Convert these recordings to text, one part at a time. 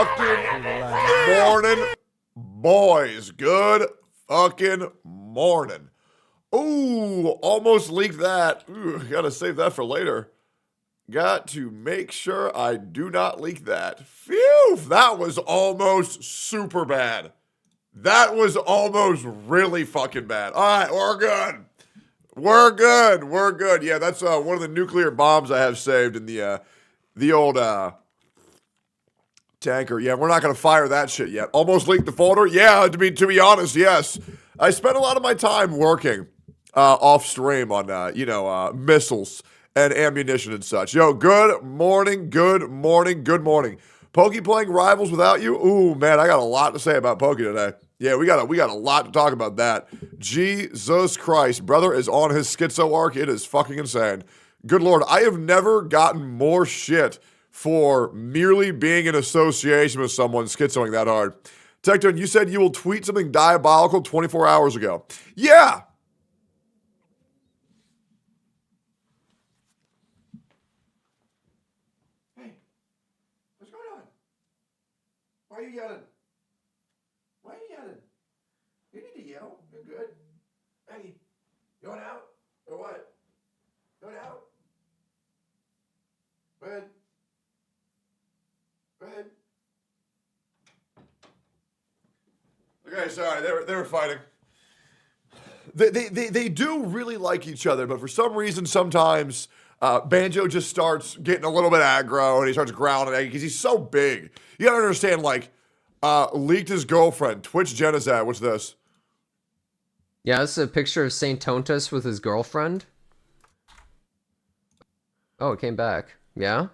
fucking morning, boys. Good fucking morning. Ooh, almost leaked that. Ooh, gotta save that for later. Got to make sure I do not leak that. Phew, that was almost super bad. That was almost really fucking bad. All right, we're good. We're good. We're good. Yeah, that's one of the nuclear bombs I have saved in the old tanker. Yeah, we're not gonna fire that shit yet. Almost leaked the folder. Yeah, to be honest, yes. I spent a lot of my time working off stream on missiles and ammunition and such. Yo, good morning, good morning, good morning. Pokey playing Rivals without you? Ooh, man, I got a lot to say about Pokey today. Yeah, we got a lot to talk about that. Jesus Christ, brother is on his schizo arc. It is fucking insane. Good Lord, I have never gotten more shit for merely being in association with someone schizoing that hard. Tectone, you said you will tweet something diabolical 24 hours ago. Yeah. Hey, what's going on? Why are you yelling? Why are you yelling? You need to yell. You're good. Hey, you going out? Or what? Going out? Go ahead. Go ahead. Okay, sorry, they were fighting. They do really like each other, but for some reason, sometimes Banjo just starts getting a little bit aggro and he starts growling at Eggy because he's so big. You gotta understand, leaked his girlfriend. Twitch Genocide. What's this? Yeah, this is a picture of Saint Tontus with his girlfriend. Oh, it came back. Yeah?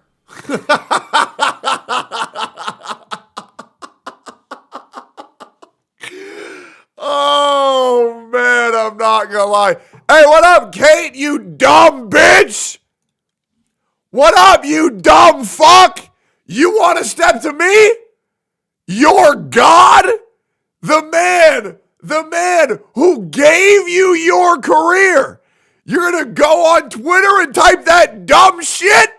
Oh, man, I'm not gonna lie. Hey, what up, Kate, you dumb bitch? What up, you dumb fuck? You want to step to me? Your God? The man who gave you your career. You're gonna go on Twitter and type that dumb shit?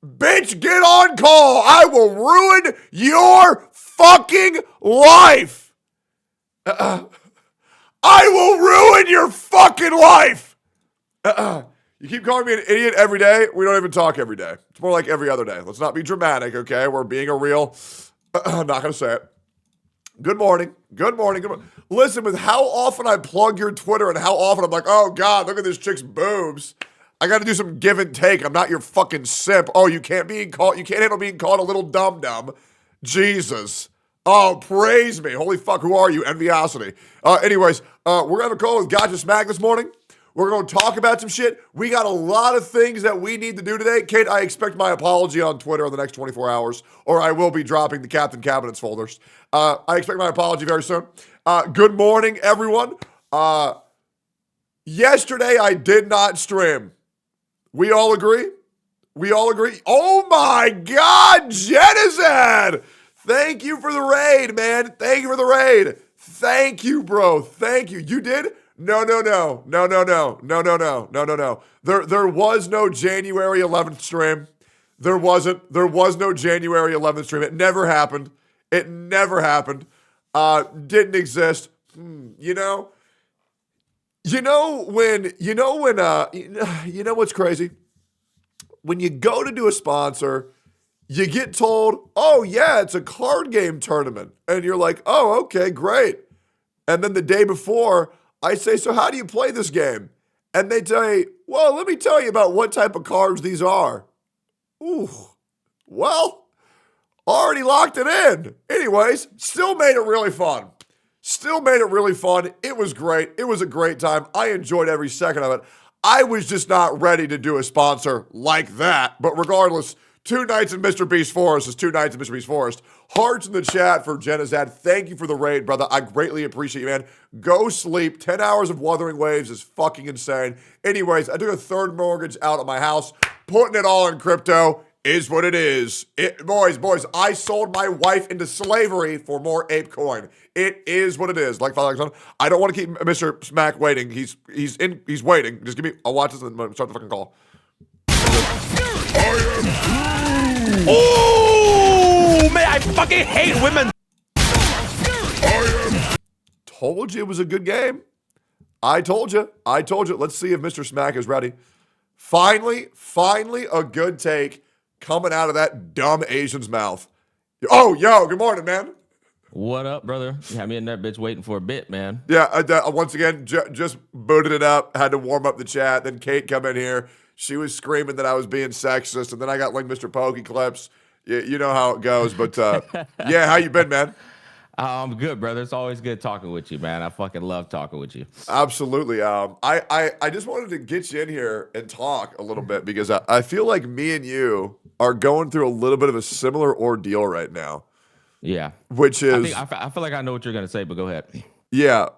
Bitch, get on call. I will ruin your fucking life. I will ruin your fucking life. You keep calling me an idiot every day. We don't even talk every day. It's more like every other day. Let's not be dramatic, okay? We're being a real... I'm not going to say it. Good morning. Good morning. Good morning. Listen, with how often I plug your Twitter and how often I'm like, oh, God, look at this chick's boobs. I got to do some give and take. I'm not your fucking simp. Oh, you can't handle being called a little dum-dum. Jesus. Oh, praise me. Holy fuck, who are you? Enviosity. Anyways, we're going to have a call with Gotcha Smack this morning. We're going to talk about some shit. We got a lot of things that we need to do today. Kate, I expect my apology on Twitter in the next 24 hours, or I will be dropping the Captain Cabinets folders. I expect my apology very soon. Good morning, everyone. Yesterday, I did not stream. We all agree? We all agree? Oh my God, Genocide! Thank you for the raid, man. Thank you for the raid. Thank you, bro. Thank you. You did? No. There was no January 11th stream. There was no January 11th stream. It never happened. It never happened. Didn't exist. You know what's crazy? When you go to do a sponsor, you get told, oh, yeah, it's a card game tournament. And you're like, oh, okay, great. And then the day before, I say, so how do you play this game? And they say, well, let me tell you about what type of cards these are. Ooh, well, already locked it in. Anyways, still made it really fun. It was great. It was a great time. I enjoyed every second of it. I was just not ready to do a sponsor like that. But regardless, 2 nights in Mr. Beast Forest is 2 nights in Mr. Beast Forest. Hearts in the chat for Genocide. Thank you for the raid, brother. I greatly appreciate you, man. Go sleep. 10 hours of Wuthering Waves is fucking insane. Anyways, I took a third mortgage out of my house. Putting it all in crypto is what it is. Boys, I sold my wife into slavery for more ape coin. It is what it is. Like Father Son, I don't want to keep Mr. Smack waiting. He's waiting. Just give me. I'll watch this and start the fucking call. Oh! man, I fucking hate women. Told you it was a good game. I told you. Let's see if Mr. Smack is ready. Finally, a good take coming out of that dumb Asian's mouth. Oh, yo, good morning, man. What up, brother? You had me in that bitch waiting for a bit, man. Yeah, once again, just booted it up. Had to warm up the chat. Then Kate come in here. She was screaming that I was being sexist, and then I got like Mr. Pokey clips. You know how it goes, but yeah, how you been, man? I'm good, brother. It's always good talking with you, man. I fucking love talking with you. Absolutely. I just wanted to get you in here and talk a little bit because I feel like me and you are going through a little bit of a similar ordeal right now. Yeah. Which is, I feel like I know what you're gonna say, but go ahead. yeah.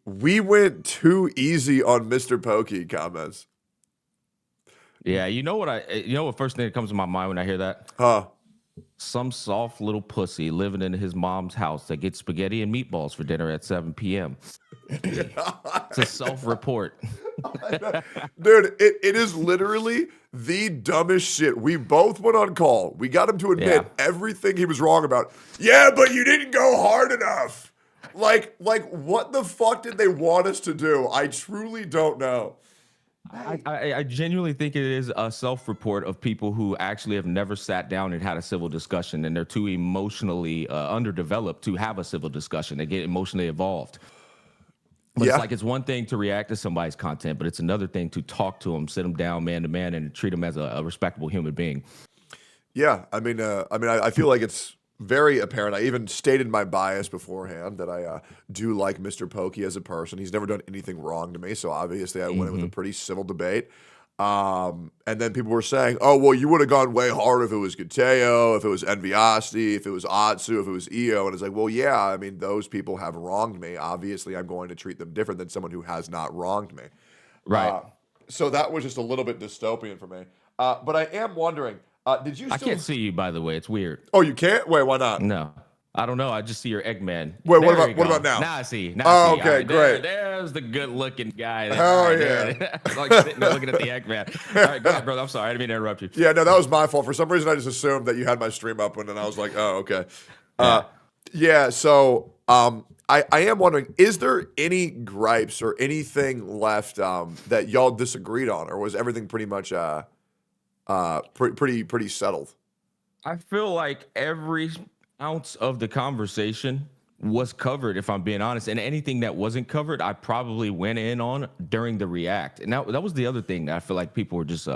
We went too easy on Mr. Pokey comments. Yeah, you know what first thing that comes to my mind when I hear that? Huh? Some soft little pussy living in his mom's house that gets spaghetti and meatballs for dinner at 7 p.m. It's a self-report. Dude, it is literally the dumbest shit. We both went on call. We got him to admit everything he was wrong about. Yeah, but you didn't go hard enough. Like what the fuck did they want us to do? I truly don't know. I genuinely think it is a self-report of people who actually have never sat down and had a civil discussion, and they're too emotionally underdeveloped to have a civil discussion. They get emotionally evolved. But it's one thing to react to somebody's content, but it's another thing to talk to them, sit them down man to man, and treat them as a respectable human being. Yeah, I feel like it's very apparent. I even stated my bias beforehand that I do like Mr. Pokey as a person. He's never done anything wrong to me, so obviously I went in with a pretty civil debate. And then people were saying, oh, well, you would have gone way harder if it was Kateo, if it was Enviasti, if it was Atsu, if it was Io. And it's like, well, yeah, I mean, those people have wronged me. Obviously, I'm going to treat them different than someone who has not wronged me. Right. So that was just a little bit dystopian for me. But I am wondering, did you still... I can't see you, by the way. It's weird. Oh, you can't? Wait, why not? No. I don't know. I just see your Eggman. Wait, what about now? Now I see. Oh, okay, right, great. There's the good-looking guy. Hell yeah. There. Like sitting there looking at the Eggman. All right, go ahead, brother. I'm sorry. I didn't mean to interrupt you. Yeah, no, that was my fault. For some reason, I just assumed that you had my stream up, and then I was like, oh, okay. So I am wondering, is there any gripes or anything left that y'all disagreed on, or was everything pretty much pretty settled? I feel like every ounce of the conversation was covered, if I'm being honest, and anything that wasn't covered, I probably went in on during the react. And that was the other thing that I feel like people were just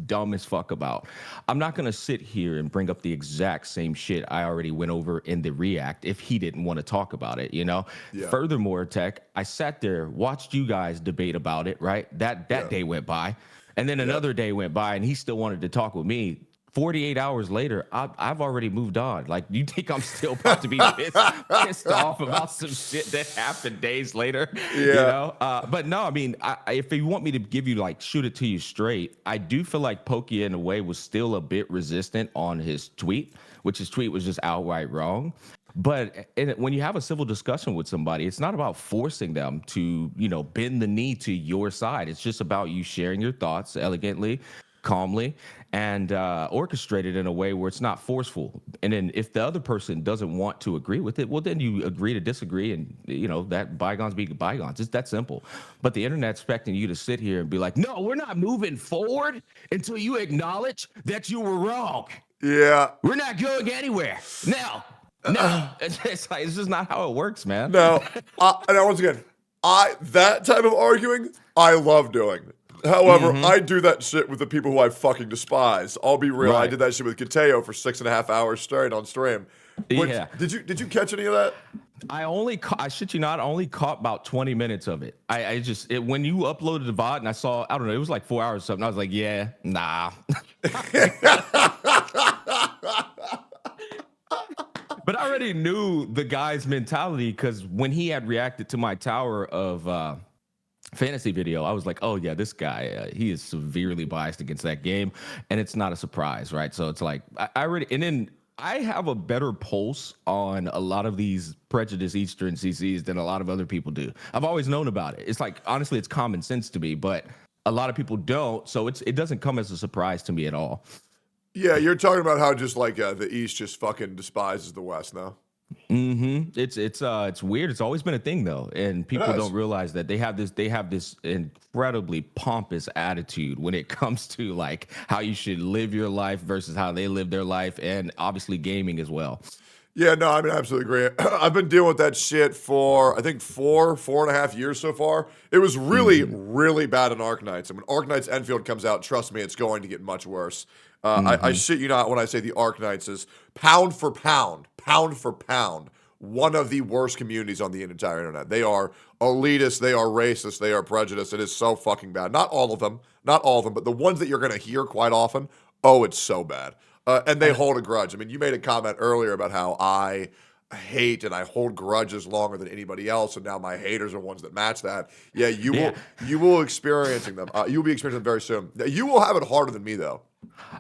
dumb as fuck about. I'm not gonna sit here and bring up the exact same shit I already went over in the react if he didn't want to talk about it, you know. Yeah. Furthermore, Tech, I sat there, watched you guys debate about it, right? That day went by, and then another day went by, and he still wanted to talk with me. 48 hours later, I've already moved on. Like, you think I'm still about to be pissed off about some shit that happened days later? Yeah. You know? But no, I mean, if you want me to give you, like, shoot it to you straight, I do feel like Pokey, in a way, was still a bit resistant on his tweet, which his tweet was just outright wrong. But when you have a civil discussion with somebody, it's not about forcing them to, you know, bend the knee to your side. It's just about you sharing your thoughts elegantly, calmly, and orchestrated in a way where it's not forceful. And then if the other person doesn't want to agree with it, well, then you agree to disagree, and, you know, that bygones be bygones. It's that simple. But the internet's expecting you to sit here and be like, no, we're not moving forward until you acknowledge that you were wrong. Yeah. We're not going anywhere. No. It's like, this is not how it works, man. No. And once again, that type of arguing, I love doing. However, I do that shit with the people who I fucking despise. I'll be real. Right. I did that shit with Kateo for 6.5 hours straight on stream. Yeah. Did you catch any of that? I shit you not, I only caught about 20 minutes of it. When you uploaded the VOD and I saw, I don't know, it was like 4 hours or something. I was like, yeah, nah. But I already knew the guy's mentality, because when he had reacted to my Tower of Fantasy video, I was like, oh yeah, this guy, he is severely biased against that game, and it's not a surprise, right? So it's like, I already, and then I have a better pulse on a lot of these prejudice Eastern CCs than a lot of other people do. I've always known about it. It's like, honestly, it's common sense to me, but a lot of people don't, so it doesn't come as a surprise to me at all. Yeah, you're talking about how just like the East just fucking despises the West now. It's weird. It's always been a thing though, and It people has. don't realize that they have this incredibly pompous attitude when it comes to like how you should live your life versus how they live their life, and obviously gaming as well. Yeah, no, I mean, I absolutely agree. I've been dealing with that shit for, I think, 4.5 years so far. It was really, really bad in Arknights. And when Arknights Enfield comes out, trust me, it's going to get much worse. I shit you not when I say the Arknights is pound for pound, one of the worst communities on the entire internet. They are elitist, they are racist, they are prejudiced. It is so fucking bad. Not all of them, but the ones that you're going to hear quite often, oh, it's so bad. And they hold a grudge. I mean, you made a comment earlier about how I hate and I hold grudges longer than anybody else, and now my haters are ones that match that. Yeah, Yeah. you will experiencing them. You'll be experiencing them very soon. You will have it harder than me though.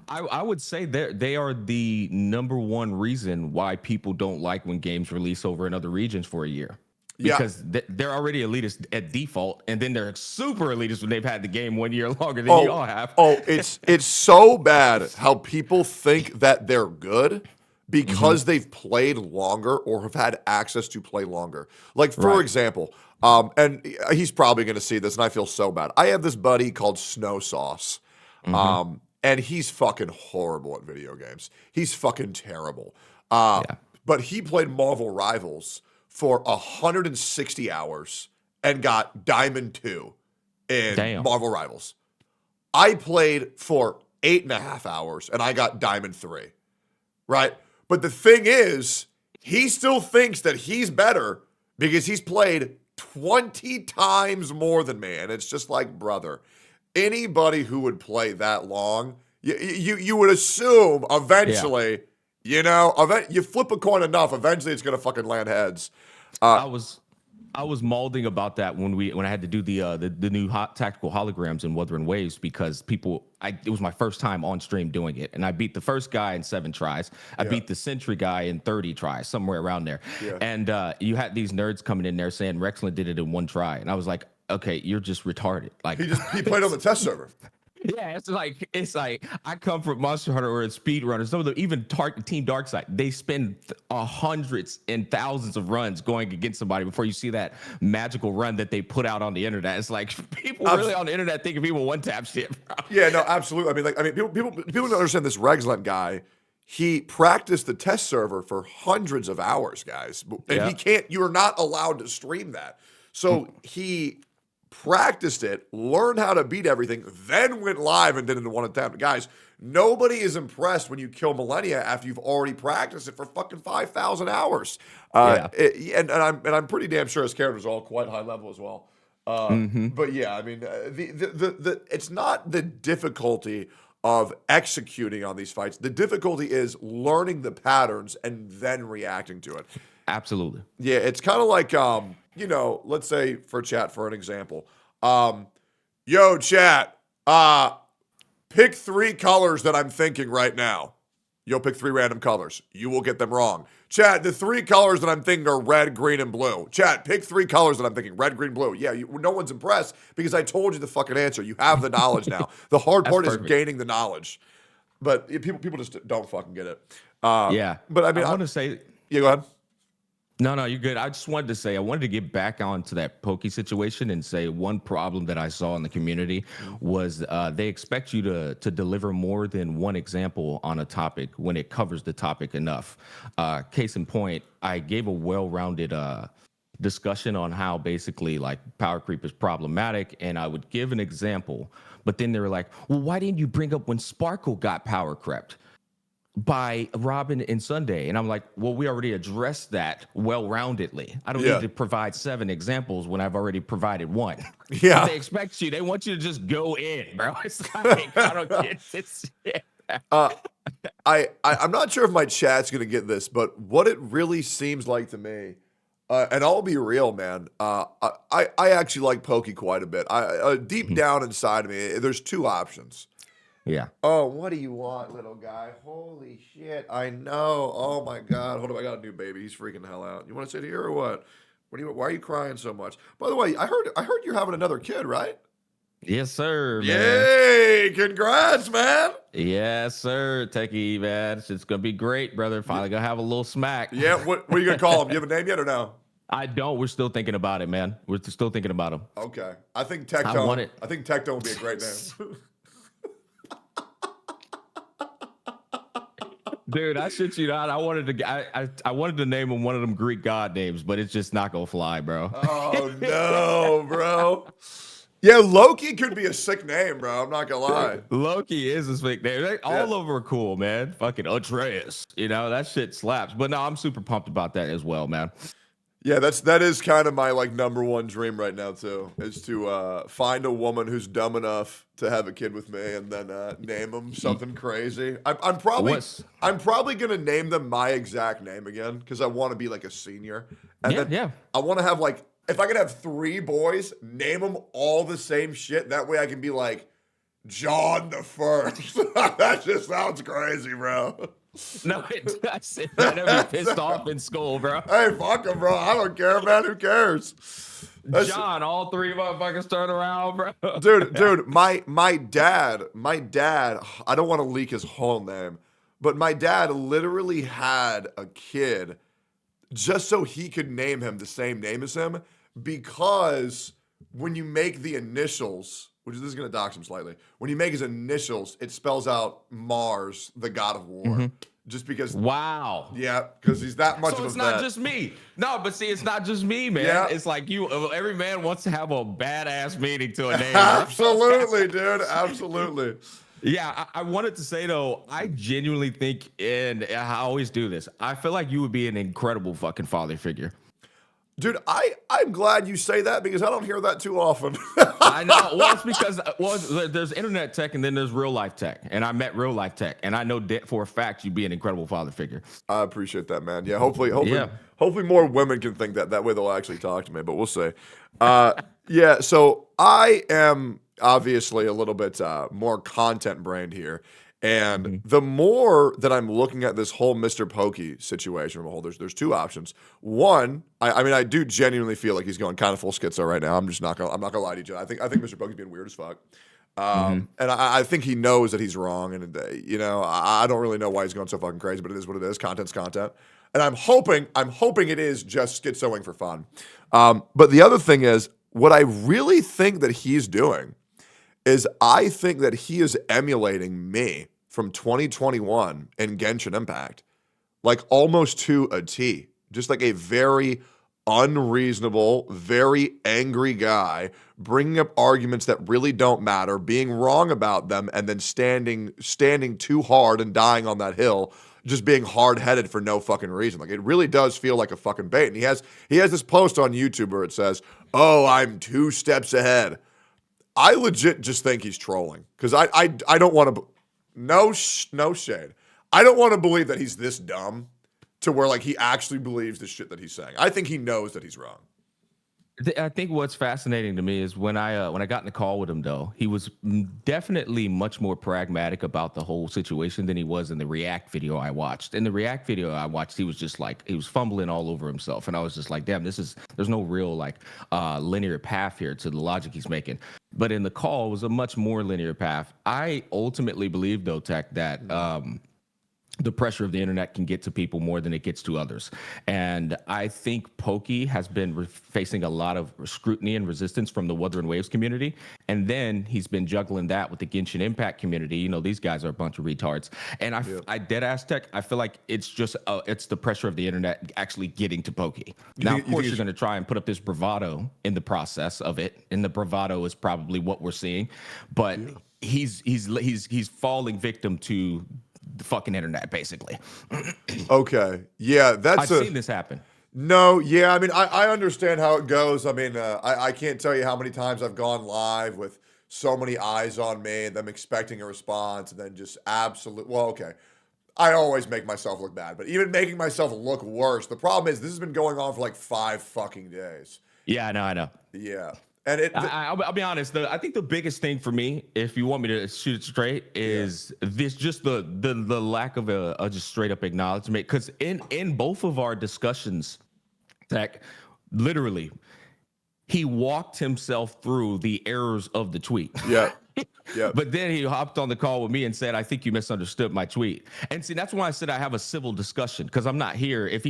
I would say they are the number one reason why people don't like when games release over in other regions for a year. Yeah. Because they're already elitist at default, and then they're super elitist when they've had the game 1 year longer than you all have. It's so bad how people think that they're good because they've played longer or have had access to play longer. Like for Right. example, and he's probably going to see this, and I feel so bad. I have this buddy called Snow Sauce, and he's fucking horrible at video games. He's fucking terrible. Yeah. But he played Marvel Rivals for 160 hours and got Diamond 2 in Damn. Marvel Rivals. I played for 8.5 hours and I got Diamond 3, right? But the thing is, he still thinks that he's better because he's played 20 times more than me. And it's just like, brother, anybody who would play that long, you would assume eventually, you flip a coin enough, eventually it's going to fucking land heads. I was molding about that when I had to do the new tactical holograms in Wuthering Waves because it was my first time on stream doing it, and I beat the first guy in 7 tries. I beat the Sentry guy in 30 tries, somewhere around there. Yeah. And you had these nerds coming in there saying Rexland did it in 1 try, and I was like, okay, you're just retarded. Like He played on the test server. yeah, it's like I come from Monster Hunter or Speedrunner. Some of them, even Team Darkside, they spend hundreds and thousands of runs going against somebody before you see that magical run that they put out on the internet. It's like people really on the internet thinking people one tap shit, bro. Yeah, no, absolutely. People don't understand this Regslent guy. He practiced the test server for hundreds of hours, guys, and you're not allowed to stream that. So he practiced it, learned how to beat everything, then went live and did it in 1 attempt. Guys, nobody is impressed when you kill Millennia after you've already practiced it for fucking 5,000 hours. And I'm pretty damn sure his characters are all quite high level as well. But yeah, I mean, it's not the difficulty of executing on these fights. The difficulty is learning the patterns and then reacting to it. Absolutely. Yeah, it's kind of like, let's say for chat, for an example, yo, chat, pick 3 colors that I'm thinking right now. You'll pick 3 random colors. You will get them wrong. Chat, the 3 colors that I'm thinking are red, green, and blue. Chat, pick 3 colors that I'm thinking red, green, blue. Yeah, no one's impressed because I told you the fucking answer. You have the knowledge now. The hard part is gaining the knowledge. But people just don't fucking get it. Yeah. But I mean, I want to say. Yeah, go ahead. No, you're good. I just wanted to say I wanted to get back onto that pokey situation and say one problem that I saw in the community was they expect you to deliver more than 1 example on a topic when it covers the topic enough. Case in point, I gave a well-rounded discussion on how basically like power creep is problematic, and I would give an example, but then they were like, well, why didn't you bring up when Sparkle got power crept by Robin and Sunday? And I'm like, well, we already addressed that well-roundedly. I don't need to provide 7 exampes when I've already provided 1. Yeah. But they expect you. They want you to just go in, bro. It's like, I don't get this shit. I'm not sure if my chat's gonna get this, but what it really seems like to me, and I'll be real, man. I actually like Pokey quite a bit. Deep down inside of me, there's 2 options. Yeah. Oh, what do you want, little guy? Holy shit! I know. Oh my god. Hold on, I got a new baby. He's freaking the hell out. You want to sit here or what? Why are you crying so much? By the way, I heard you're having another kid, right? Yes, sir, man. Yay! Congrats, man. Yes, sir. Techie, man. It's gonna be great, brother. Finally gonna have a little smack. Yeah. What are you gonna call him? You have a name yet or no? I don't. We're still thinking about it, man. We're still thinking about him. Okay. I think I want Tectone. it. I think Tectone would be a great name. Dude, I shit you not. I wanted to name him one of them Greek god names, but it's just not gonna fly, bro. Oh no, bro. Yeah, Loki could be a sick name, bro. I'm not gonna lie. Loki is his big name. All of them are cool, man. Fucking Atreus. That shit slaps. But no, I'm super pumped about that as well, man. Yeah, that is kind of my like number one dream right now too, is to find a woman who's dumb enough to have a kid with me, and then name them something crazy. I'm probably gonna name them my exact name again because I want to be like a senior, and then I want to have like, if I could have 3 boys, name them all the same shit. That way I can be like John the First. That just sounds crazy, bro. No, it doesn't. I'd be pissed off in school, bro. Hey, fuck him, bro. I don't care, man. Who cares? John, all 3 motherfuckers turn around, bro. Dude, my dad, I don't want to leak his whole name, but my dad literally had a kid just so he could name him the same name as him, because when you make the initials, which this is going to dox him slightly, when you make his initials, it spells out Mars, the god of war. Mm-hmm. Just because. Wow. Yeah, because he's that much of a vet. So it's not just me. No, but see, it's not just me, man. Yeah. It's like every man wants to have a badass meaning to a name. Absolutely, dude. Absolutely. Yeah, I wanted to say, though, I genuinely think, and I always do this, I feel like you would be an incredible fucking father figure. Dude, I'm glad you say that because I don't hear that too often. I know. Well, it's because there's internet tech and then there's real life tech. And I met real life tech. And I know for a fact you'd be an incredible father figure. I appreciate that, man. Yeah, hopefully more women can think that. That way they'll actually talk to me, but we'll see. Yeah, so I am obviously a little bit more content brained here. And the more that I'm looking at this whole Mr. Pokey situation, there's 2 options. One, I mean, I do genuinely feel like he's going kind of full schizo right now. I'm not gonna lie to you. I think Mr. Pokey's being weird as fuck. And I think he knows that he's wrong. And I don't really know why he's going so fucking crazy, but it is what it is. Content's content. And I'm hoping it is just schizoing for fun. But the other thing is, what I really think that he's doing is I think that he is emulating me from 2021 in Genshin Impact, like almost to a T. Just like a very unreasonable, very angry guy, bringing up arguments that really don't matter, being wrong about them, and then standing too hard and dying on that hill, just being hard-headed for no fucking reason. Like, it really does feel like a fucking bait. And he has this post on YouTube where it says, "Oh, I'm 2 steps ahead." I legit just think he's trolling because I don't want to. No shade. I don't want to believe that he's this dumb to where like he actually believes the shit that he's saying. I think he knows that he's wrong. I think what's fascinating to me is when I got in the call with him, though, he was definitely much more pragmatic about the whole situation than he was in the React video I watched. In the React video I watched, he was just like, he was fumbling all over himself. And I was just like, damn, there's no real like linear path here to the logic he's making. But in the call, it was a much more linear path. I ultimately believe, though, Tech, that the pressure of the internet can get to people more than it gets to others. And I think Pokey has been facing a lot of scrutiny and resistance from the Wuthering Waves community. And then he's been juggling that with the Genshin Impact community. These guys are a bunch of retards. And I dead ass Tech, I feel like it's just, it's the pressure of the internet actually getting to Pokey. Now, of course, you're going to try and put up this bravado in the process of it. And the bravado is probably what we're seeing. But he's falling victim to the fucking internet, basically. Okay. Yeah, I've seen this happen. No, yeah, I mean, I understand how it goes. I mean, I can't tell you how many times I've gone live with so many eyes on me and them expecting a response and then just okay. I always make myself look bad, but even making myself look worse. The problem is this has been going on for like 5 fucking days. Yeah, I know. Yeah. And I'll be honest. I think the biggest thing for me, if you want me to shoot it straight, is this just the lack of a just straight up acknowledgement. Because in both of our discussions, Tech, literally, he walked himself through the errors of the tweet. Yeah. Yeah. But then he hopped on the call with me and said, I think you misunderstood my tweet. And see, that's why I said I have a civil discussion, because I'm not here. If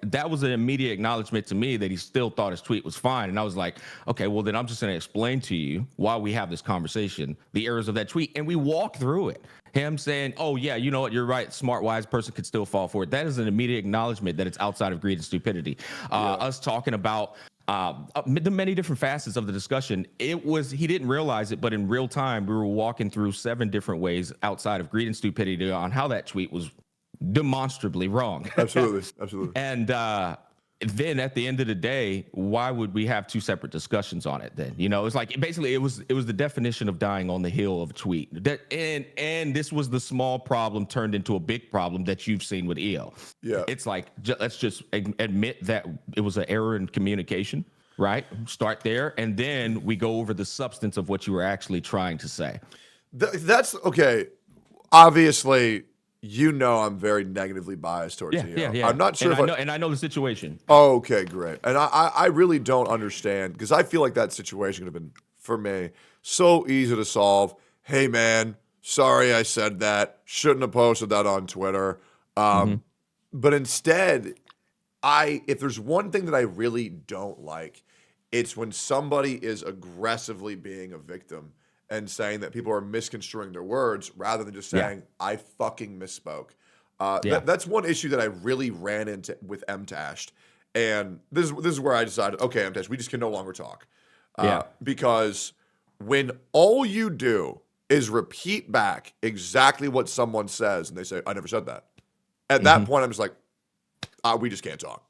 that was an immediate acknowledgement to me that he still thought his tweet was fine. And I was like, okay, well, then I'm just going to explain to you while we have this conversation, the errors of that tweet. And we walk through it. Him saying, oh, yeah, you know what? You're right. Smart, wise person could still fall for it. That is an immediate acknowledgement that it's outside of greed and stupidity. Us talking about the many different facets of the discussion. He didn't realize it, but in real time, we were walking through 7 different ways outside of greed and stupidity on how that tweet was demonstrably wrong. Absolutely. Absolutely. And then at the end of the day, why would we have 2 separate discussions on it then? You know, it's like basically it was the definition of dying on the hill of a tweet. And this was the small problem turned into a big problem that you've seen with EO. Yeah. It's like, let's just admit that it was an error in communication, right? Start there. And then we go over the substance of what you were actually trying to say. That's okay. Obviously, you know I'm very negatively biased towards you. Yeah. I'm not sure and I know the situation. Oh, okay, great. And I really don't understand, because I feel like that situation could have been, for me, so easy to solve. Hey, man, sorry I said that. Shouldn't have posted that on Twitter. But instead, if there's one thing that I really don't like, it's when somebody is aggressively being a victim and saying that people are misconstruing their words rather than just saying, I fucking misspoke. That's one issue that I really ran into with MTashed. And this is where I decided, okay, MTashed, we just can no longer talk. Because when all you do is repeat back exactly what someone says and they say, I never said that. At that point, I'm just like, we just can't talk.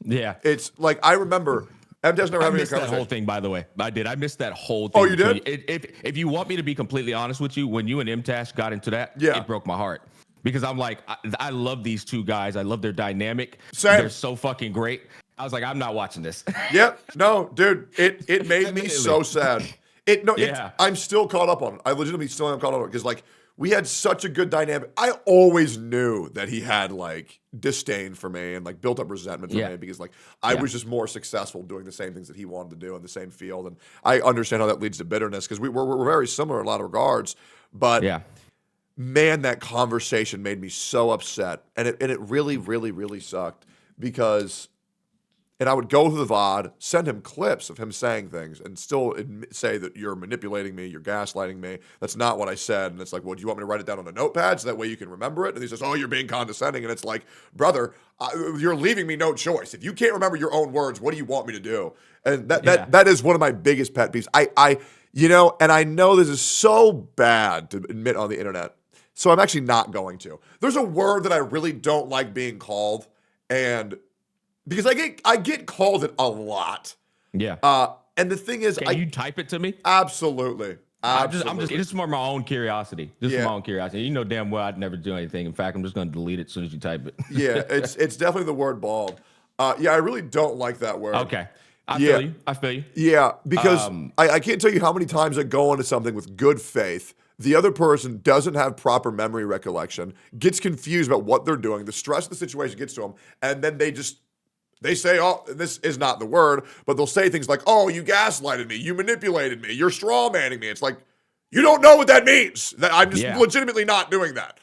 Yeah. It's like, I remember MTashed never I having a missed that conversation. whole thing, by the way. I did. I missed that whole thing. Oh, you did? If you want me to be completely honest with you, when you and MTash got into that, it broke my heart. Because I'm like, I love these 2 guys. I love their dynamic. Same. They're so fucking great. I was like, I'm not watching this. Yep. No, dude, it made me so sad. I'm still caught up on it. I legitimately still am caught up on it, because like we had such a good dynamic. I always knew that he had like disdain for me and like built up resentment for me, because like I was just more successful doing the same things that he wanted to do in the same field. And I understand how that leads to bitterness, because we're very similar in a lot of regards. But man, that conversation made me so upset. And it really, really, really sucked, because and I would go to the VOD, send him clips of him saying things, and still say that you're manipulating me, you're gaslighting me. That's not what I said. And it's like, well, do you want me to write it down on a notepad so that way you can remember it? And he says, oh, you're being condescending. And it's like, brother, you're leaving me no choice. If you can't remember your own words, what do you want me to do? And that is one of my biggest pet peeves. And I know this is so bad to admit on the internet, so I'm actually not going to. There's a word that I really don't like being called, and because I get called it a lot. Yeah. And the thing is, Can you type it to me? Absolutely. It's just more my own curiosity. Just my own curiosity. You know damn well I'd never do anything. In fact, I'm just going to delete it as soon as you type it. Yeah, it's definitely the word bald. I really don't like that word. Okay. I feel you. Yeah, because I can't tell you how many times I go into something with good faith. The other person doesn't have proper memory recollection, gets confused about what they're doing. The stress of the situation gets to them, and then they say, oh, this is not the word, but they'll say things like, oh, you gaslighted me, you manipulated me, you're strawmanning me. It's like, you don't know what that means. I'm just legitimately not doing that.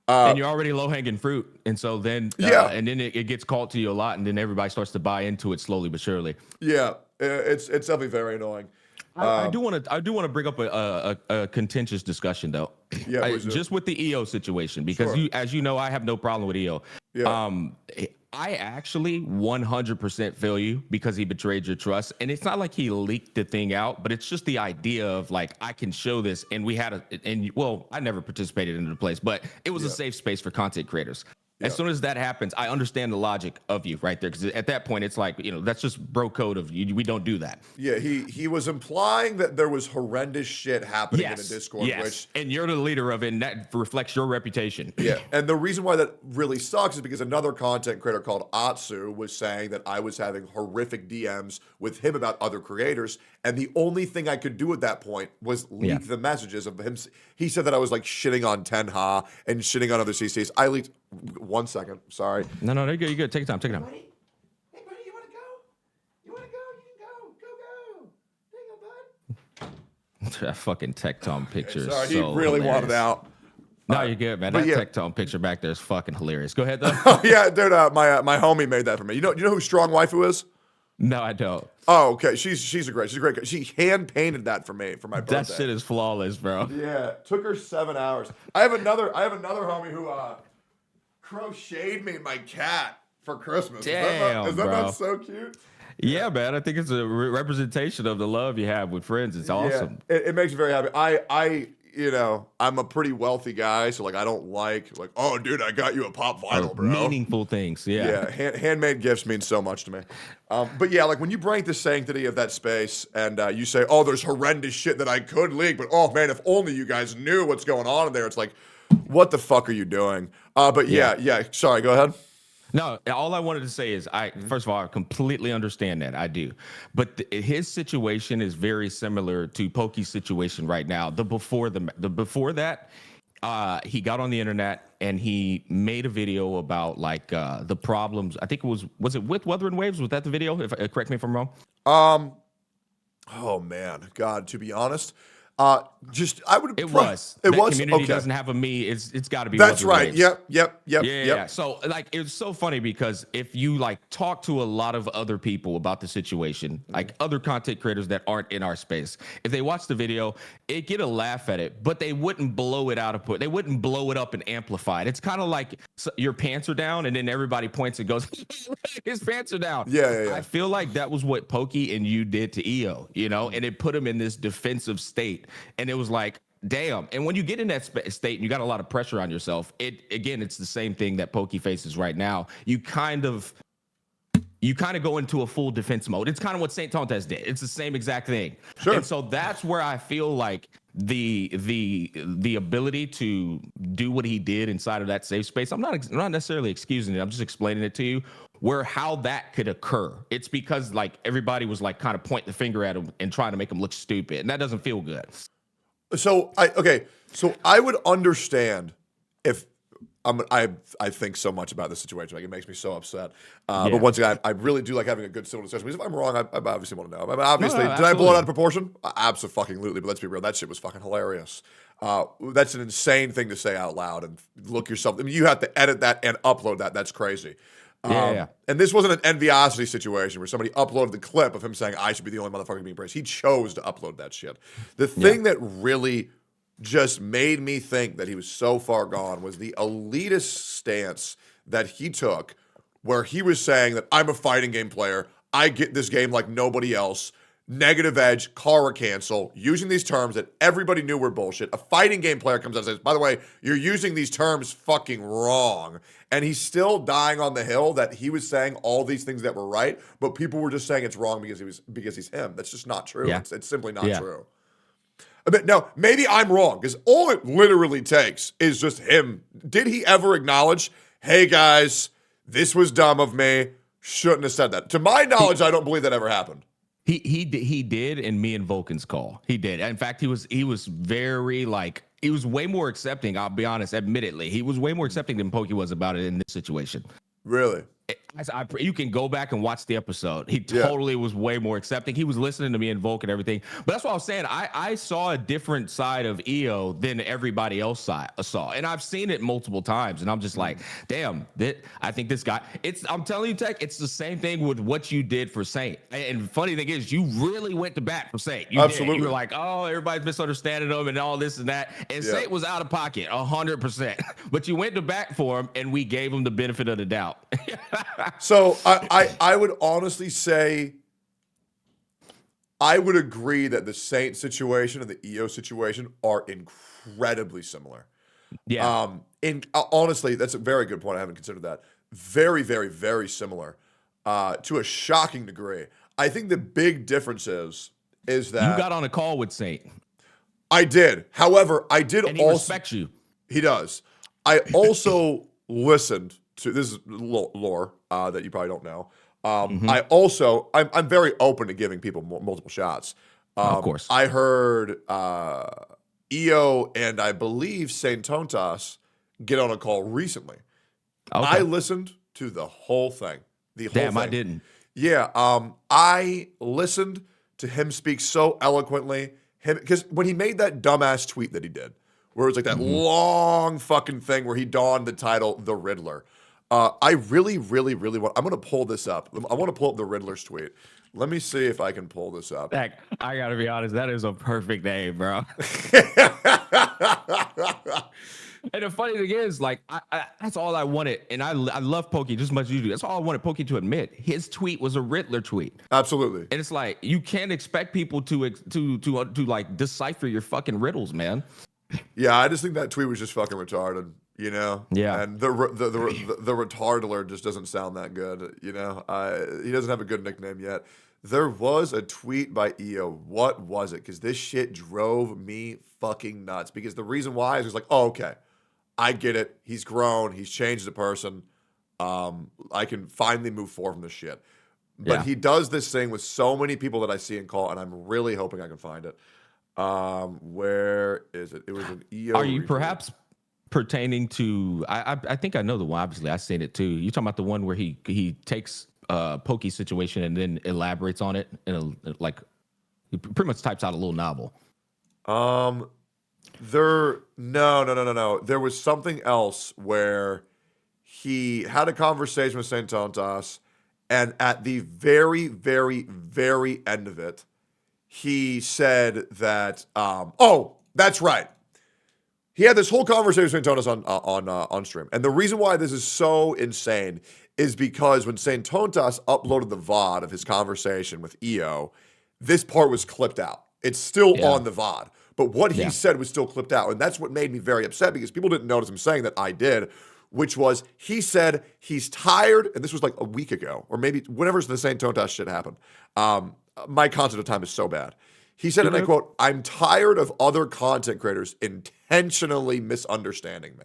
And you're already low-hanging fruit. And so then, and then it gets called to you a lot, and then everybody starts to buy into it slowly but surely. Yeah, it's definitely very annoying. I do want to bring up a contentious discussion though. Yeah, just with the EO situation, because as you know, I have no problem with EO. Yeah. I actually 100% feel you, because he betrayed your trust. And it's not like he leaked the thing out, but it's just the idea of like, I can show this. And I never participated in the place, but it was a safe space for content creators. As soon as that happens, I understand the logic of you right there. Because at that point, it's like, that's just bro code of you. We don't do that. Yeah, he was implying that there was horrendous shit happening in the Discord. Yes, and you're the leader of it, and that reflects your reputation. Yeah, and the reason why that really sucks is because another content creator called Atsu was saying that I was having horrific DMs with him about other creators, and the only thing I could do at that point was leak the messages of him. He said that I was like shitting on Tenha and shitting on other CCs. I leaked. 1 second, sorry. No, you're good. Take your time. Hey, buddy, you want to go? You want to go? You can go. Go. That fucking Tectone picture is Sorry, so he really hilarious. wanted out. No, you're good, man. but That yeah. Tectone picture back there is fucking hilarious. Go ahead, though. Oh yeah, dude. My homie made that for me. You know who Strong Waifu is? No, I don't. Oh, okay. She's a great. She hand painted that for me for my birthday. That shit is flawless, bro. Yeah, took her 7 hours. I have another homie who crocheted me my cat for Christmas. Damn, is that bro. not so cute? Yeah, man. I think it's a representation of the love you have with friends. It's awesome. Yeah, it makes me very happy. I'm a pretty wealthy guy, so like I don't like, oh, dude, I got you a pop vinyl, bro. Meaningful things. Yeah. Yeah, handmade gifts mean so much to me. But yeah, like when you break the sanctity of that space and you say, oh, there's horrendous shit that I could leak, but oh man, if only you guys knew what's going on in there. It's like, what the fuck are you doing? But yeah. Sorry, go ahead. No, all I wanted to say is, first of all, I completely understand that. I do. But his situation is very similar to Pokey's situation right now. The before that, he got on the internet and he made a video about like the problems. I think was it with Weather and Waves? Was that the video? If correct me if I'm wrong. Oh man, God, to be honest, I would. It was. It that was. Community Okay. doesn't have a me. It's got to be. That's Weather right. Waves. Yep. Yeah. So like it's so funny because if you like talk to a lot of other people about the situation, like other content creators that aren't in our space, if they watch the video, it get a laugh at it, but they wouldn't blow it out of put. They wouldn't blow it up and amplify it. It's kind of like your pants are down, and then everybody points and goes, "His pants are down." Yeah. I feel like that was what Pokey and you did to EO, and it put him in this defensive state, and it was like, damn. And when you get in that state and you got a lot of pressure on yourself, it's the same thing that Pokey faces right now. You kind of go into a full defense mode. It's kind of what St. Tontes did. It's the same exact thing. Sure. And so that's where I feel like the ability to do what he did inside of that safe space. I'm not necessarily excusing it. I'm just explaining it to you how that could occur. It's because like everybody was like kind of pointing the finger at him and trying to make him look stupid, and that doesn't feel good. So I would understand if I think so much about this situation. Like it makes me so upset. But once again, I really do like having a good civil discussion. Because if I'm wrong, I obviously want to know. I mean, obviously, did I blow it out of proportion? Absolutely. But let's be real. That shit was fucking hilarious. That's an insane thing to say out loud and look yourself. I mean, you have to edit that and upload that. That's crazy. Yeah. And this wasn't an enviosity situation where somebody uploaded the clip of him saying, I should be the only motherfucker being praised. He chose to upload that shit. The thing that really just made me think that he was so far gone was the elitist stance that he took, where he was saying that I'm a fighting game player. I get this game like nobody else. Negative edge, Kara cancel, using these terms that everybody knew were bullshit. A fighting game player comes out and says, by the way, you're using these terms fucking wrong. And he's still dying on the hill that he was saying all these things that were right, but people were just saying it's wrong because he's him. That's just not true. Yeah. It's simply not true. But no, maybe I'm wrong, because all it literally takes is just him. Did he ever acknowledge, hey guys, this was dumb of me, shouldn't have said that? To my knowledge, I don't believe that ever happened. He did in me and Vulcan's call. He did. In fact, he was very like, he was way more accepting. I'll be honest, admittedly, he was way more accepting than Pokey was about it in this situation. Really? You can go back and watch the episode. He totally was way more accepting. He was listening to me and Volk and everything. But that's what I was saying. I saw a different side of EO than everybody else saw. And I've seen it multiple times. And I'm just like, damn, I think this guy, I'm telling you, Tech, it's the same thing with what you did for Saint. And funny thing is, you really went to bat for Saint. Absolutely. You were like, oh, everybody's misunderstanding him and all this and that. And Saint was out of pocket 100%. But you went to bat for him and we gave him the benefit of the doubt. So I would honestly say I would agree that the Saint situation and the EO situation are incredibly similar. Yeah. Honestly, that's a very good point. I haven't considered that. Very, very, very similar to a shocking degree. I think the big difference is that you got on a call with Saint. I did. However, I did and he also respects you. He does. I also listened to, this is lore that you probably don't know. I'm very open to giving people multiple shots. Of course. I heard EO and I believe Saint Tontas get on a call recently. Okay. I listened to the whole thing. Damn, I didn't. Yeah. I listened to him speak so eloquently, him, because when he made that dumbass tweet that he did, where it was like that long fucking thing where he donned the title The Riddler. I really, really, really want, I'm going to pull this up. I want to pull up the Riddler's tweet. Let me see if I can pull this up. Heck, I gotta be honest, that is a perfect name, bro. And the funny thing is, like, that's all I wanted, and I love Pokey just as much as you do. That's all I wanted Pokey to admit. His tweet was a Riddler tweet. Absolutely. And it's like you can't expect people to like decipher your fucking riddles, man. Yeah, I just think that tweet was just fucking retarded, you know? Yeah. And the retardler just doesn't sound that good, you know? He doesn't have a good nickname yet. There was a tweet by EO. What was it? Because this shit drove me fucking nuts. Because the reason why is like, oh, okay, I get it. He's grown. He's changed as a person. I can finally move forward from this shit. But he does this thing with so many people that I see in call, and I'm really hoping I can find it. Where is it? It was an EO. Are you retweet. perhaps pertaining to? I think I know the one. Obviously, I've seen it too. You talking about the one where he takes Pokey situation and then elaborates on it in like he pretty much types out a little novel. No. There was something else where he had a conversation with Saint Tontas, and at the very, very, very end of it, he said that, oh, that's right. He had this whole conversation with Saint Tontas on stream. And the reason why this is so insane is because when Saint Tontas uploaded the VOD of his conversation with EO, this part was clipped out. It's still on the VOD. But what he said was still clipped out. And that's what made me very upset because people didn't notice him saying that I did, which was he said he's tired. And this was like a week ago, or maybe whenever the Saint Tontas shit happened. My concept of time is so bad. He said, and I quote, "I'm tired of other content creators intentionally misunderstanding me."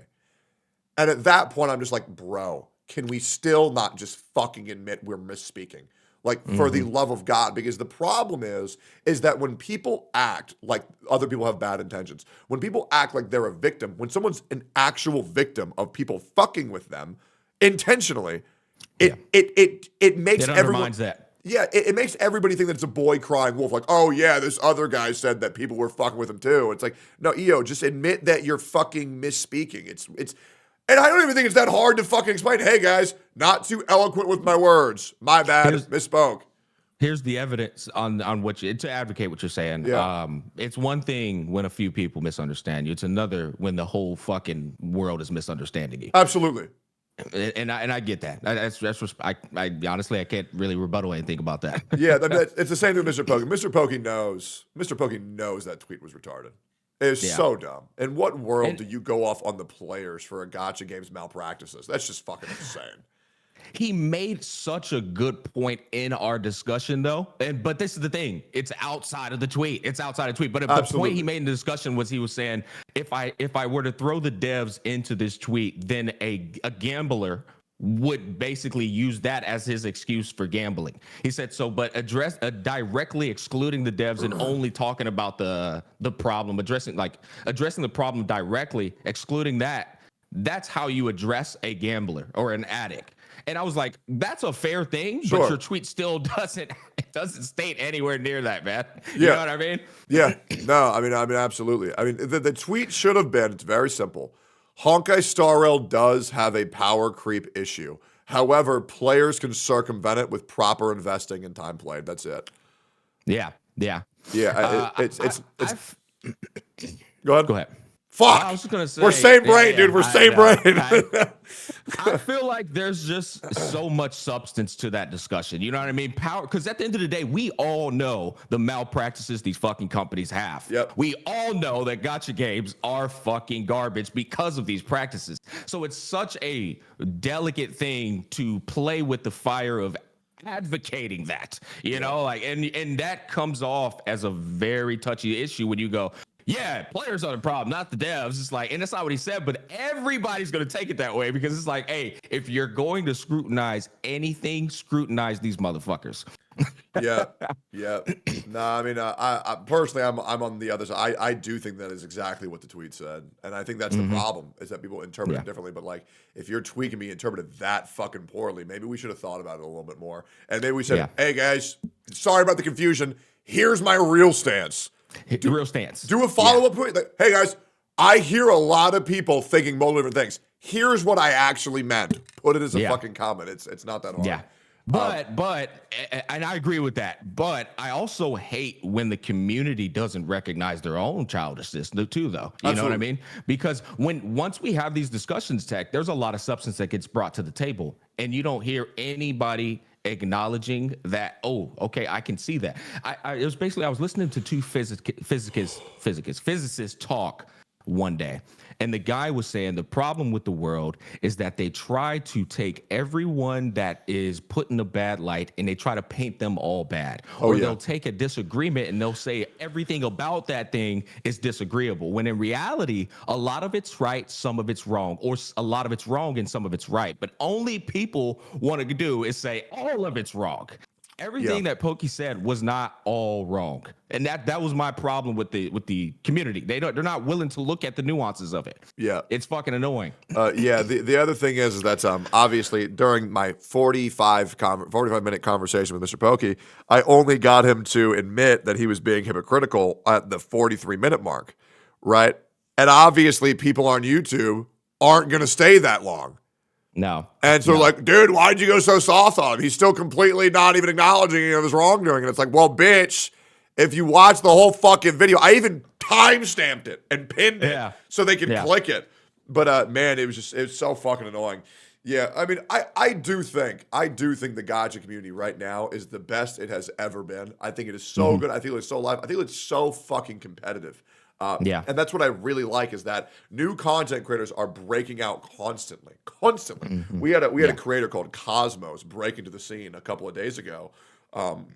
And at that point, I'm just like, bro, can we still not just fucking admit we're misspeaking? Like, for the love of God, because the problem is that when people act like other people have bad intentions, when people act like they're a victim, when someone's an actual victim of people fucking with them intentionally, it makes everyone that. Yeah, it makes everybody think that it's a boy crying wolf. Like, oh yeah, this other guy said that people were fucking with him too. It's like, no, EO, just admit that you're fucking misspeaking. It's, and I don't even think it's that hard to fucking explain. Hey guys, not too eloquent with my words. My bad, misspoke. Here's the evidence on what you to advocate what you're saying. Yeah. It's one thing when a few people misunderstand you. It's another when the whole fucking world is misunderstanding you. Absolutely. And I get that. That's I honestly I can't really rebuttal anything about that. Yeah, it's the same thing with Mr. Pokey. Mr. Pokey knows. Mr. Pokey knows that tweet was retarded. It is so dumb. In what world do you go off on the players for a gotcha games malpractices? That's just fucking insane. He made such a good point in our discussion, though. But this is the thing: it's outside of the tweet. It's outside of the tweet. But the point he made in the discussion was he was saying, if I were to throw the devs into this tweet, then a gambler would basically use that as his excuse for gambling. He said so, but directly excluding the devs and only talking about the problem, addressing the problem directly, excluding that. That's how you address a gambler or an addict. And I was like, that's a fair thing, but your tweet still doesn't state anywhere near that, man. You know what I mean? Yeah. No, I mean, absolutely. I mean, the tweet should have been, it's very simple. Honkai Star Rail does have a power creep issue. However, players can circumvent it with proper investing and time played. That's it. Yeah. Yeah. It's Go ahead. Go ahead. Fuck. I was just gonna say, we're same brain, dude. We're same brain. I feel like there's just so much substance to that discussion. You know what I mean? Power, because at the end of the day, we all know the malpractices these fucking companies have. Yep. We all know that gotcha games are fucking garbage because of these practices. So it's such a delicate thing to play with the fire of advocating that, you know, like, and that comes off as a very touchy issue when you go, yeah, players are the problem, not the devs. It's like, and that's not what he said, but everybody's going to take it that way because it's like, hey, if you're going to scrutinize anything, scrutinize these motherfuckers. Yeah. No, I mean, I personally, I'm on the other side. I do think that is exactly what the tweet said, and I think that's the problem is that people interpret it differently. But like, if your tweet can be interpreted that fucking poorly, maybe we should have thought about it a little bit more, and maybe we said, hey guys, sorry about the confusion. Here's my real stance. Real stance. Do a follow-up point. Like, hey, guys, I hear a lot of people thinking multiple different things. Here's what I actually meant. Put it as a fucking comment. It's not that hard. Yeah. And I agree with that. But I also hate when the community doesn't recognize their own childishness too, though. You know what I mean? Because once we have these discussions, Tech, there's a lot of substance that gets brought to the table, and you don't hear anybody acknowledging that. Oh, okay, I can see that. It was basically I was listening to two physicists talk one day, and the guy was saying the problem with the world is that they try to take everyone that is put in a bad light and they try to paint them all bad. They'll take a disagreement and they'll say everything about that thing is disagreeable, when in reality a lot of it's right, some of it's wrong, or a lot of it's wrong and some of it's right. But only people want to do is say all of it's wrong. Everything that Pokey said was not all wrong, and that was my problem with the community. They're not willing to look at the nuances of it. Yeah, it's fucking annoying. The other thing is that obviously during my 45-minute conversation with Mr. Pokey, I only got him to admit that he was being hypocritical at the 43-minute mark, right? And obviously, people on YouTube aren't going to stay that long. No. And so like, dude, why'd you go so soft on him? He's still completely not even acknowledging any of his wrongdoing. And it's like, well, bitch, if you watch the whole fucking video, I even time-stamped it and pinned it so they can click it. But man, it was so fucking annoying. Yeah, I mean, I do think the gacha community right now is the best it has ever been. I think it is so good. I feel it's so live. I feel it's so fucking competitive. And that's what I really like, is that new content creators are breaking out constantly. We had a creator called Cosmos break into the scene a couple of days ago,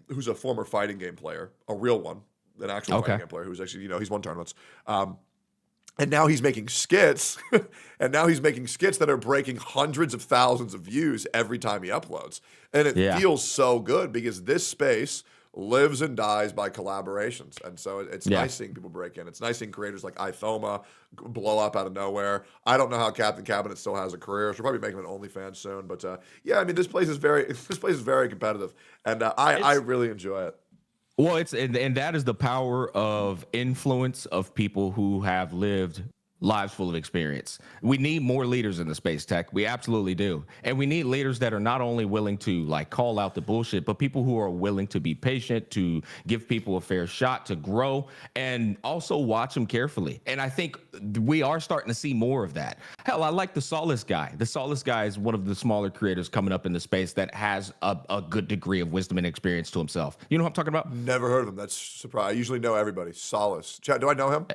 who's a former fighting game player, a real one, an actual fighting game player who's actually, he's won tournaments. And now he's making skits, that are breaking hundreds of thousands of views every time he uploads. And it feels so good, because this space lives and dies by collaborations. And so it's nice seeing people break in. It's nice seeing creators like iThoma blow up out of nowhere. I don't know how Captain Cabinet still has a career. She'll probably make him an OnlyFans soon. But I mean, this place is very competitive. And I really enjoy it. Well, and that is the power of influence of people who have lived lives full of experience. We need more leaders in the space, Tech. We absolutely do. And we need leaders that are not only willing to like call out the bullshit, but people who are willing to be patient, to give people a fair shot to grow, and also watch them carefully. And I think we are starting to see more of that. Hell, I like the Solace guy. The Solace guy is one of the smaller creators coming up in the space that has a good degree of wisdom and experience to himself. You know what I'm talking about? Never heard of him. That's surprising. I usually know everybody. Solace. Do I know him?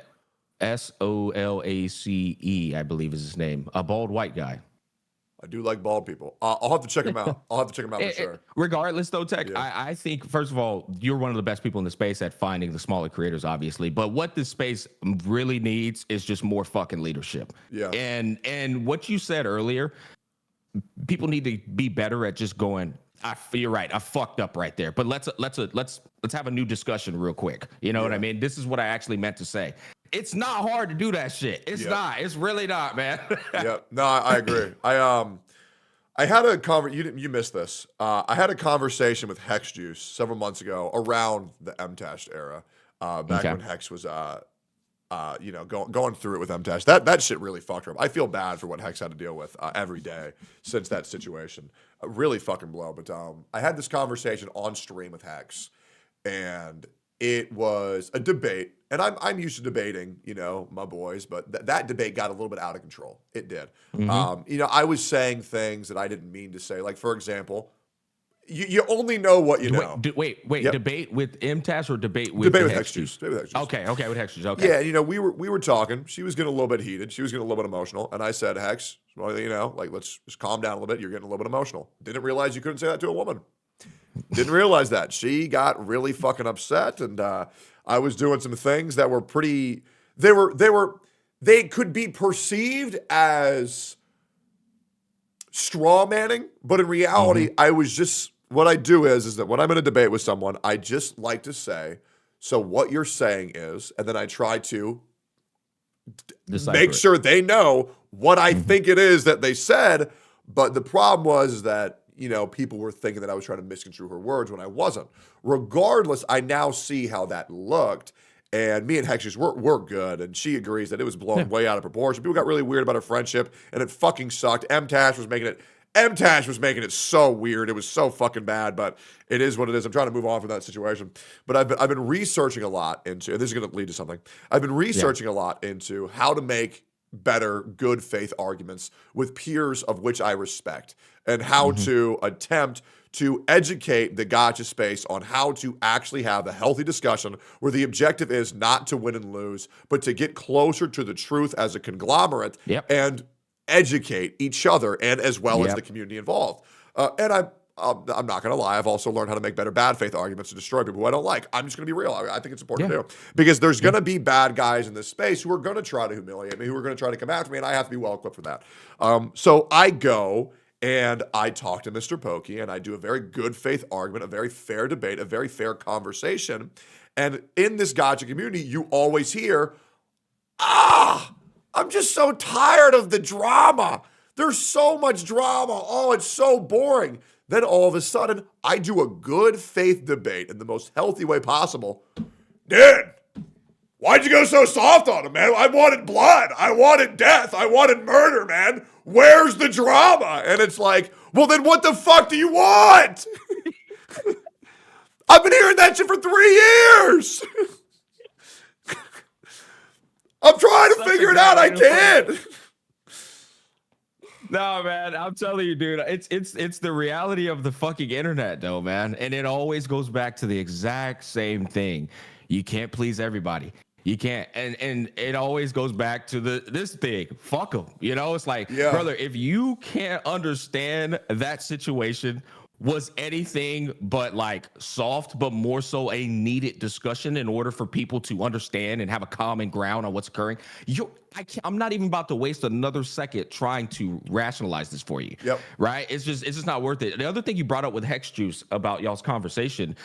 Solace, I believe is his name. A bald white guy. I do like bald people. I'll have to check him out. For sure. Regardless, though, Tech, I think, first of all, you're one of the best people in the space at finding the smaller creators, obviously. But what this space really needs is just more fucking leadership. Yeah. And what you said earlier, people need to be better at just going, you're right, I fucked up right there. But let's have a new discussion real quick. You know what I mean? This is what I actually meant to say. It's not hard to do that shit. It's not. It's really not, man. No, I agree. I had a conversation. You missed this. I had a conversation with Hex Juice several months ago around the MTash era. Back when Hex was, going through it with MTash. That shit really fucked her up. I feel bad for what Hex had to deal with every day since that situation. Really fucking blow. But I had this conversation on stream with Hex, and it was a debate. And I'm used to debating, my boys, but that debate got a little bit out of control. It did. I was saying things that I didn't mean to say. Like, for example, you only know what you know. Wait. Yep. Debate with MTash or debate with Hex Juice? Debate with Hex Juice. Okay, with Hex Juice. Okay. Yeah, we were talking. She was getting a little bit heated. She was getting a little bit emotional. And I said, Hex, let's just calm down a little bit. You're getting a little bit emotional. Didn't realize you couldn't say that to a woman. Didn't realize that. She got really fucking upset, and I was doing some things that were pretty. They could be perceived as straw manning, but in reality, I was just. What I do is that when I'm in a debate with someone, I just like to say, so what you're saying is, and then I try to make sure they know what I think it is that they said. But the problem was that, people were thinking that I was trying to misconstrue her words when I wasn't. Regardless, I now see how that looked. And me and Hexus, we're good. And she agrees that it was blown way out of proportion. People got really weird about our friendship, and it fucking sucked. M-Tash was making it so weird. It was so fucking bad, but it is what it is. I'm trying to move on from that situation. But I've been researching a lot into, and this is going to lead to something. I've been researching a lot into how to make better good faith arguments with peers of which I respect, and how to attempt to educate the gotcha space on how to actually have a healthy discussion where the objective is not to win and lose, but to get closer to the truth as a conglomerate and educate each other and as well as the community involved. And I'm not going to lie. I've also learned how to make better bad faith arguments to destroy people who I don't like. I'm just going to be real. I think it's important to do, because there's going to be bad guys in this space who are going to try to humiliate me, who are going to try to come after me, and I have to be well equipped for that. So I go and I talk to Mr. Pokey, and I do a very good faith argument, a very fair debate, a very fair conversation. And in this gotcha community, you always hear, I'm just so tired of the drama. There's so much drama. Oh, it's so boring. Then all of a sudden, I do a good faith debate in the most healthy way possible. Dude, why'd you go so soft on him, man? I wanted blood. I wanted death. I wanted murder, man. Where's the drama? And it's like, well, then what the fuck do you want? I've been hearing that shit for 3 years. I'm trying to figure it out. I can't. No, man, I'm telling you, dude, it's the reality of the fucking internet, though, man. And it always goes back to the exact same thing. You can't please everybody. You can't, and it always goes back to this thing. Fuck them. You know, it's like, brother, if you can't understand that situation was anything but like soft, but more so a needed discussion in order for people to understand and have a common ground on what's occurring. I'm not even about to waste another second trying to rationalize this for you. Right? It's just not worth it. The other thing you brought up with Hex Juice about y'all's conversation,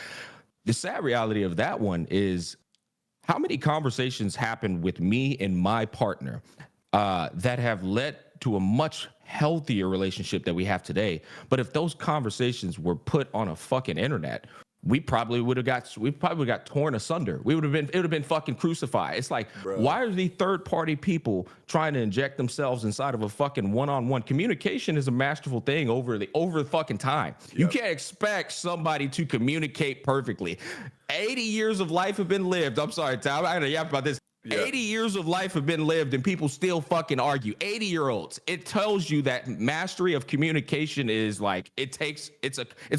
the sad reality of that one is how many conversations happen with me and my partner that have led to a much healthier relationship that we have today. But if those conversations were put on a fucking internet, we probably would have got torn asunder. It would have been fucking crucified. It's like, why are the third party people trying to inject themselves inside of a fucking one-on-one? Communication is a masterful thing over the fucking time. You can't expect somebody to communicate perfectly. 80 years of life have been lived. I'm sorry, Tom, I gotta yap about this. 80 years of life have been lived and people still fucking argue. 80-year-olds. It tells you that mastery of communication is like, it's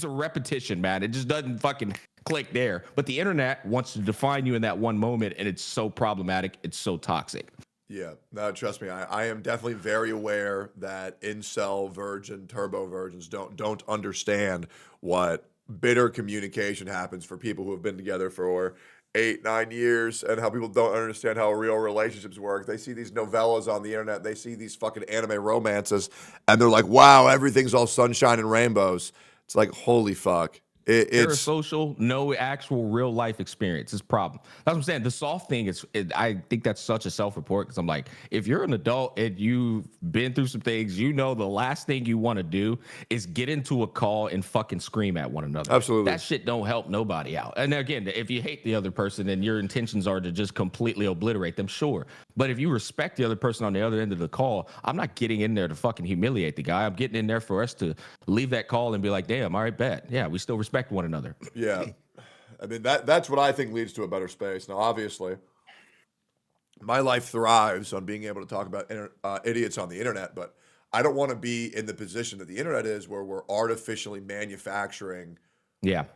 a repetition, man. It just doesn't fucking click there. But the internet wants to define you in that one moment, and it's so problematic. It's so toxic. Yeah, no, trust me. I am definitely very aware that incel virgin, turbo virgins don't understand what bitter communication happens for people who have been together for 8-9 years, and how people don't understand how real relationships work. They see these novellas on the internet, they see these fucking anime romances, and they're like, wow, everything's all sunshine and rainbows. It's like, holy fuck. It's parasocial, no actual real life experience is a problem. That's what I'm saying. The soft thing is, I think that's such a self-report, because I'm like, if you're an adult and you've been through some things, you know the last thing you want to do is get into a call and fucking scream at one another. Absolutely. That shit don't help nobody out. And again, if you hate the other person and your intentions are to just completely obliterate them, sure. But if you respect the other person on the other end of the call, I'm not getting in there to fucking humiliate the guy. I'm getting in there for us to leave that call and be like, damn, all right, bet. Yeah, we still respect one another. Yeah. I mean, that's what I think leads to a better space. Now, obviously, my life thrives on being able to talk about idiots on the internet, but I don't want to be in the position that the internet is, where we're artificially manufacturing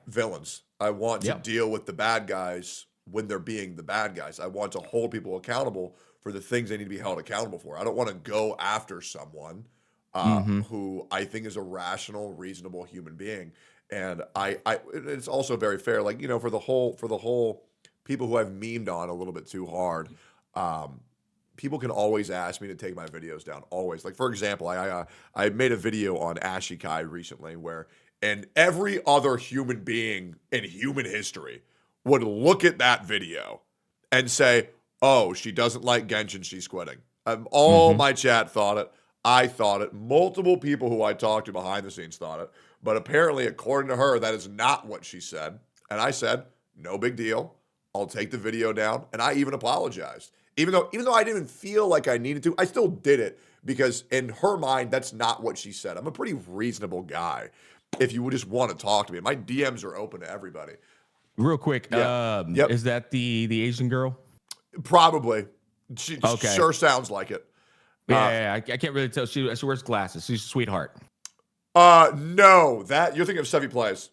villains. I want to deal with the bad guys when they're being the bad guys. I want to hold people accountable for the things they need to be held accountable for. I don't want to go after someone who I think is a rational, reasonable human being. And it's also very fair, like, you know, for the whole people who I've memed on a little bit too hard, people can always ask me to take my videos down. Always. Like, for example, I made a video on Ashikai recently where, and every other human being in human history would look at that video and say, oh, she doesn't like Genshin, she's quitting. All my chat thought it. I thought it. Multiple people who I talked to behind the scenes thought it. But apparently, according to her, that is not what she said. And I said, no big deal. I'll take the video down, and I even apologized. Even though I didn't even feel like I needed to, I still did it because in her mind, that's not what she said. I'm a pretty reasonable guy. If you would just want to talk to me, my DMs are open to everybody. Real quick, Yep. is that the Asian girl? Probably. She Okay. sure sounds like it. Yeah, I can't really tell. She wears glasses. She's a sweetheart. No, that you're thinking of Sevi Plays.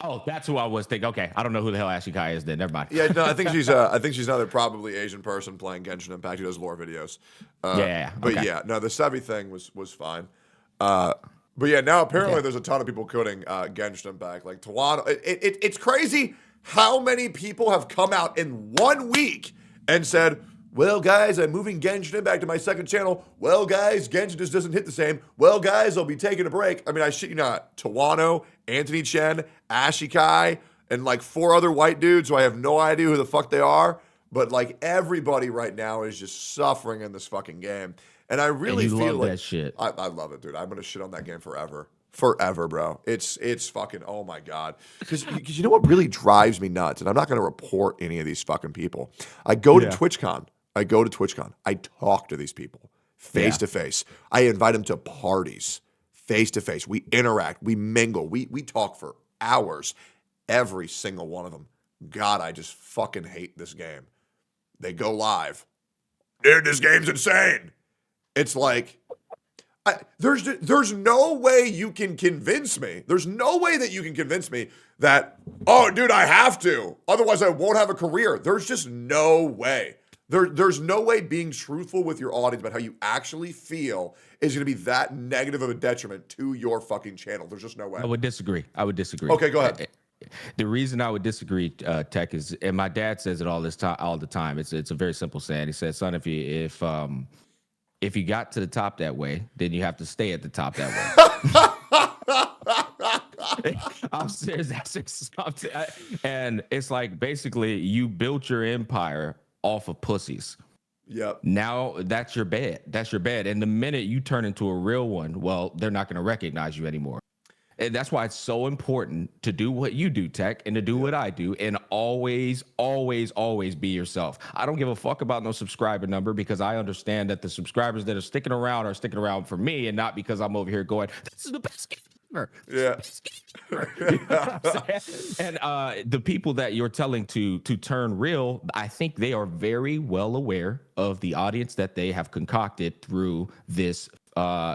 Oh, that's who I was thinking. Okay, I don't know who the hell Ashley Kai is then. Never mind. Yeah, no, I think she's another probably Asian person playing Genshin Impact who does lore videos. But okay. yeah, no, the Sevi thing was fine. But yeah, now apparently there's a ton of people quitting Genshin Impact. Like Tawano, it's crazy how many people have come out in 1 week and said, well, guys, I'm moving Genshin Impact to my second channel. Well, guys, Genshin just doesn't hit the same. Well, guys, I'll be taking a break. I mean, I shit you not. Tawano, Anthony Chen, Ashikai, and like 4 other white dudes who I have no idea who the fuck they are. But like everybody right now is just suffering in this fucking game. And I really feel love like that shit. I love it, dude. I'm gonna shit on that game forever. Forever, bro. It's fucking, oh my God. Because you know what really drives me nuts? And I'm not gonna report any of these fucking people. I go to TwitchCon. I talk to these people face to face. I invite them to parties face to face. We interact. We mingle. We talk for hours. Every single one of them. God, I just fucking hate this game. They go live. Dude, this game's insane. It's like, there's no way you can convince me. There's no way that you can convince me that, oh, dude, I have to. Otherwise, I won't have a career. There's just no way. There's no way being truthful with your audience about how you actually feel is going to be that negative of a detriment to your fucking channel. There's just no way. I would disagree. Okay, go ahead. The reason I would disagree, Tech, is, and my dad says it all the time. It's a very simple saying. He says, "Son, if you got to the top that way, then you have to stay at the top that way." I'm serious. And it's like basically you built your empire off of pussies. Yep. Now that's your bed. And the minute you turn into a real one, well, they're not going to recognize you anymore. And that's why it's so important to do what you do, Tech, and to do what I do, and always, always, always be yourself. I don't give a fuck about no subscriber number, because I understand that the subscribers that are sticking around for me, and not because I'm over here going, this is the best game ever. Yeah. You know what I'm saying? And the people that you're telling to turn real, I think they are very well aware of the audience that they have concocted through this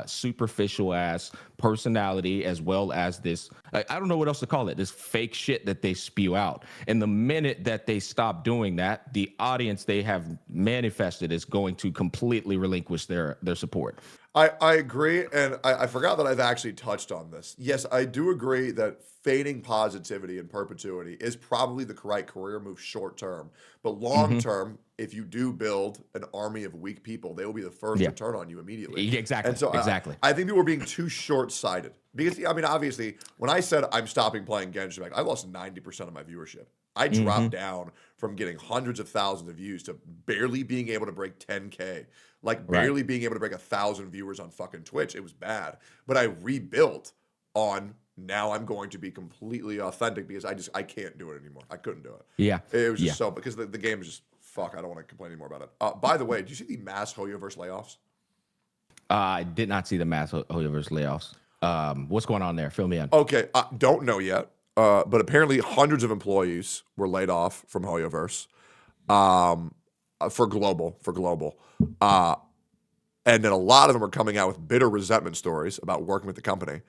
superficial ass personality, as well as this, I don't know what else to call it, this fake shit that they spew out. And the minute that they stop doing that, the audience they have manifested is going to completely relinquish their support. I agree, and I forgot that I've actually touched on this. Yes, I do agree that feigning positivity in perpetuity is probably the correct career move short term. But long term, if you do build an army of weak people, they will be the first to turn on you immediately. Exactly. And so I think people are being too short-sighted. Because, I mean, obviously, when I said I'm stopping playing Genshin Impact, I lost 90% of my viewership. I dropped down from getting hundreds of thousands of views to barely being able to break 10K. Like barely being able to break 1,000 viewers on fucking Twitch. It was bad. But I rebuilt on, now I'm going to be completely authentic, because I can't do it anymore. I couldn't do it. Yeah. It was just so, because the game is just, fuck, I don't want to complain anymore about it. By the way, did you see the mass Hoyoverse layoffs? I did not see the mass Hoyoverse layoffs. What's going on there? Fill me in. Okay, don't know yet. But apparently hundreds of employees were laid off from Hoyoverse for global. And then a lot of them are coming out with bitter resentment stories about working with the company.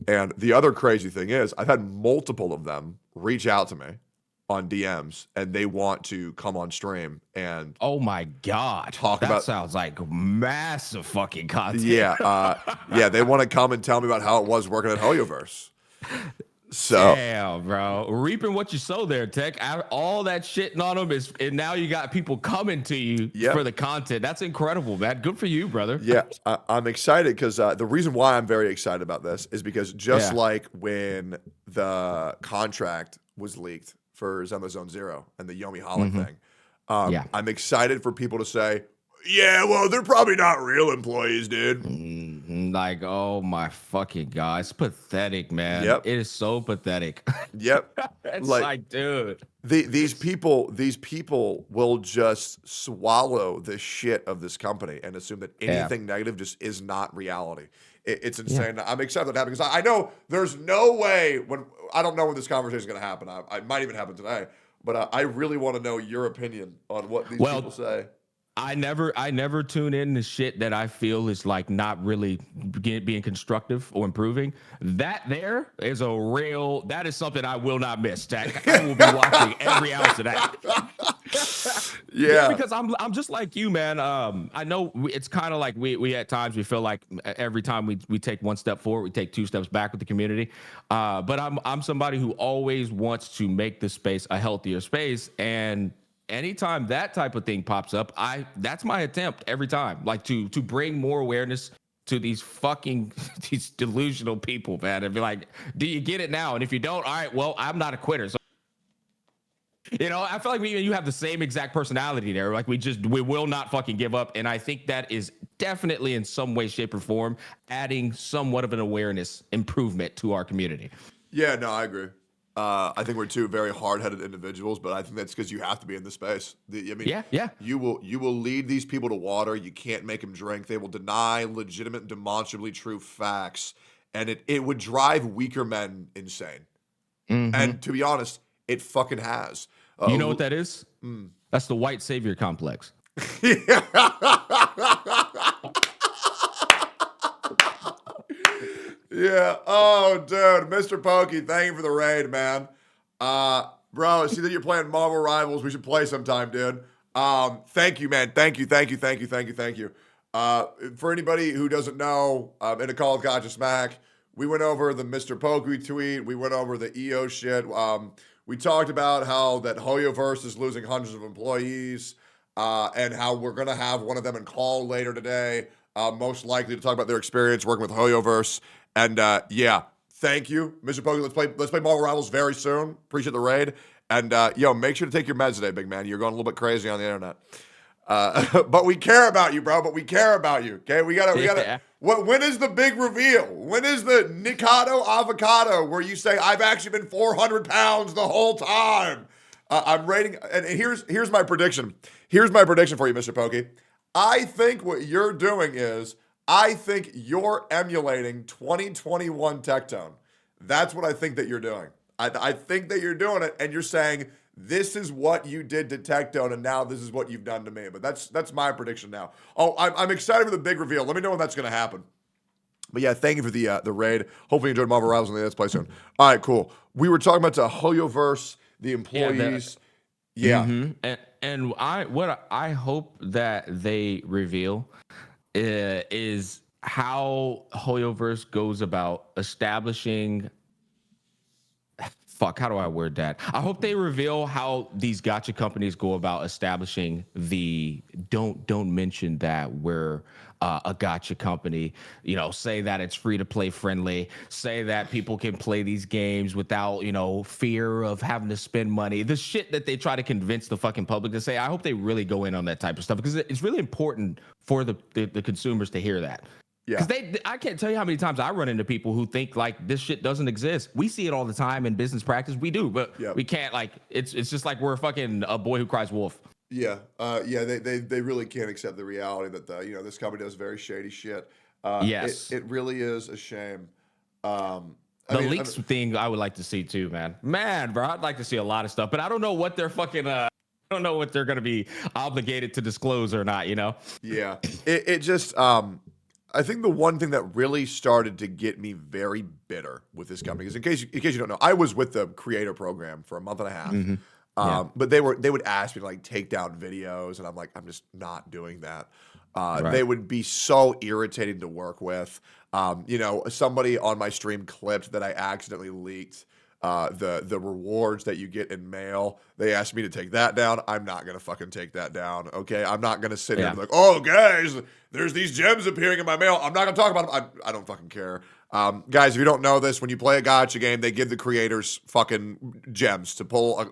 And the other crazy thing is, I've had multiple of them reach out to me on DMs, and they want to come on stream and oh my God, that sounds like massive fucking content. Yeah, they want to come and tell me about how it was working at Hoyoverse. So damn, bro, reaping what you sow there, Tech. All that shitting on them is, and now you got people coming to you for the content. That's incredible, man. Good for you, brother. Yeah, I'm excited because the reason why I'm very excited about this is because just like when the contract was leaked for Zenless Zone Zero and the Yomi Holland thing, I'm excited for people to say, yeah, well, they're probably not real employees, dude. Like, oh my fucking god, it's pathetic, man. Yep. It is so pathetic. Yep. It's Like, like, dude. these people will just swallow the shit of this company and assume that anything negative just is not reality. It's insane. I'm excited that happened because I know there's no way I don't know when this conversation is going to happen. I might even happen today, but I really want to know your opinion on what these people say. I never tune in to shit that I feel is like not really being constructive or improving. That is something I will not miss, Tech. I will be watching every ounce of that. Yeah. Because I'm just like you, man. I know it's kind of like we at times we feel like every time we take one step forward, we take two steps back with the community. But I'm somebody who always wants to make the space a healthier space, and anytime that type of thing pops up, that's my attempt every time, like to bring more awareness to these delusional people, man, and be like, do you get it now? And if you don't, all right, well, I'm not a quitter. So, I feel like you have the same exact personality there. Like we will not fucking give up. And I think that is definitely in some way, shape, or form adding somewhat of an awareness improvement to our community. Yeah, no, I agree. I think we're two very hard-headed individuals, but I think that's because you have to be in the space. You will lead these people to water. You can't make them drink. They will deny legitimate, demonstrably true facts, and it would drive weaker men insane. Mm-hmm. And to be honest, it fucking has. You know what that is? That's the white savior complex. Yeah. Oh, dude. Mr. Pokey, thank you for the raid, man. Bro, see that you're playing Marvel Rivals. We should play sometime, dude. Thank you, man. Thank you. For anybody who doesn't know, in a Call of Gotcha Smack, we went over the Mr. Pokey tweet. We went over the EO shit. We talked about how that Hoyoverse is losing hundreds of employees, and how we're going to have one of them in call later today, most likely to talk about their experience working with Hoyoverse. And yeah, thank you, Mr. Pokey. Let's play Marvel Rivals very soon. Appreciate the raid. And make sure to take your meds today, big man. You're going a little bit crazy on the internet. But we care about you, bro. Okay, we gotta. When is the big reveal? When is the Nikado avocado where you say I've actually been 400 pounds the whole time? I'm rating, and here's my prediction. Here's my prediction for you, Mr. Pokey. I think what you're doing is, I think you're emulating 2021 Tectone. That's what I think that you're doing. I think that you're doing it, and you're saying, this is what you did to Tectone, and now this is what you've done to me. But that's my prediction now. Oh, I'm excited for the big reveal. Let me know when that's going to happen. But yeah, thank you for the raid. Hopefully you enjoyed Marvel Rivals, and let's play soon. All right, cool. We were talking about the Hoyoverse, the employees. Yeah. Mm-hmm. And what I hope that they reveal is how Hoyoverse goes about establishing. Fuck, how do I word that? I hope they reveal how these gotcha companies go about establishing the don't mention that we're a gotcha company. Say that it's free to play friendly. Say that people can play these games without, fear of having to spend money. The shit that they try to convince the fucking public to say. I hope they really go in on that type of stuff because it's really important for the consumers to hear that. Yeah. Because I can't tell you how many times I run into people who think like this shit doesn't exist. We see it all the time in business practice. We do, but we can't it's just like we're a boy who cries wolf. Yeah. They really can't accept the reality that this company does very shady shit. Yes. It really is a shame. The leaks thing I would like to see too, man. Man, bro, I'd like to see a lot of stuff, but I don't know what they're fucking I don't know what they're gonna be obligated to disclose or not, Yeah. It just I think the one thing that really started to get me very bitter with this company is, in case you don't know, I was with the creator program for a month and a half. Mm-hmm. But they would ask me to take down videos, and I'm like, I'm just not doing that. Right. They would be so irritating to work with. Somebody on my stream clipped that I accidentally leaked the rewards that you get in mail. They asked me to take that down. I'm not gonna fucking take that down. Okay, I'm not gonna sit here and be like, oh guys, there's these gems appearing in my mail. I'm not gonna talk about them. I don't fucking care. Guys, if you don't know this, when you play a gacha game, they give the creators fucking gems to pull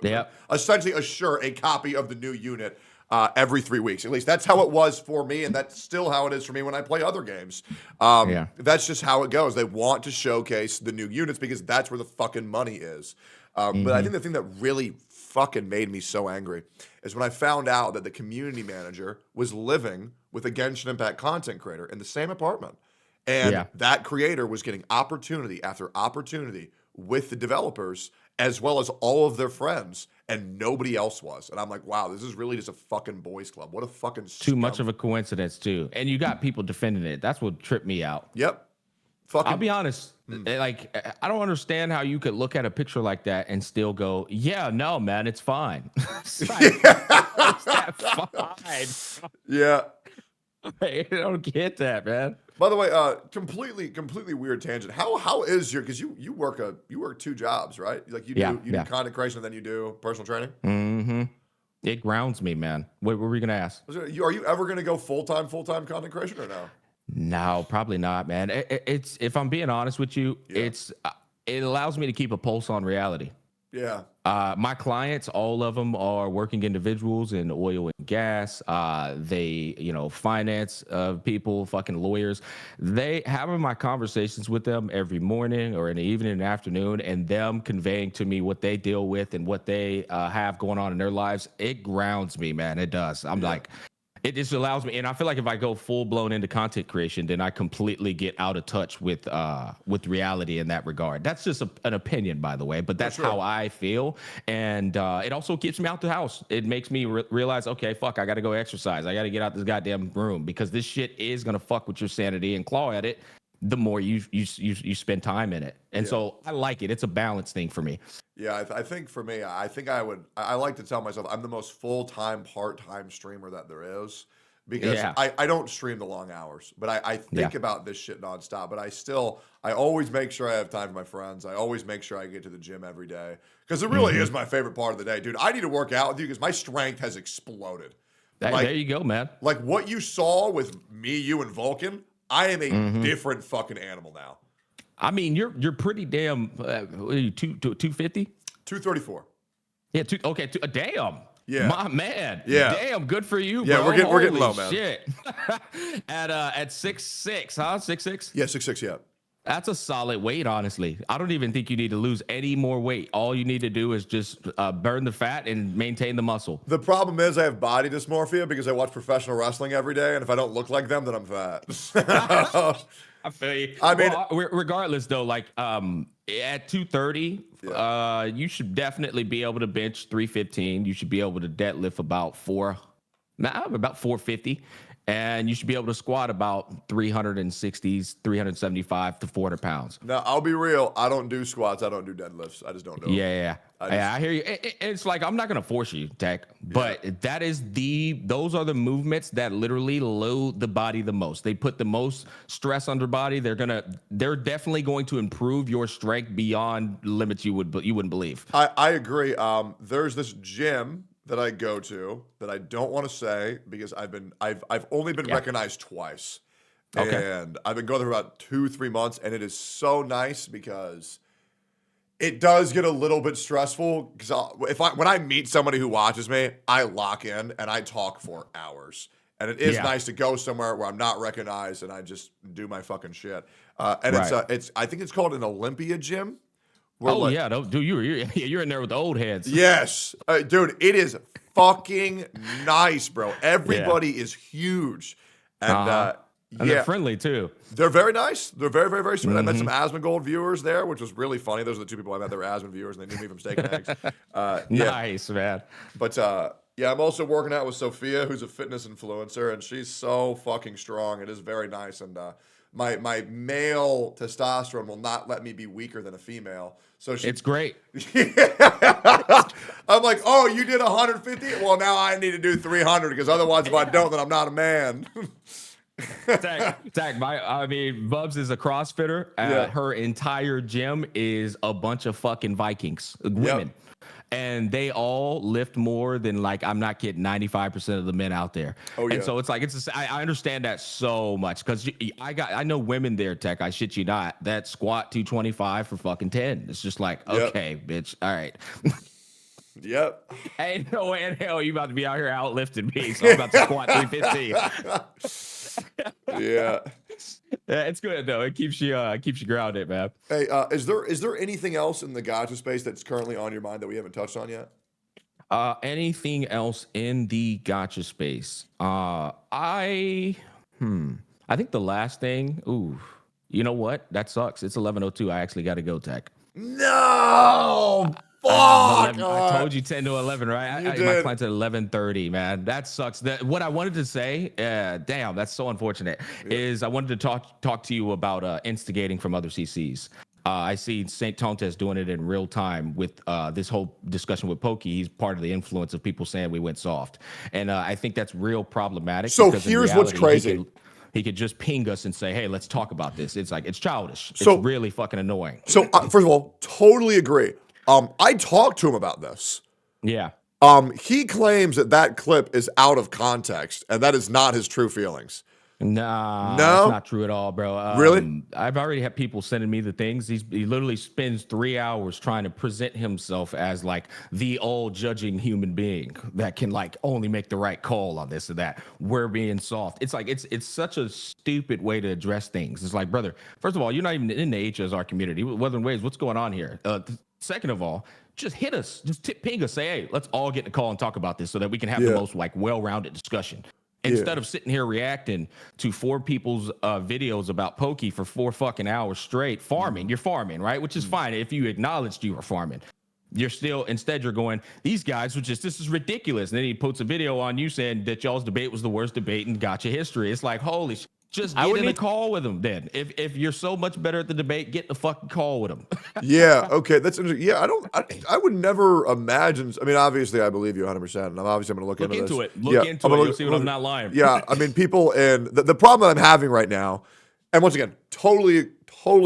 essentially assure a copy of the new unit. every 3 weeks. At least that's how it was for me, and that's still how it is for me when I play other games. That's just how it goes. They want to showcase the new units because that's where the fucking money is. But I think the thing that really fucking made me so angry is when I found out that the community manager was living with a Genshin Impact content creator in the same apartment. And that creator was getting opportunity after opportunity with the developers as well as all of their friends, and nobody else was. And I'm like, wow, this is really just a fucking boys club. What a fucking Too much of a coincidence, too. And you got people defending it. That's what tripped me out. Yep. Fucking. I'll be honest. Like, I don't understand how you could look at a picture like that and still go, yeah, no, man, it's fine. It's like, it's that fine. Yeah. I don't get that, man. By the way, completely weird tangent. How is your, because you work 2 jobs, right? Like you do content creation and then you do personal training? Mm-hmm. It grounds me, man. What were we gonna ask? Are you ever gonna go full-time content creation or no? No, probably not, man. It's if I'm being honest with you, it allows me to keep a pulse on reality. Yeah. My clients, all of them are working individuals in oil and gas. They, finance people, fucking lawyers. They having my conversations with them every morning or in the evening and afternoon, and them conveying to me what they deal with and what they have going on in their lives. It grounds me, man. It does. I'm like, it just allows me, and I feel like if I go full blown into content creation, then I completely get out of touch with reality in that regard. That's just an opinion, by the way, but that's how I feel, and it also keeps me out the house. It makes me realize, okay, fuck, I got to go exercise. I got to get out this goddamn room because this shit is gonna fuck with your sanity and claw at it. The more you spend time in it, and so I like it. It's a balance thing for me. Yeah, I think for me, I like to tell myself I'm the most full-time, part-time streamer that there is because I don't stream the long hours, but I think about this shit nonstop. But I always make sure I have time for my friends. I always make sure I get to the gym every day because it really is my favorite part of the day. Dude, I need to work out with you because my strength has exploded. There you go, man. Like what you saw with me, you, and Vulcan, I am a different fucking animal now. I mean, you're pretty damn. 250, 234. Yeah. Damn. Yeah. My man. Yeah. Damn. Good for you. Yeah. Bro. We're getting Holy low, man. Shit. At 6'6", huh? 6'6". Yeah, 6'6". Yeah. That's a solid weight, honestly. I don't even think you need to lose any more weight. All you need to do is just burn the fat and maintain the muscle. The problem is I have body dysmorphia because I watch professional wrestling every day, and if I don't look like them, then I'm fat. I feel you. I mean, regardless though, like at 230, you should definitely be able to bench 315. You should be able to deadlift about 450. And you should be able to squat about 360s, 375 to 400 pounds. Now, I'll be real. I don't do squats. I don't do deadlifts. I just don't do them. Yeah. I hear you. It's like, I'm not going to force you, Tech, but those are the movements that literally load the body the most. They put the most stress on your body. They're definitely going to improve your strength beyond limits you wouldn't believe. I agree. There's this gym that I go to that I don't want to say because I've only been recognized twice. Okay. And I've been going there for about 2-3 months, and it is so nice because it does get a little bit stressful because when I meet somebody who watches me, I lock in and I talk for hours. And it is nice to go somewhere where I'm not recognized and I just do my fucking shit. It's I think it's called an Olympia gym. Dude, you're in there with the old heads. Yes, dude, it is fucking nice, bro. Everybody is huge, and they're friendly too. They're very nice. They're very, very, very sweet. I met some Asmongold viewers there, which was really funny. Those are the 2 people I met that were Asmon viewers, and they knew me from Steak and Eggs. Nice, man. But I'm also working out with Sophia, who's a fitness influencer, and she's so fucking strong. It is very nice, and my male testosterone will not let me be weaker than a female. So it's great. I'm like, oh, you did 150? Well, now I need to do 300 because otherwise, if I don't, then I'm not a man. Bubs is a CrossFitter. Her entire gym is a bunch of fucking Vikings, women. And they all lift more than, like, I'm not kidding, 95% of the men out there. Oh, yeah. And so it's like, I understand that so much because I know women there, Tech, I shit you not, that squat 225 for fucking 10. It's just like, okay, bitch, all right. Yep. Ain't no way in hell you about to be out here outlifting me. So I'm about to squat 315. Yeah. Yeah, it's good though. It keeps you grounded, man. Hey, is there anything else in the gacha space that's currently on your mind that we haven't touched on yet? Anything else in the gotcha space? I think the last thing. Ooh, you know what? That sucks. It's 11:02. I actually got to go, Tech. No. I have Fuck. 11. I told you 10 to 11, right? You My did. client's at 11:30, man. That sucks. What I wanted to say, damn, that's so unfortunate. Is I wanted to talk to you about instigating from other CCs. I see Saint Tontes doing it in real time with this whole discussion with Pokey. He's part of the influence of people saying we went soft, and I think that's real problematic. So because in here's what's reality, crazy. He could just ping us and say, "Hey, let's talk about this." It's like it's childish. So- It's really fucking annoying. So first of all, totally agree. I talked to him about this. Yeah. He claims that clip is out of context, and that is not his true feelings. Nah, No? that's not true at all, bro. Really? I've already had people sending me the things. He literally spends 3 hours trying to present himself as like the all judging human being that can like only make the right call on this or that. We're being soft. It's like it's such a stupid way to address things. It's like, brother, first of all, you're not even in the HSR community. Wuthering Waves, what's going on here? Second of all, just hit us, ping us, say, hey, let's all get in a call and talk about this so that we can have the most like well-rounded discussion. Instead of sitting here reacting to 4 people's videos about Pokey for 4 fucking hours straight, farming, you're farming, right? Which is fine if you acknowledged you were farming. You're still, instead you're going, these guys were just, this is ridiculous. And then he puts a video on you saying that y'all's debate was the worst debate in gotcha history. It's like, holy shit. Just get in a call with him then. If you're so much better at the debate, get the fucking call with him. Yeah, okay, that's interesting. Yeah, I would never imagine. I mean, obviously, I believe you 100%, and I'm going to look into this. Look into it. You'll see what I'm not lying. Yeah, I mean, people, and the problem that I'm having right now, and once again, totally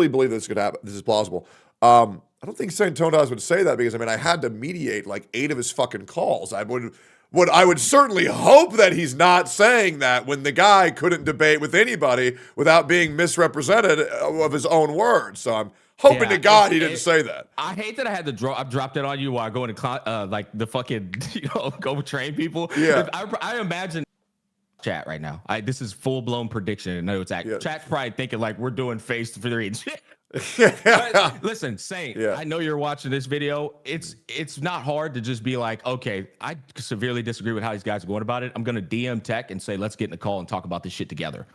believe this could happen. This is plausible. I don't think Saint Tondas would say that because, I mean, I had to mediate like 8 of his fucking calls. I would certainly hope that he's not saying that when the guy couldn't debate with anybody without being misrepresented of his own words. So I'm hoping to God he didn't say that. I hate that I had to I dropped it on you while going to like the fucking go train people. Yeah. I imagine chat right now. This is full blown prediction. No, it's accurate. Chat's probably thinking like we're doing face to face and shit. But listen, Saint, I know you're watching this video. It's not hard to just be like, okay, I severely disagree with how these guys are going about it. I'm gonna DM Tech and say, let's get in the call and talk about this shit together.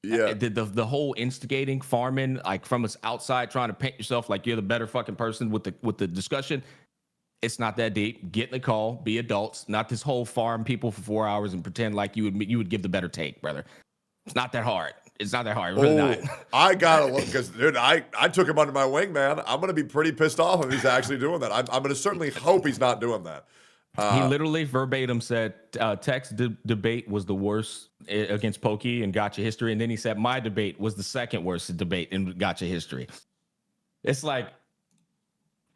Yeah. The whole instigating, farming, like from us outside, trying to paint yourself like you're the better fucking person with the discussion. It's not that deep. Get in the call, be adults, not this whole farm people for 4 hours and pretend like you would give the better take, brother. It's not that hard. It's not that hard. Really not. I gotta look because, dude, I took him under my wing, man. I'm gonna be pretty pissed off if he's actually doing that. I'm gonna certainly hope he's not doing that. He literally verbatim said Tech's debate was the worst against Pokey in gotcha history, and then he said my debate was the second worst debate in gotcha history. It's like,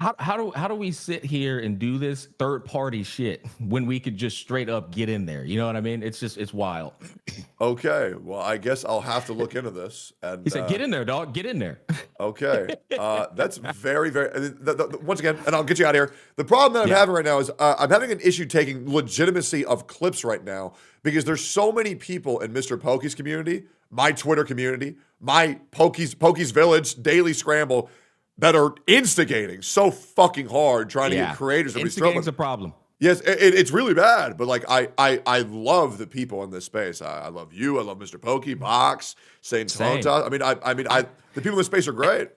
how do we sit here and do this third party shit when we could just straight up get in there? You know what I mean? It's wild. Okay, well, I guess I'll have to look into this. And he said, "Get in there, dog. Get in there." Okay, that's very, very. Once again, and I'll get you out of here. The problem that I'm having right now is I'm having an issue taking legitimacy of clips right now because there's so many people in Mr. Pokey's community, my Twitter community, my Pokey's Village Daily Scramble that are instigating so fucking hard trying to get creators. Instigating's a problem. Yes, it's really bad, but like I love the people in this space. I love you. I love Mr. Pokey, Box, Saint Tonta. I mean, the people in this space are great.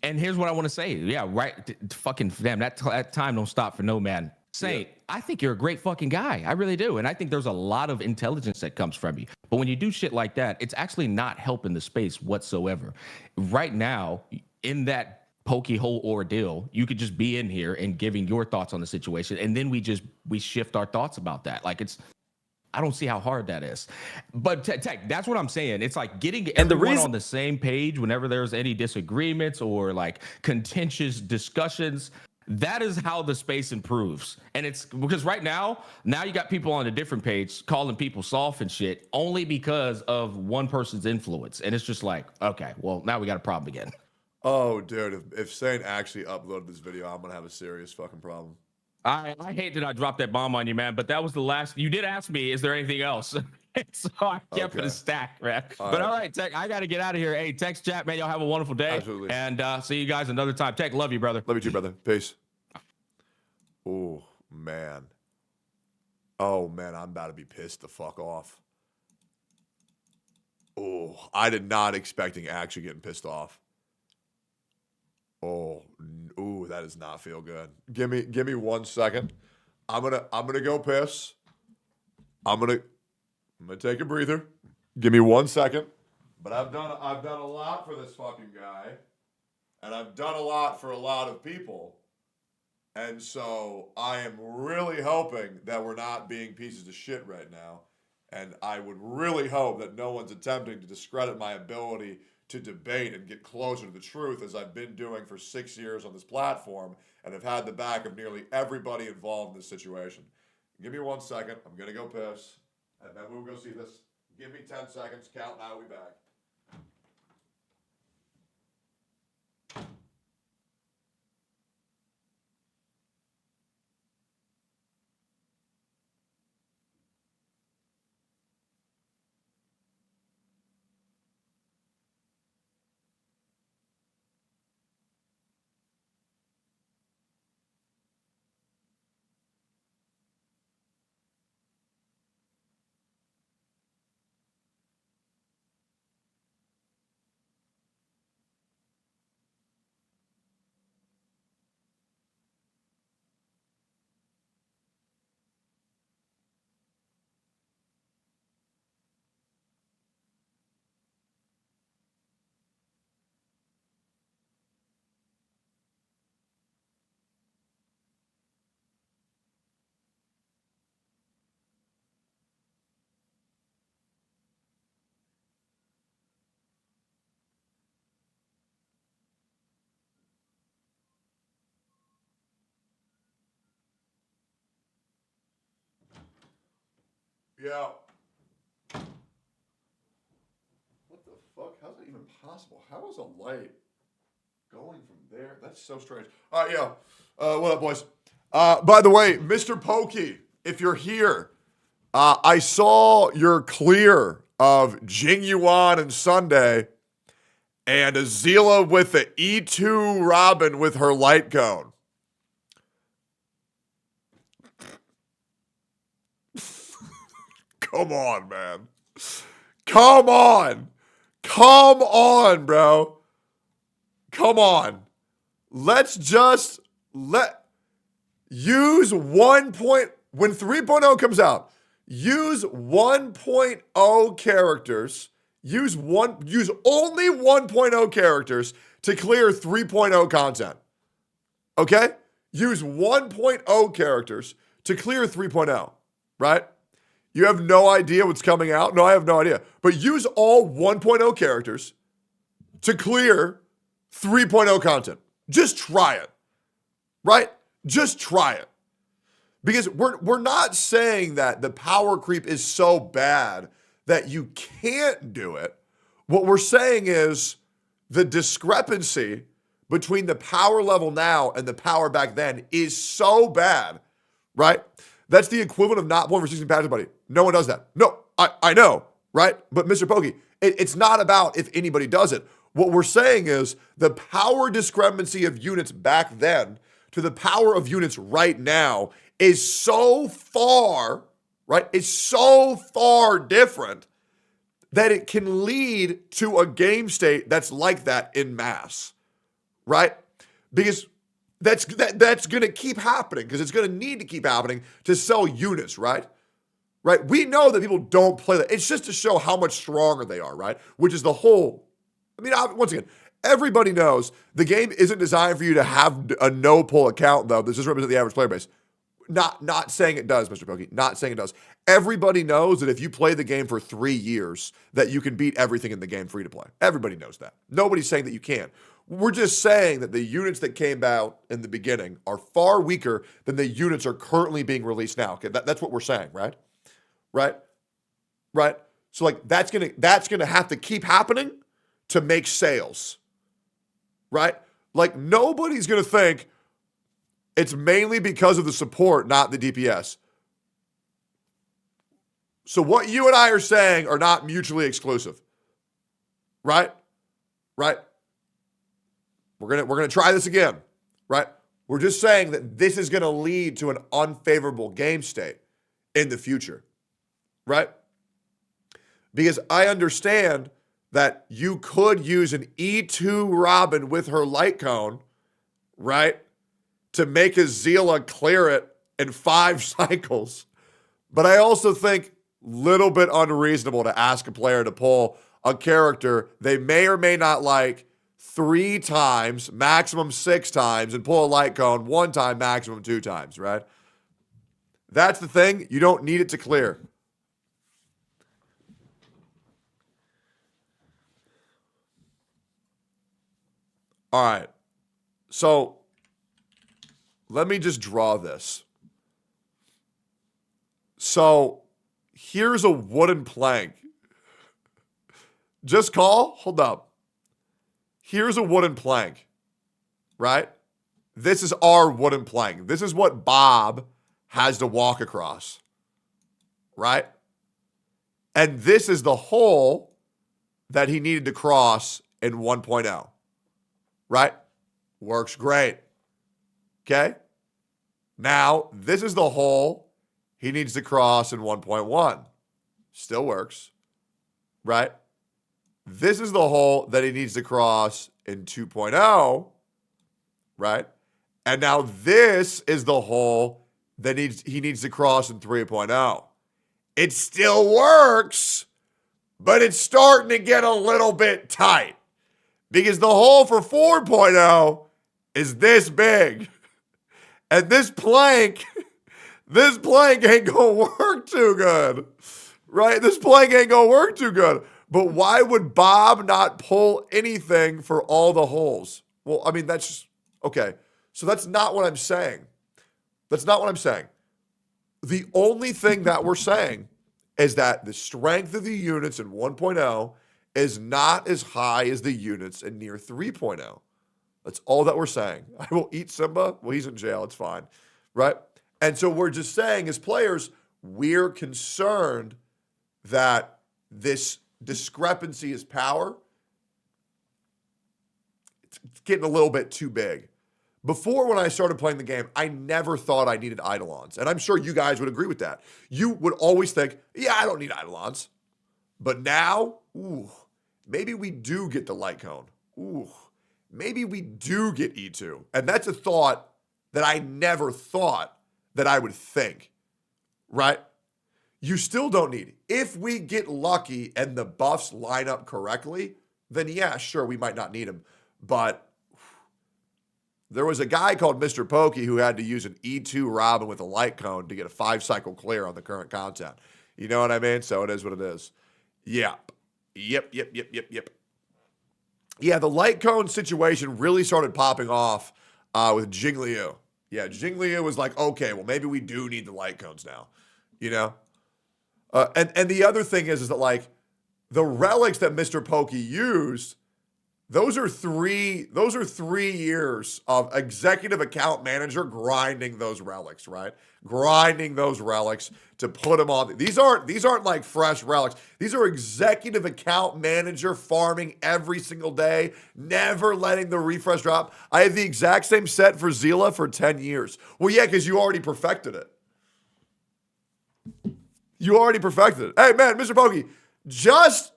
And here's what I want to say. Yeah, right. Fucking damn, that time don't stop for no man. Saint, I think you're a great fucking guy. I really do. And I think there's a lot of intelligence that comes from you. But when you do shit like that, it's actually not helping the space whatsoever. Right now, in that Pokey whole ordeal, you could just be in here and giving your thoughts on the situation, and then we shift our thoughts about that. Like I don't see how hard that is. But Tech, that's what I'm saying. It's like getting everyone on the same page whenever there's any disagreements or like contentious discussions. That is how the space improves. And it's because right now you got people on a different page calling people soft and shit only because of one person's influence. And it's just like, okay, well, now we got a problem again. Oh, dude, if Saint actually uploaded this video, I'm going to have a serious fucking problem. I hate that I dropped that bomb on you, man, but that was the last. You did ask me, is there anything else? So I kept it a stack, man. But all right, Tech, I got to get out of here. Hey, Tech's chat, man. Y'all have a wonderful day. Absolutely. And see you guys another time. Tech, love you, brother. Love you too, brother. Peace. Oh, man. Oh, man, I'm about to be pissed the fuck off. Oh, I did not expecting actually getting pissed off. Oh, ooh, that does not feel good. Give me 1 second. I'm gonna go piss. I'm gonna take a breather. Give me 1 second. But I've done a lot for this fucking guy, and I've done a lot for a lot of people, and so I am really hoping that we're not being pieces of shit right now, and I would really hope that no one's attempting to discredit my ability to debate and get closer to the truth, as I've been doing for 6 years on this platform, and have had the back of nearly everybody involved in this situation. Give me 1 second. I'm gonna go piss, and then we'll go see this. Give me 10 seconds. Count, and I'll be back. Yeah. What the fuck? How's that even possible? How is a light going from there? That's so strange. All right, yeah. What up, boys? By the way, Mr. Pokey, if you're here, I saw your clear of Jing Yuan and Sunday, and Azila with the E2 Robin with her light cone. Come on, man. Come on. Come on, bro. Come on. Let's just use 1 point when 3.0 comes out. Use 1.0 characters. Use only 1.0 characters to clear 3.0 content. Okay? Use 1.0 characters to clear 3.0, right? You have no idea what's coming out? No, I have no idea. But use all 1.0 characters to clear 3.0 content. Just try it, right? Just try it. Because we're not saying that the power creep is so bad that you can't do it. What we're saying is the discrepancy between the power level now and the power back then is so bad, right? That's the equivalent of not pulling for 16 patches, buddy. No one does that. No, I know, right? But Mr. Pokey, it's not about if anybody does it. What we're saying is the power discrepancy of units back then to the power of units right now is so far, right? It's so far different that it can lead to a game state that's like that in mass, right? Because that's going to keep happening, because it's going to need to keep happening to sell units, right? Right? We know that people don't play that. It's just to show how much stronger they are, right? Which is the whole. I mean, once again, everybody knows the game isn't designed for you to have a no-pull account, though. This just represents the average player base. Not saying it does, Mr. Pokey. Not saying it does. Everybody knows that if you play the game for 3 years, that you can beat everything in the game free to play. Everybody knows that. Nobody's saying that you can't. We're just saying that the units that came out in the beginning are far weaker than the units are currently being released now. Okay, that's what we're saying, right? Right? Right? So like that's gonna have to keep happening to make sales. Right? Like nobody's gonna think, It's mainly because of the support, not the DPS. So what you and I are saying are not mutually exclusive. Right? Right? We're gonna try this again. Right? We're just saying that this is going to lead to an unfavorable game state in the future. Right? Because I understand that you could use an E2 Robin with her light cone, right, to make a Zila clear it in 5 cycles. But I also think little bit unreasonable to ask a player to pull a character they may or may not like 3 times, maximum 6 times, and pull a light cone 1 time, maximum 2 times, right? That's the thing. You don't need it to clear. All right. So let me just draw this. So here's a wooden plank. Just call. Hold up. Here's a wooden plank, right? This is our wooden plank. This is what Bob has to walk across, right? And this is the hole that he needed to cross in 1.0, right? Works great. Okay? Now, this is the hole he needs to cross in 1.1. Still works, right? This is the hole that he needs to cross in 2.0, right? And now this is the hole that he needs to cross in 3.0. It still works, but it's starting to get a little bit tight because the hole for 4.0 is this big. And this plank ain't gonna work too good, right? This plank ain't gonna work too good. But why would Bob not pull anything for all the holes? Well, I mean, that's just, okay. So that's not what I'm saying. That's not what I'm saying. The only thing that we're saying is that the strength of the units in 1.0 is not as high as the units in near 3.0. That's all that we're saying. I will eat Simba. Well, he's in jail. It's fine, right? And so we're just saying as players, we're concerned that this discrepancy is power. It's getting a little bit too big. Before, when I started playing the game, I never thought I needed Eidolons. And I'm sure you guys would agree with that. You would always think, yeah, I don't need Eidolons. But now, maybe we do get the light cone. Maybe we do get E2. And that's a thought that I never thought that I would think, right? You still don't need it. If we get lucky and the buffs line up correctly, then yeah, sure, we might not need them. But there was a guy called Mr. Pokey who had to use an E2 Robin with a light cone to get a 5-cycle clear on the current content. You know what I mean? So it is what it is. Yep. Yeah, the light cone situation really started popping off with Jingliu. Yeah, Jingliu was like, okay, well, maybe we do need the light cones now, you know? And the other thing is that, like, the relics that Mr. Pokey used, those are 3 years of executive account manager grinding those relics, right? Grinding those relics to put them on. These aren't like fresh relics. These are executive account manager farming every single day, never letting the refresh drop. I have the exact same set for Zila for 10 years. Well, yeah, because you already perfected it. You already perfected it. Hey, man, Mr. Pokey, just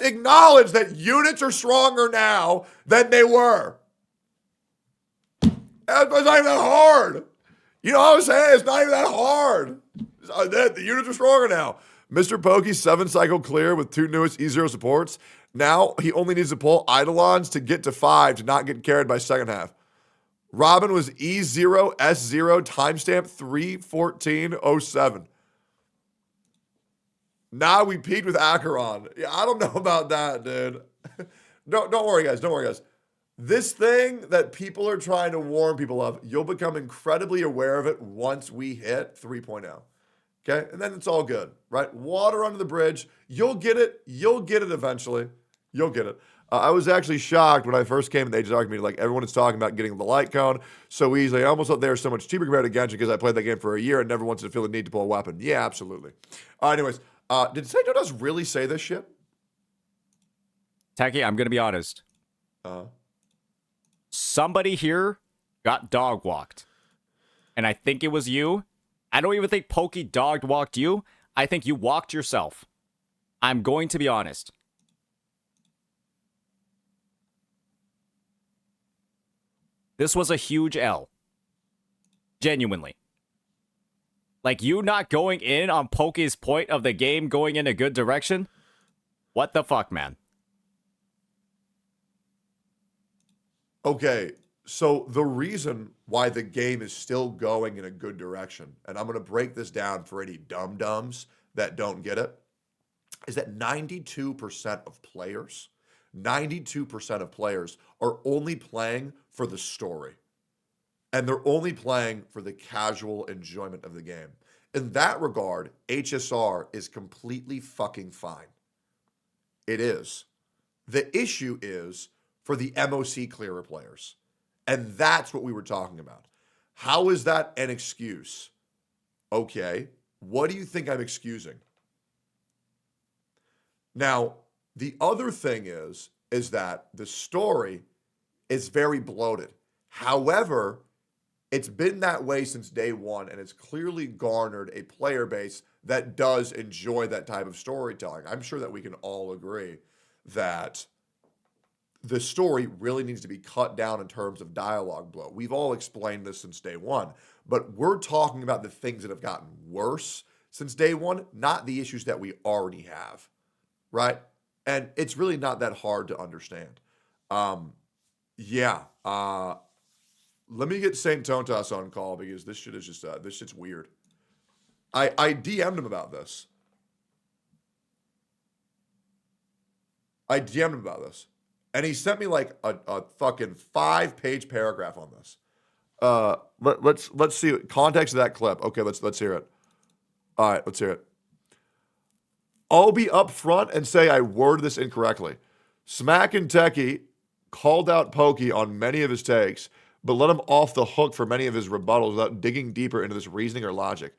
acknowledge that units are stronger now than they were. It's not even that hard. You know what I'm saying? It's not even that hard. The units are stronger now. Mr. Pokey's 7-cycle clear with 2 newest E0 supports. Now he only needs to pull Eidolons to get to 5 to not get carried by second half. Robin was E0, S0, timestamp 3/14/07. Now we peaked with Acheron. Yeah, I don't know about that, dude. Don't worry, guys. Don't worry, guys. This thing that people are trying to warn people of, you'll become incredibly aware of it once we hit 3.0. Okay? And then it's all good, right? Water under the bridge. You'll get it. You'll get it eventually. You'll get it. I was actually shocked when I first came and they talked to me, like, everyone is talking about getting the light cone so easily. I almost thought they were so much cheaper compared to Genshin because I played that game for a year and never once did feel the need to pull a weapon. Yeah, absolutely. Anyways, did St. Dodos really say this shit? Techie, I'm going to be honest. Somebody here got dog walked. And I think it was you. I don't even think Pokey dog walked you. I think you walked yourself. I'm going to be honest. This was a huge L. Genuinely. Like, you not going in on Pokey's point of the game going in a good direction? What the fuck, man? Okay, so the reason why the game is still going in a good direction, and I'm going to break this down for any dum-dums that don't get it, is that 92% of players are only playing for the story. And they're only playing for the casual enjoyment of the game. In that regard, HSR is completely fucking fine. It is. The issue is for the MOC clearer players. And that's what we were talking about. How is that an excuse? Okay, what do you think I'm excusing? Now, the other thing is that the story is very bloated. However, it's been that way since day one, and it's clearly garnered a player base that does enjoy that type of storytelling. I'm sure that we can all agree that the story really needs to be cut down in terms of dialogue bloat. We've all explained this since day one, but we're talking about the things that have gotten worse since day one, not the issues that we already have, right? And it's really not that hard to understand. Let me get St. Tontas on call because this shit is just, this shit's weird. I DM'd him about this. And he sent me like a fucking 5-page paragraph on this. Let's see context of that clip. Okay, let's hear it. All right, let's hear it. I'll be upfront and say I worded this incorrectly. Smack and Techie called out Pokey on many of his takes, but let him off the hook for many of his rebuttals without digging deeper into this reasoning or logic.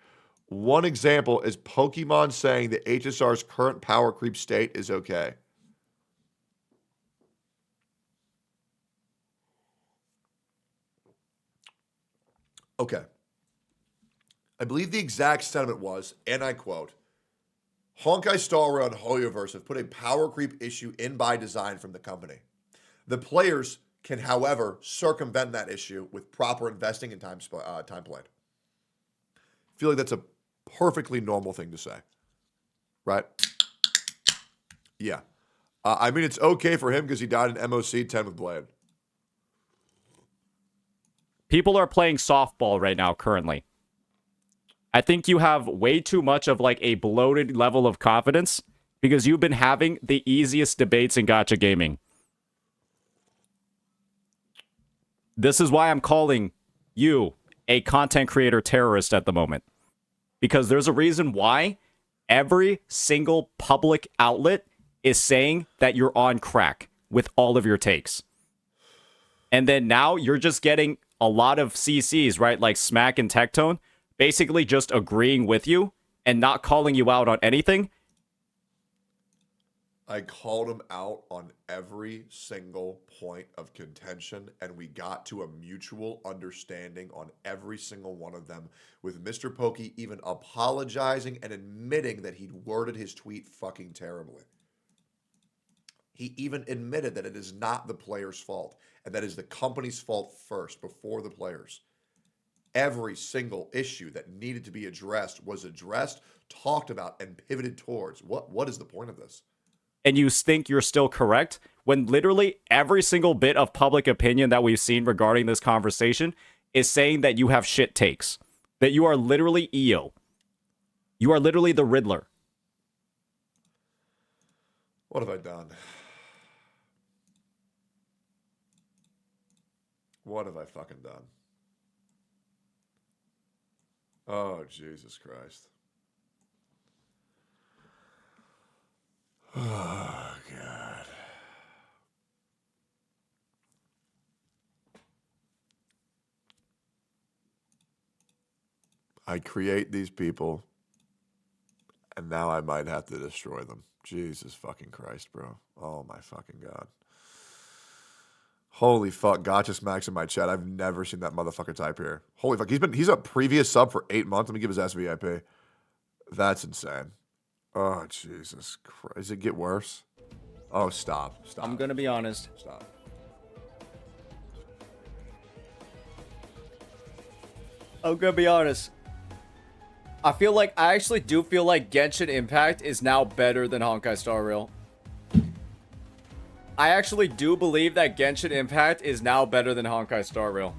One example is Pokemon saying that HSR's current power creep state is okay. Okay. I believe the exact sentiment was, and I quote, Honkai Star Rail and Hoyoverse have put a power creep issue in by design from the company. The players can, however, circumvent that issue with proper investing and time played. I feel like that's a perfectly normal thing to say, right? Yeah. I mean, it's okay for him because he died in MOC 10 with Blade. People are playing softball right now currently. I think you have way too much of like a bloated level of confidence because you've been having the easiest debates in gacha gaming. This is why I'm calling you a content creator terrorist at the moment. Because there's a reason why every single public outlet is saying that you're on crack with all of your takes. And then now you're just getting a lot of CCs, right? Like Smack and Tectone, basically just agreeing with you and not calling you out on anything. I called him out on every single point of contention, and we got to a mutual understanding on every single one of them, with Mr. Pokey even apologizing and admitting that he'd worded his tweet fucking terribly. He even admitted that it is not the player's fault, and that is the company's fault first, before the players. Every single issue that needed to be addressed was addressed, talked about, and pivoted towards. What is the point of this? And you think you're still correct when literally every single bit of public opinion that we've seen regarding this conversation is saying that you have shit takes, that you are literally EO. You are literally the Riddler. What have I done? What have I fucking done? Oh, Jesus Christ. Oh, God. I create these people, and now I might have to destroy them. Jesus fucking Christ, bro. Oh my fucking God. Holy fuck, Gotcha Smacks in my chat. I've never seen that motherfucker type here. Holy fuck, he's a previous sub for 8 months. Let me give his SVIP. That's insane. Oh, Jesus Christ. Does it get worse? Oh, stop. I'm gonna be honest. Stop. I'm gonna be honest. I actually do feel like Genshin Impact is now better than Honkai Star Rail. I actually do believe that Genshin Impact is now better than Honkai Star Rail.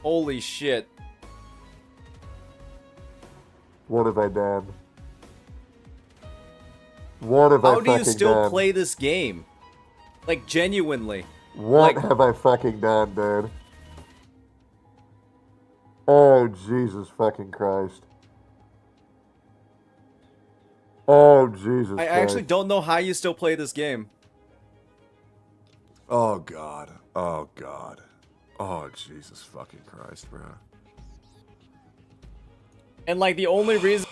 Holy shit. What have I done? What have I How fucking done? do you still play this game? Like, genuinely. What Like- have I fucking done, dude? Oh, Jesus fucking Christ. Oh, Jesus I actually don't know how you still play this game. Oh, God. Oh, God. Oh, Jesus fucking Christ, bro. And like the only reason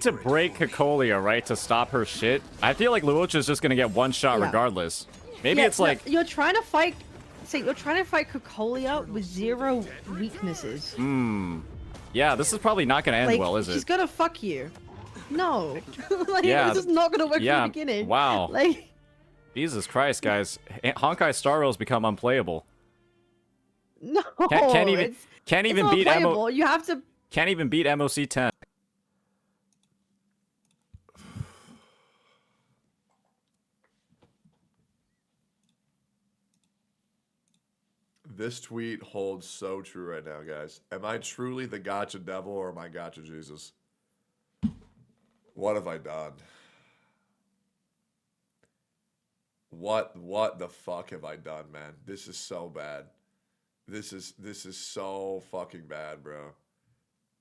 to break Cocolia, right, to stop her shit, I feel like Luocha is just gonna get one shot Yeah. regardless. Maybe Yeah, it's no, like, you're trying to fight. See, you're trying to fight Cocolia with 0 weaknesses. yeah, this is probably not gonna end Like, well, is she's it? gonna fuck you. No, like Yeah, this is not gonna work yeah, from the beginning. wow. Like, Jesus Christ, guys, Honkai Star Rail's become unplayable. no, Can't even it's, can't it's even not beat playable. You have to. can't even beat MOC 10. This tweet holds so true right now, guys. Am I truly the gotcha devil or am I gotcha Jesus? What have I done? What the fuck have I done, man? This is so bad. This is so fucking bad, bro.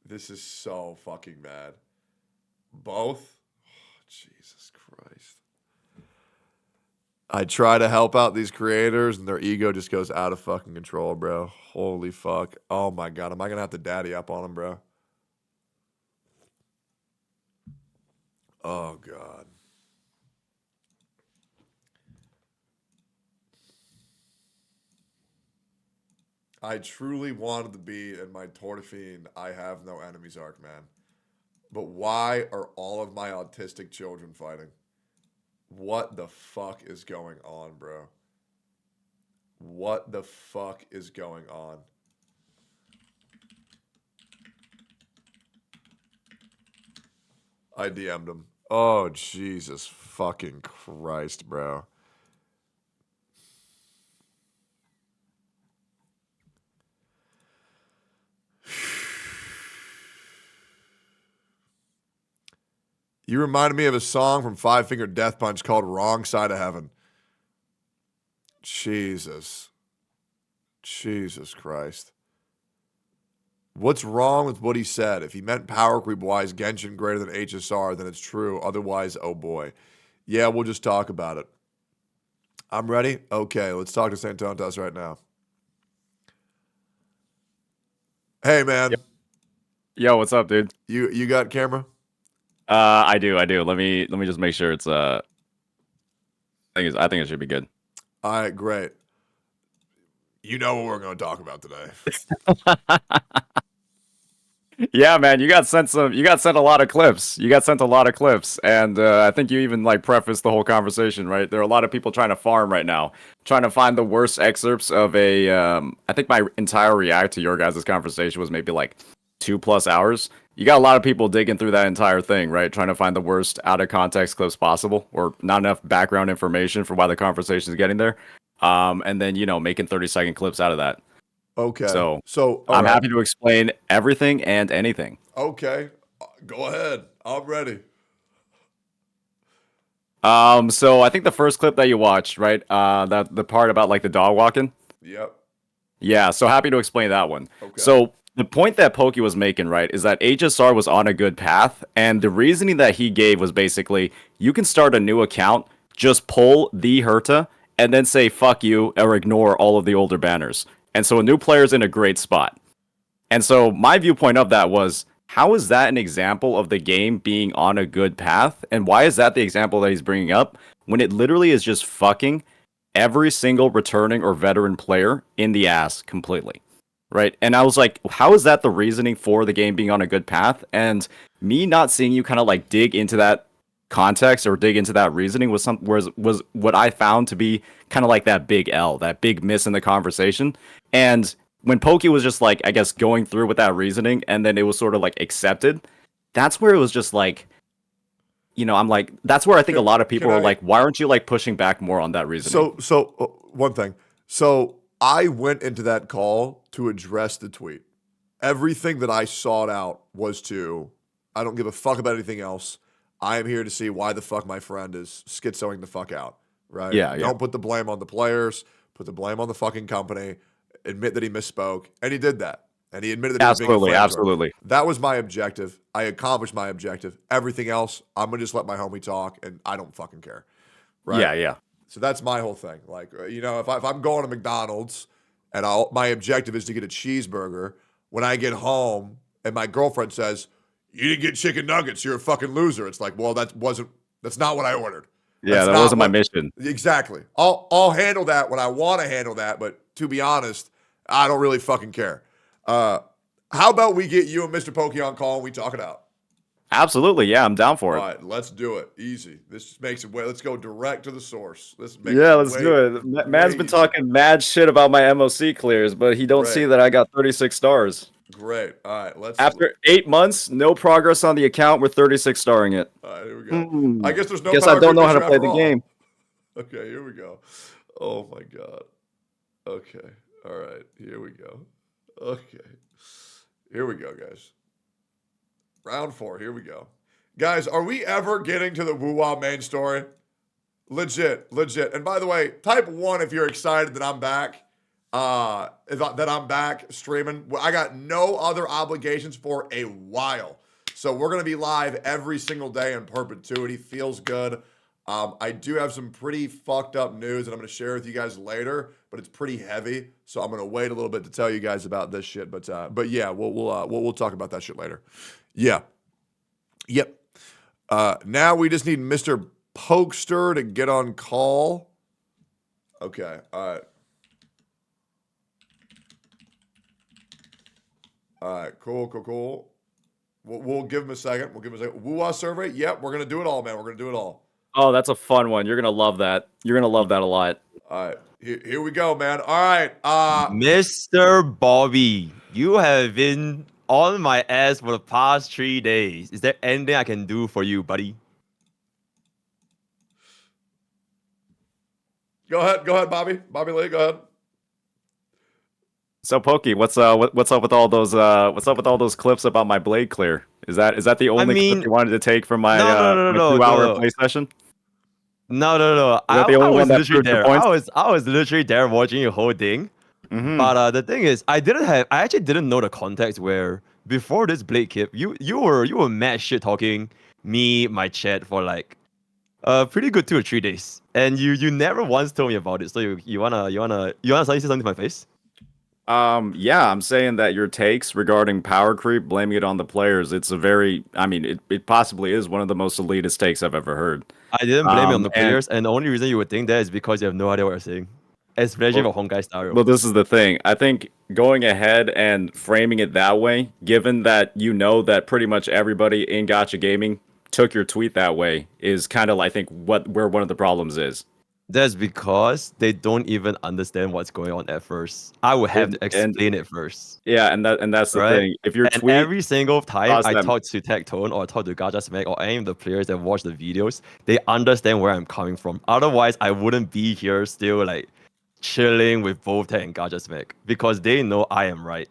This is so fucking bad. Both? Oh, Jesus Christ. I try to help out these creators and their ego just goes out of fucking control, bro. Holy fuck. Oh my God. Am I going to have to daddy up on them, bro? Oh God. I truly wanted to be in my Tortafine I have no enemies arc, man. But why are all of my autistic children fighting? What the fuck is going on, bro? What the fuck is going on? I DM'd him. Oh, Jesus fucking Christ, bro. You reminded me of a song from Five Finger Death Punch called Wrong Side of Heaven. Jesus. Jesus Christ. What's wrong with what he said? If he meant power creep wise, Genshin greater than HSR, then it's true. Otherwise, oh boy. Yeah, we'll just talk about it. I'm ready? Okay, let's talk to Santontas right now. Hey, man. Yo, what's up, dude? You got camera? I do. Let me just make sure it's I think it should be good. All right, great. You know what we're going to talk about today. Yeah, man, you got sent a lot of clips. And I think you even like prefaced the whole conversation, right? There are a lot of people trying to farm right now, trying to find the worst excerpts of a I think my entire react to your guys' conversation was maybe like 2+ hours. You got a lot of people digging through that entire thing, right? Trying to find the worst out of context clips possible, or not enough background information for why the conversation is getting there. And then, making 30-second clips out of that. Okay. So all I'm right. happy to explain everything and anything. Okay. Go ahead. I'm ready. So I think the first clip that you watched, right? That the part about like the dog walking. Yep. Yeah, so happy to explain that one. Okay. So the point that Pokey was making, right, is that HSR was on a good path, and the reasoning that he gave was basically, you can start a new account, just pull the Herta, and then say fuck you or ignore all of the older banners. And so a new player's in a great spot. And so my viewpoint of that was, how is that an example of the game being on a good path? And why is that the example that he's bringing up when it literally is just fucking every single returning or veteran player in the ass completely? Right? And I was like, how is that the reasoning for the game being on a good path? And me not seeing you kind of like dig into that context or dig into that reasoning was what I found to be kind of like that big L, that big miss in the conversation. And when Pokey was just like, I guess, going through with that reasoning, and then it was sort of like accepted, that's where it was just like, I'm like, that's where I think a lot of people are like, why aren't you like pushing back more on that reasoning? So one thing. So I went into that call to address the tweet. Everything that I sought out was I don't give a fuck about anything else. I am here to see why the fuck my friend is schizoing the fuck out, right? Yeah. Don't put the blame on the players. Put the blame on the fucking company. Admit that he misspoke, and he did that. And he admitted that he was being a flamethrower. Absolutely. That was my objective. I accomplished my objective. Everything else, I'm gonna just let my homie talk, and I don't fucking care. Right? Yeah. So that's my whole thing. Like, if I'm going to McDonald's and my objective is to get a cheeseburger, when I get home and my girlfriend says, "You didn't get chicken nuggets, you're a fucking loser," it's like, well, that's not what I ordered. Yeah, that wasn't my mission. Exactly. I'll handle that when I want to handle that, but to be honest, I don't really fucking care. How about we get you and Mr. Pokey on call and we talk it out? Absolutely, yeah, I'm down for it. All right, let's do it. Easy. This just makes it way. Let's go direct to the source. Let's do it. Man's been talking mad shit about my MOC clears, but he don't see that I got 36 stars. Great. All right, After 8 months, no progress on the account. We're 36 starring it. All right, here we go. I guess there's no. Guess I don't know how to play the game. Okay, here we go. Oh my god. Okay. All right, here we go. Okay. Here we go, guys. Round 4, here we go. Guys, are we ever getting to the Woo-Wah main story? Legit. And by the way, type 1 if you're excited that I'm back. That I'm back streaming. I got no other obligations for a while. So we're going to be live every single day in perpetuity. Feels good. I do have some pretty fucked up news that I'm going to share with you guys later, but it's pretty heavy. So I'm going to wait a little bit to tell you guys about this shit. But yeah, we'll talk about that shit later. Yeah. Yep. Now we just need Mr. Pokester to get on call. Okay. All right. All right. Cool. We'll give him a second. Woo-Wah survey. Yep. We're going to do it all, man. We're going to do it all. Oh, that's a fun one. You're going to love that. You're going to love that a lot. All right. Here we go, man. All right. Mr. Bobby, you have been on my ass for the past 3 days. Is there anything I can do for you, buddy? Go ahead, Bobby. Bobby Lee, go ahead. So Pokey, what's up with all those clips about my blade clear? Is that the only clip you wanted to take from my my 2-hour play session? No. I was literally there. I was literally there watching the whole thing. Mm-hmm. But the thing is, I actually didn't know the context where before this blade clip, you were mad shit talking me, my chat for like pretty good 2 or 3 days, and you never once told me about it. So you wanna say something to my face? Yeah, I'm saying that your takes regarding power creep, blaming it on the players, it's a very, it possibly is one of the most elitist takes I've ever heard. I didn't blame it on the players, and the only reason you would think that is because you have no idea what you're saying. Especially for Honkai Star. Well, this is the thing. I think going ahead and framing it that way, given that you know that pretty much everybody in Gacha Gaming took your tweet that way, is kind of, I think, where one of the problems is. That's because they don't even understand what's going on at first. I would have to explain it first. Yeah, and that's the thing. If your tweet every single time I talk to Tectone or talk to Gacha Smack or any of the players that watch the videos, they understand where I'm coming from. Otherwise, I wouldn't be here still like chilling with both Tech and Gacha Smack because they know I am right.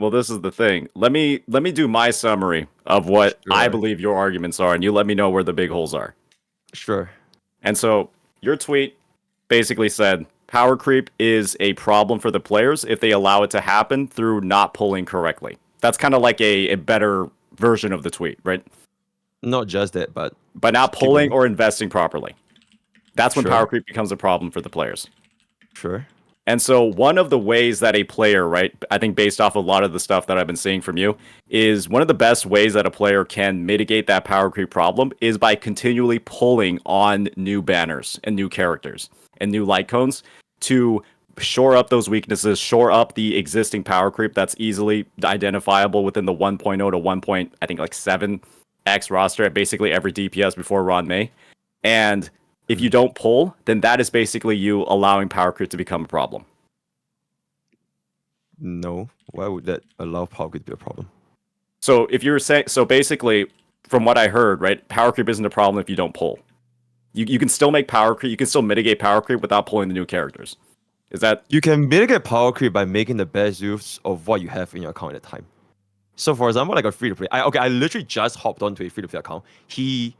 Well, this is the thing. Let me do my summary of what I believe your arguments are, and you let me know where the big holes are. Sure. And so your tweet basically said power creep is a problem for the players if they allow it to happen through not pulling correctly. That's kind of like a better version of the tweet, right? Not just that, but not pulling or investing properly. That's when Sure. power creep becomes a problem for the players. Sure. And so one of the ways that a player, right, I think based off a lot of the stuff that I've been seeing from you, is one of the best ways that a player can mitigate that power creep problem is by continually pulling on new banners and new characters and new light cones to shore up those weaknesses, shore up the existing power creep that's easily identifiable within the 1.0 to 1. I think like 7x roster at basically every DPS before Ron May. And if you don't pull, then that is basically you allowing power creep to become a problem. No. Why would that allow power creep to be a problem? So if you're saying, so basically, from what I heard, right, power creep isn't a problem if you don't pull. You can still make power creep, you can still mitigate power creep without pulling the new characters. Is that You can mitigate power creep by making the best use of what you have in your account at the time. So, for example, like a free-to-play. I literally just hopped onto a free-to-play account. He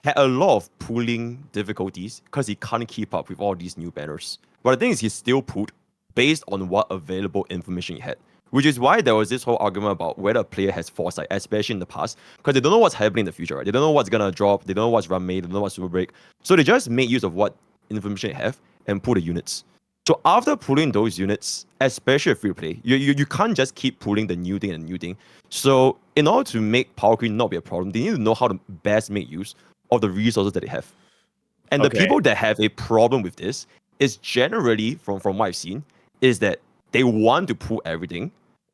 had a lot of pulling difficulties because he can't keep up with all these new banners. But the thing is, he still pulled based on what available information he had. Which is why there was this whole argument about whether a player has foresight, especially in the past, because they don't know what's happening in the future, right? They don't know what's gonna drop, they don't know what's run made, they don't know what's super break. So they just make use of what information they have and pull the units. So after pulling those units, especially free play, you can't just keep pulling the new thing and new thing. So in order to make power creep not be a problem, they need to know how to best make use of the resources that they have. And the people that have a problem with this is generally, from what I've seen, is that they want to pull everything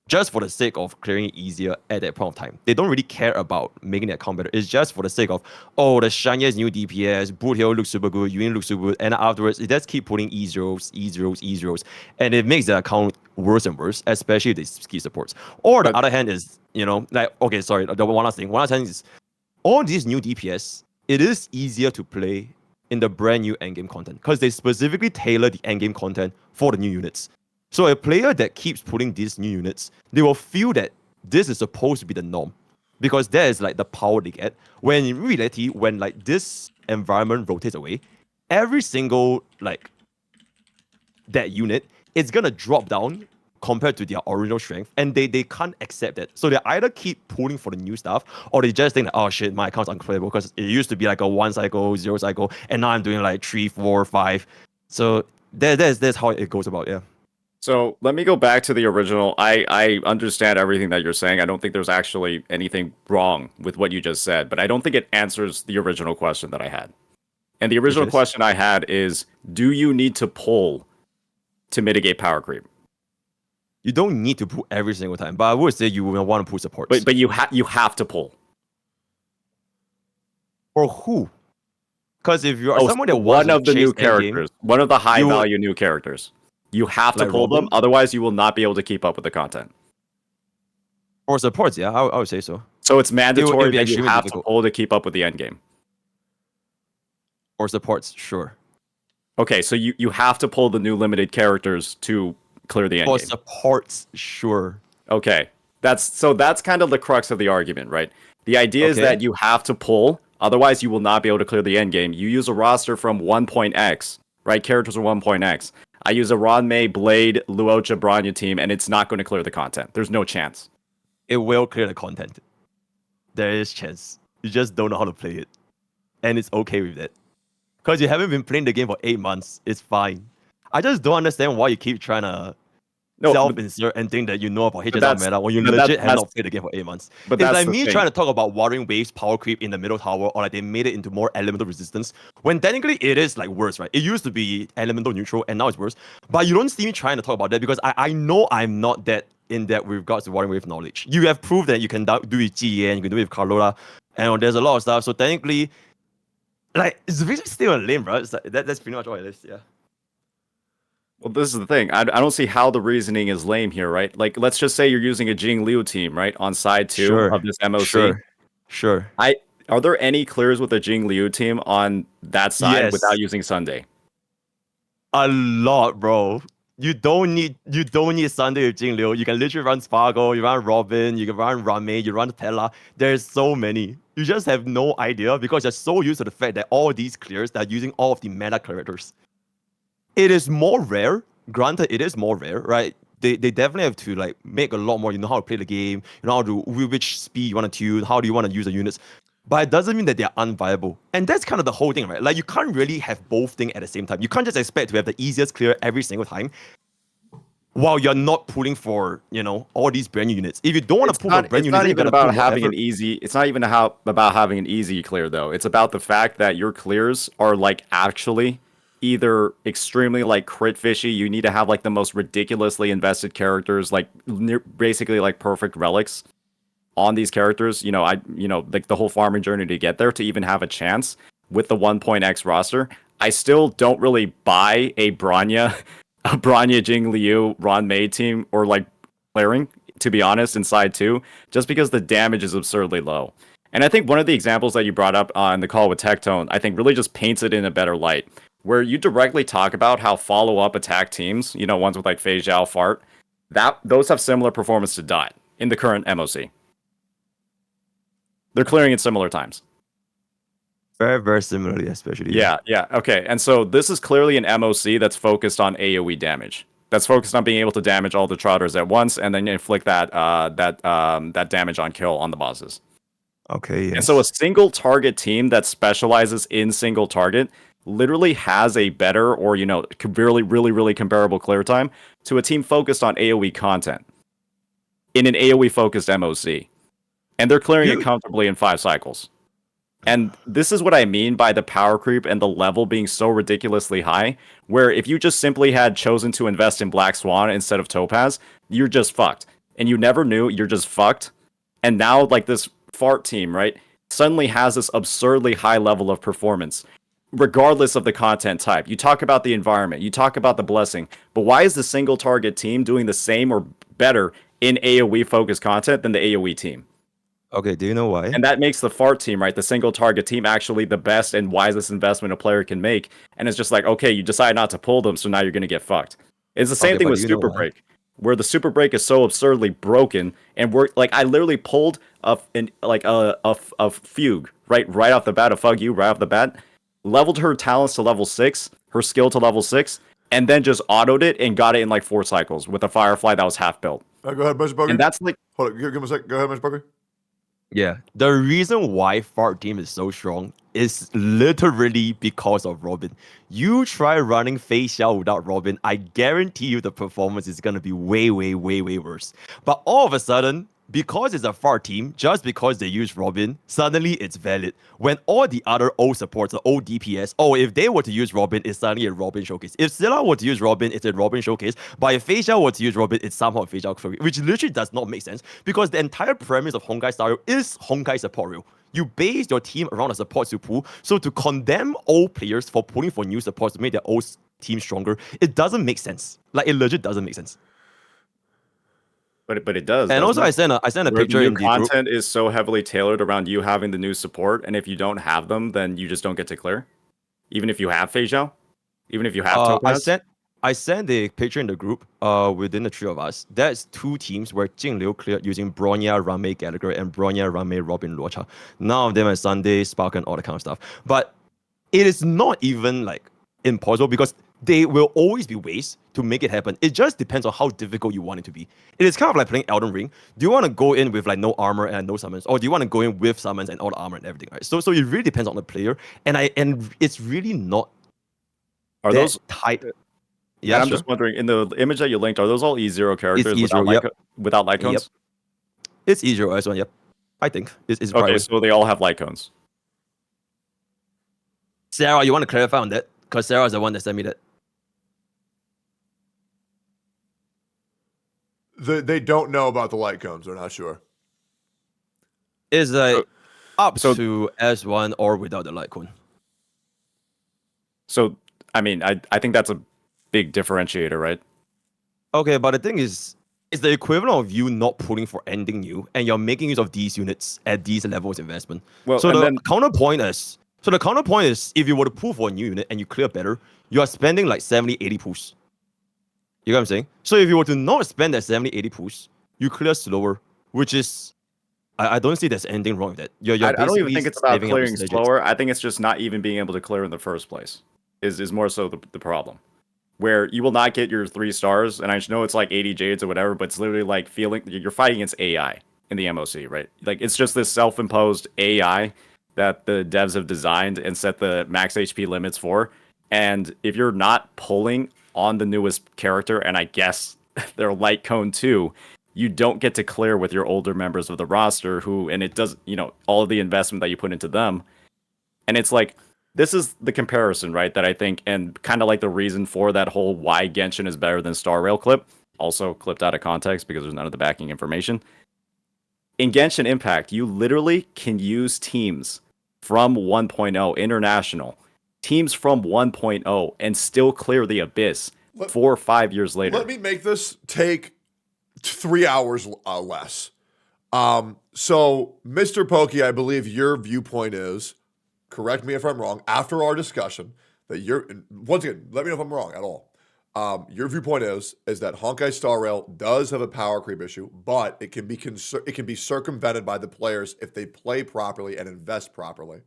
just for the sake of clearing it easier at that point of time. They don't really care about making their account better. It's just for the sake of, oh, the shiniest new DPS, Boot Hill looks super good, Union looks super good, and afterwards, it just keep putting E0s, E0s, E0s, and it makes the account worse and worse, especially if they skip supports. Or the other hand is, like, okay, sorry, the one last thing. One last thing is, all these new DPS, it is easier to play in the brand new endgame content because they specifically tailor the endgame content for the new units. So a player that keeps putting these new units, they will feel that this is supposed to be the norm because that is like the power they get. When in reality, when like this environment rotates away, every single like that unit is gonna drop down compared to their original strength, and they can't accept that. So they either keep pulling for the new stuff, or they just think that, oh shit, my account's unplayable because it used to be like a 1 cycle, 0 cycle, and now I'm doing like 3, 4, 5. So that's how it goes about, yeah. So let me go back to the original. I understand everything that you're saying. I don't think there's actually anything wrong with what you just said, but I don't think it answers the original question that I had. And the original question I had is, do you need to pull to mitigate power creep? You don't need to pull every single time, but I would say you will want to pull supports. But you have to pull. For who? Because if you are someone that one wants of the to new chase endgame, characters, one of the high value new characters, you have to Like pull them, Robin? otherwise you will not be able to keep up with the content. or supports, yeah, I would say so. So it's mandatory be that you extremely have difficult. to pull to keep up with the end game. Or supports, sure. Okay, so you have to pull the new limited characters to clear the end For game. supports, sure. Okay, that's kind of the crux of the argument, right? The idea is Okay. that you have to pull, otherwise you will not be able to clear the end game. You use a roster from 1.x, right? Characters are 1.x. I use a Ron May, Blade, Luocha, Bronya team, and it's not going to clear the content. There's no chance. It will clear the content. There is chance. You just don't know how to play it. And it's okay with that. Because you haven't been playing the game for 8 months. It's fine. I just don't understand why you keep trying to self-insert and think that you know about HSR meta when you legit have not played the game for 8 months. But it's that's like the me thing. trying to talk about Watering Waves power creep in the middle tower, or like they made it into more elemental resistance, when technically it is like worse, right? It used to be elemental neutral and now it's worse. But you don't see me trying to talk about that because I know I'm not that in depth with regards to Watering Wave knowledge. You have proved that you can do it with GEN, you can do it with Carlola, and there's a lot of stuff. So technically, like, it's basically still a lane, bro. It's like, that's pretty much all it is, yeah. Well, this is the thing. I don't see how the reasoning is lame here, right? Like, let's just say you're using a Jing Liu team, right? On side 2 of this MOC. Sure. Are there any clears with the Jing Liu team on that side Yes. without using Sunday? A lot, bro. You don't need Sunday with Jing Liu. You can literally run Spargo, you run Robin, you can run Rame, you run Pella. There's so many. You just have no idea because you're so used to the fact that all these clears that are using all of the meta characters. It is more rare. Granted, it is more rare, right? They definitely have to like make a lot more. You know how to play the game. You know how to which speed you want to tune. How do you want to use the units? but it doesn't mean that they're unviable. And that's kind of the whole thing, right? Like, you can't really have both things at the same time. You can't just expect to have the easiest clear every single time while you're not pulling for, all these brand new units. If you don't want to pull for brand new units, then you gotta put more effort. It's not even about having an easy clear though. It's about the fact that your clears are like actually either extremely like crit fishy. You need to have like the most ridiculously invested characters, like basically like perfect relics on these characters. Like the whole farming journey to get there to even have a chance with the 1.x roster. I still don't really buy a Bronya, Jing Liu, Ron Mei team or like clearing, to be honest, inside too, just because the damage is absurdly low. And I think one of the examples that you brought up on the call with Tectone, I think really just paints it in a better light, where you directly talk about how follow-up attack teams, ones with like Fei Zhao, Fart, those have similar performance to Dot in the current MOC. They're clearing at similar times. Very, very similarly, especially. Yeah. Okay. And so this is clearly an MOC that's focused on AoE damage. That's focused on being able to damage all the trotters at once and then inflict that damage on kill on the bosses. Okay, yes. And so a single target team that specializes in single target literally has a better or, really, really, really comparable clear time to a team focused on AoE content in an AoE focused MOC. And they're clearing it comfortably in 5 cycles. And this is what I mean by the power creep and the level being so ridiculously high, where if you just simply had chosen to invest in Black Swan instead of Topaz, you're just fucked. And you never knew, you're just fucked. And now, like, this Fart team, right, suddenly has this absurdly high level of performance, regardless of the content type. You talk about the environment, you talk about the blessing, but why is the single target team doing the same or better in AoE-focused content than the AoE team? Okay, do you know why? And that makes the Fart team, right, the single target team, actually the best and wisest investment a player can make. And it's just like, okay, you decide not to pull them, so now you're going to get fucked. It's the same thing with Super Break, where the Super Break is so absurdly broken, and we're like, I literally pulled a Fugue right off the bat, a Fug You right off the bat, leveled her talents to level 6, her skill to level 6, and then just autoed it and got it in like 4 cycles with a Firefly that was half built. Go ahead, Mr. Bugger. And that's like, hold on, give me a sec. Go ahead, Mr. Bugger. Yeah, the reason why Fart team is so strong is literally because of Robin. You try running Fei Xiao without Robin, I guarantee you the performance is gonna be way, way, way, way worse. But all of a sudden, because it's a Fart team, just because they use Robin, suddenly it's valid. When all the other old supports, the old DPS, if they were to use Robin, it's suddenly a Robin showcase. If Scylla were to use Robin, it's a Robin showcase. But if Fei Xiao were to use Robin, it's somehow a Fei Xiao showcase, which literally does not make sense because the entire premise of Honkai Star Rail is Honkai support rail. You base your team around the supports you pull, so to condemn old players for pulling for new supports to make their old team stronger, it doesn't make sense. Like, it legit doesn't make sense. But it does. And also, I sent a picture in the group. Content is so heavily tailored around you having the new support, and if you don't have them, then you just don't get to clear. Even if you have Fei Zhao, even if you have Topaz. I sent a picture in the group within the 3 of us. That's 2 teams where Jing Liu cleared using Bronya, Rame, Gallagher, and Bronya, Rame, Robin, Luocha. None of them are Sunday, Spark, and all that kind of stuff. But it is not even like impossible because there will always be ways to make it happen. It just depends on how difficult you want it to be. It is kind of like playing Elden Ring. Do you want to go in with like no armor and no summons, or do you want to go in with summons and all the armor and everything, right? So it really depends on the player, and it's really not those tight. Yeah, I'm just wondering, in the image that you linked, are those all E0 characters without light cones? Yep. It's E0 as well, yep. I think. It's okay, so they all have light cones. Sarah, you want to clarify on that? Because Sarah is the one that sent me that. They don't know about the light cones. They're not sure. It's like to S1 or without the light cone. So, I mean, I think that's a big differentiator, right? Okay, but the thing is, it's the equivalent of you not pulling for anything new, and you're making use of these units at these levels of investment. Well, so the counterpoint is, if you were to pull for a new unit and you clear better, you are spending like 70, 80 pulls. You know what I'm saying? So if you were to not spend that 70, 80 pulls, you clear slower, which is, I don't see there's anything wrong with that. I don't even think it's about clearing slower. I think it's just not even being able to clear in the first place is more so the problem. Where you will not get your 3 stars, and I know it's like 80 jades or whatever, but it's literally like feeling you're fighting against AI in the MOC, right? Like, it's just this self-imposed AI that the devs have designed and set the max HP limits for. And if you're not pulling on the newest character, and I guess they're light cone too, you don't get to clear with your older members of the roster and it does, all of the investment that you put into them. And it's like, this is the comparison, right? That I think, and kind of like the reason for that whole why Genshin is better than Star Rail clip, also clipped out of context because there's none of the backing information. In Genshin Impact, you literally can use teams from 1.0 international, teams from 1.0, and still clear the abyss 4 or 5 years later. Let me make this take 3 hours less. So, Mr. Pokey, I believe your viewpoint is, correct me if I'm wrong, after our discussion, that once again, let me know if I'm wrong at all. Your viewpoint is that Honkai Star Rail does have a power creep issue, but it can be circumvented by the players if they play properly and invest properly.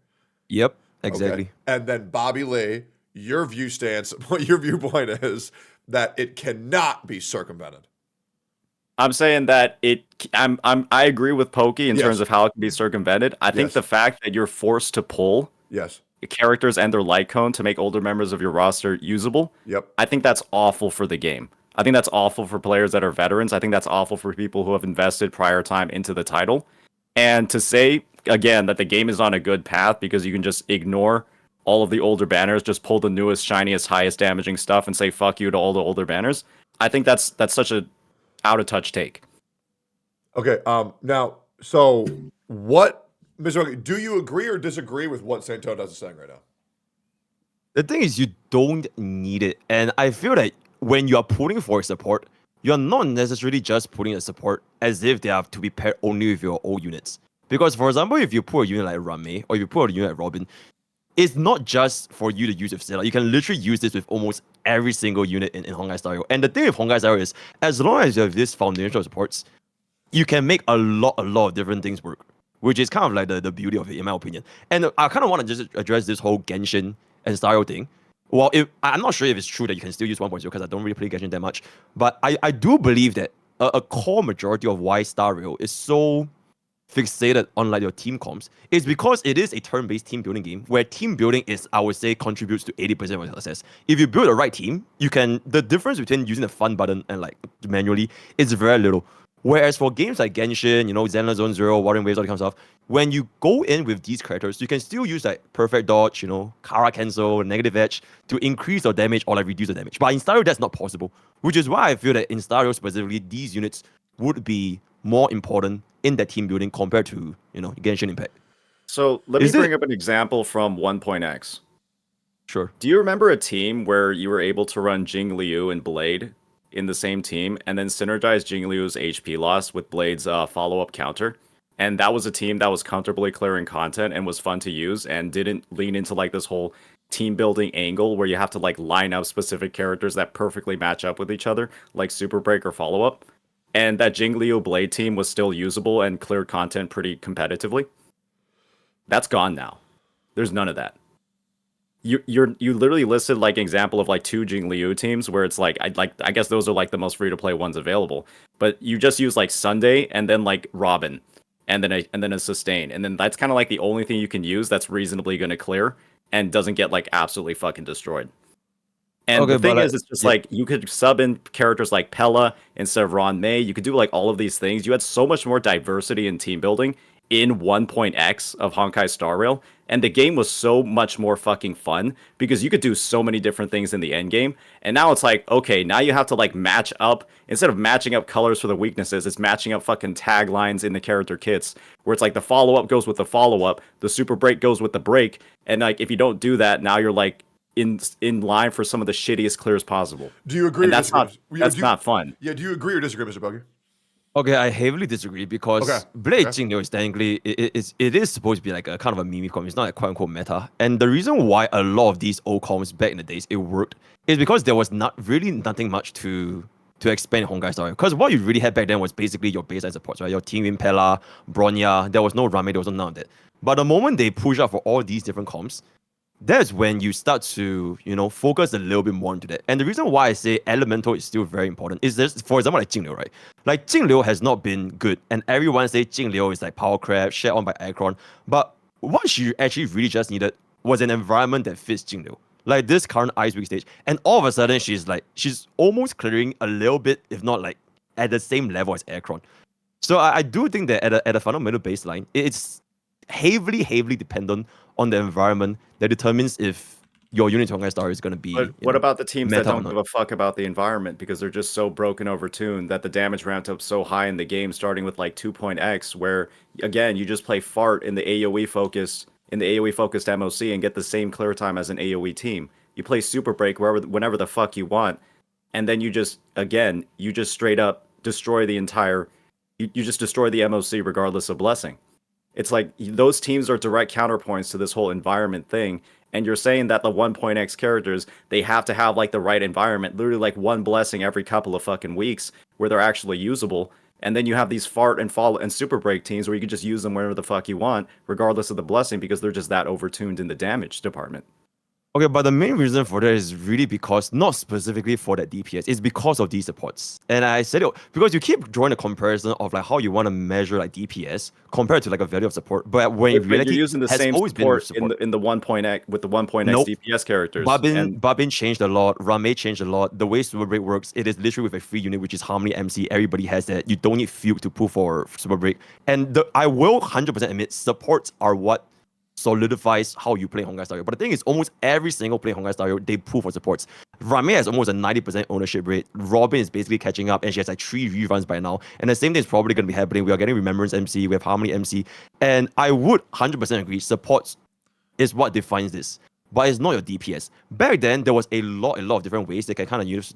Yep, exactly. Okay. And then Bobby Lee, your viewpoint is that it cannot be circumvented. I'm saying that I agree with Pokey in terms of how it can be circumvented. I think the fact that you're forced to pull characters and their light cone to make older members of your roster usable. Yep. I think that's awful for the game. I think that's awful for players that are veterans. I think that's awful for people who have invested prior time into the title. And to say, again, that the game is on a good path because you can just ignore all of the older banners, just pull the newest, shiniest, highest damaging stuff and say fuck you to all the older banners. I think that's such a out of touch take. Okay. Now, so what, Mr. Pokey, do you agree or disagree with what Saint Todas is saying right now? The thing is, you don't need it. And I feel that when you are pulling for support, you're not necessarily just putting a support as if they have to be paired only with your old units. Because, for example, if you put a unit like Rame or if you put a unit like Robin, it's not just for you to use with Stella. You can literally use this with almost every single unit in Honkai Star Rail. And the thing with Honkai Star Rail is, as long as you have this foundation of supports, you can make a lot of different things work, which is kind of like the beauty of it, in my opinion. And I kind of want to just address this whole Genshin and Star Rail thing. Well, I'm not sure if it's true that you can still use 1.0 because I don't really play Genshin that much. But I do believe that a core majority of why Star Rail is so fixated on like your team comps is because it is a turn-based team building game where team building is, I would say, contributes to 80% of your success. If you build the right team, the difference between using the fun button and like manually is very little. Whereas for games like Genshin, Zenless Zone Zero, Warring Waves, all that kind of stuff, when you go in with these characters, you can still use like perfect dodge, Kara cancel, negative edge to increase your damage or like reduce the damage. But in Star Rail, that's not possible, which is why I feel that in Star Rail specifically, these units would be more important in that team building compared to, Genshin Impact. So let me bring up an example from 1.x. Sure. Do you remember a team where you were able to run Jing Liu and Blade in the same team and then synergize Jing Liu's HP loss with Blade's follow-up counter? And that was a team that was comfortably clearing content and was fun to use and didn't lean into like this whole team building angle where you have to like line up specific characters that perfectly match up with each other, like Super Break or follow-up. And that Jing Liu Blade team was still usable and cleared content pretty competitively. That's gone now. There's none of that. You literally listed like an example of like 2 Jing Liu teams where it's like I guess those are like the most free to play ones available. But you just use like Sunday and then like Robin and then a sustain, and then that's kind of like the only thing you can use that's reasonably going to clear and doesn't get like absolutely fucking destroyed. And the thing is, it's just like you could sub in characters like Pella instead of Ron May. You could do like all of these things. You had so much more diversity in team building in 1.x of Honkai Star Rail, and the game was so much more fucking fun because you could do so many different things in the end game. And now it's like, okay, now you have to like match up, instead of matching up colors for the weaknesses, it's matching up fucking taglines in the character kits where it's like the follow-up goes with the follow-up, the super break goes with the break, and like if you don't do that, now you're like in line for some of the shittiest clears possible. Do you agree? And that's not fun. Yeah. Do you agree or disagree, Mr. Buggy? Okay, I heavily disagree because Blade Jingliu is technically it is supposed to be like a kind of a meme com. It's not a quote unquote meta. And the reason why a lot of these old comms back in the days it worked is because there was nothing much to expand Honkai Star Rail. Because what you really had back then was basically your baseline supports, right? Your Team Impella, Bronya, there was no Rame, there was none of that. But the moment they push out for all these different comms, that's when you start to, focus a little bit more into that. And the reason why I say elemental is still very important is this, for example, like Jingliu, right? Like Jingliu has not been good, and everyone say Jingliu is like power crab, shared on by Akron. But what she actually really just needed was an environment that fits Jingliu. Like this current Ice Week stage. And all of a sudden, she's almost clearing a little bit, if not like at the same level as Aircron. So I do think that at a fundamental baseline, it's heavily dependent on the environment that determines if your unit Honkai Star is going to be. But what about the teams that meta or don't not. give a fuck about the environment because they're just so broken overtuned that the damage ramped up so high in the game, starting with like 2.x, where again you just play fart in the AOE focused MOC and get the same clear time as an AOE team. You play Super Break whenever the fuck you want, and then you just straight up destroy the entire. You just destroy the MOC regardless of blessing. It's like those teams are direct counterpoints to this whole environment thing. And you're saying that the 1.x characters, they have to have like the right environment, literally like one blessing every couple of fucking weeks where they're actually usable. And then you have these fart and fall and super break teams where you can just use them whenever the fuck you want, regardless of the blessing, because they're just that overtuned in the damage department. Okay, but the main reason for that is really because, not specifically for that DPS, it's because of these supports. And I said it because you keep drawing a comparison of like how you want to measure like DPS compared to like a value of support. But when in But reality, you're using the has same always been support in the 1.x with the 1.x Nope. DPS characters. Babin changed a lot. Rame changed a lot. The way Super Break works, it is literally with a free unit, which is Harmony MC. Everybody has that. You don't need Fugue to pull for Super Break. And I will 100% admit, supports are what solidifies how you play Honkai Star. But the thing is, almost every single play Honkai Star, they pull for supports. Rame has almost a 90% ownership rate. Robin is basically catching up, and she has like 3 reruns by now. And the same thing is probably going to be happening. We are getting Remembrance MC, we have Harmony MC. And I would 100% agree, supports is what defines this. But it's not your DPS. Back then, there was a lot of different ways they can kind of use,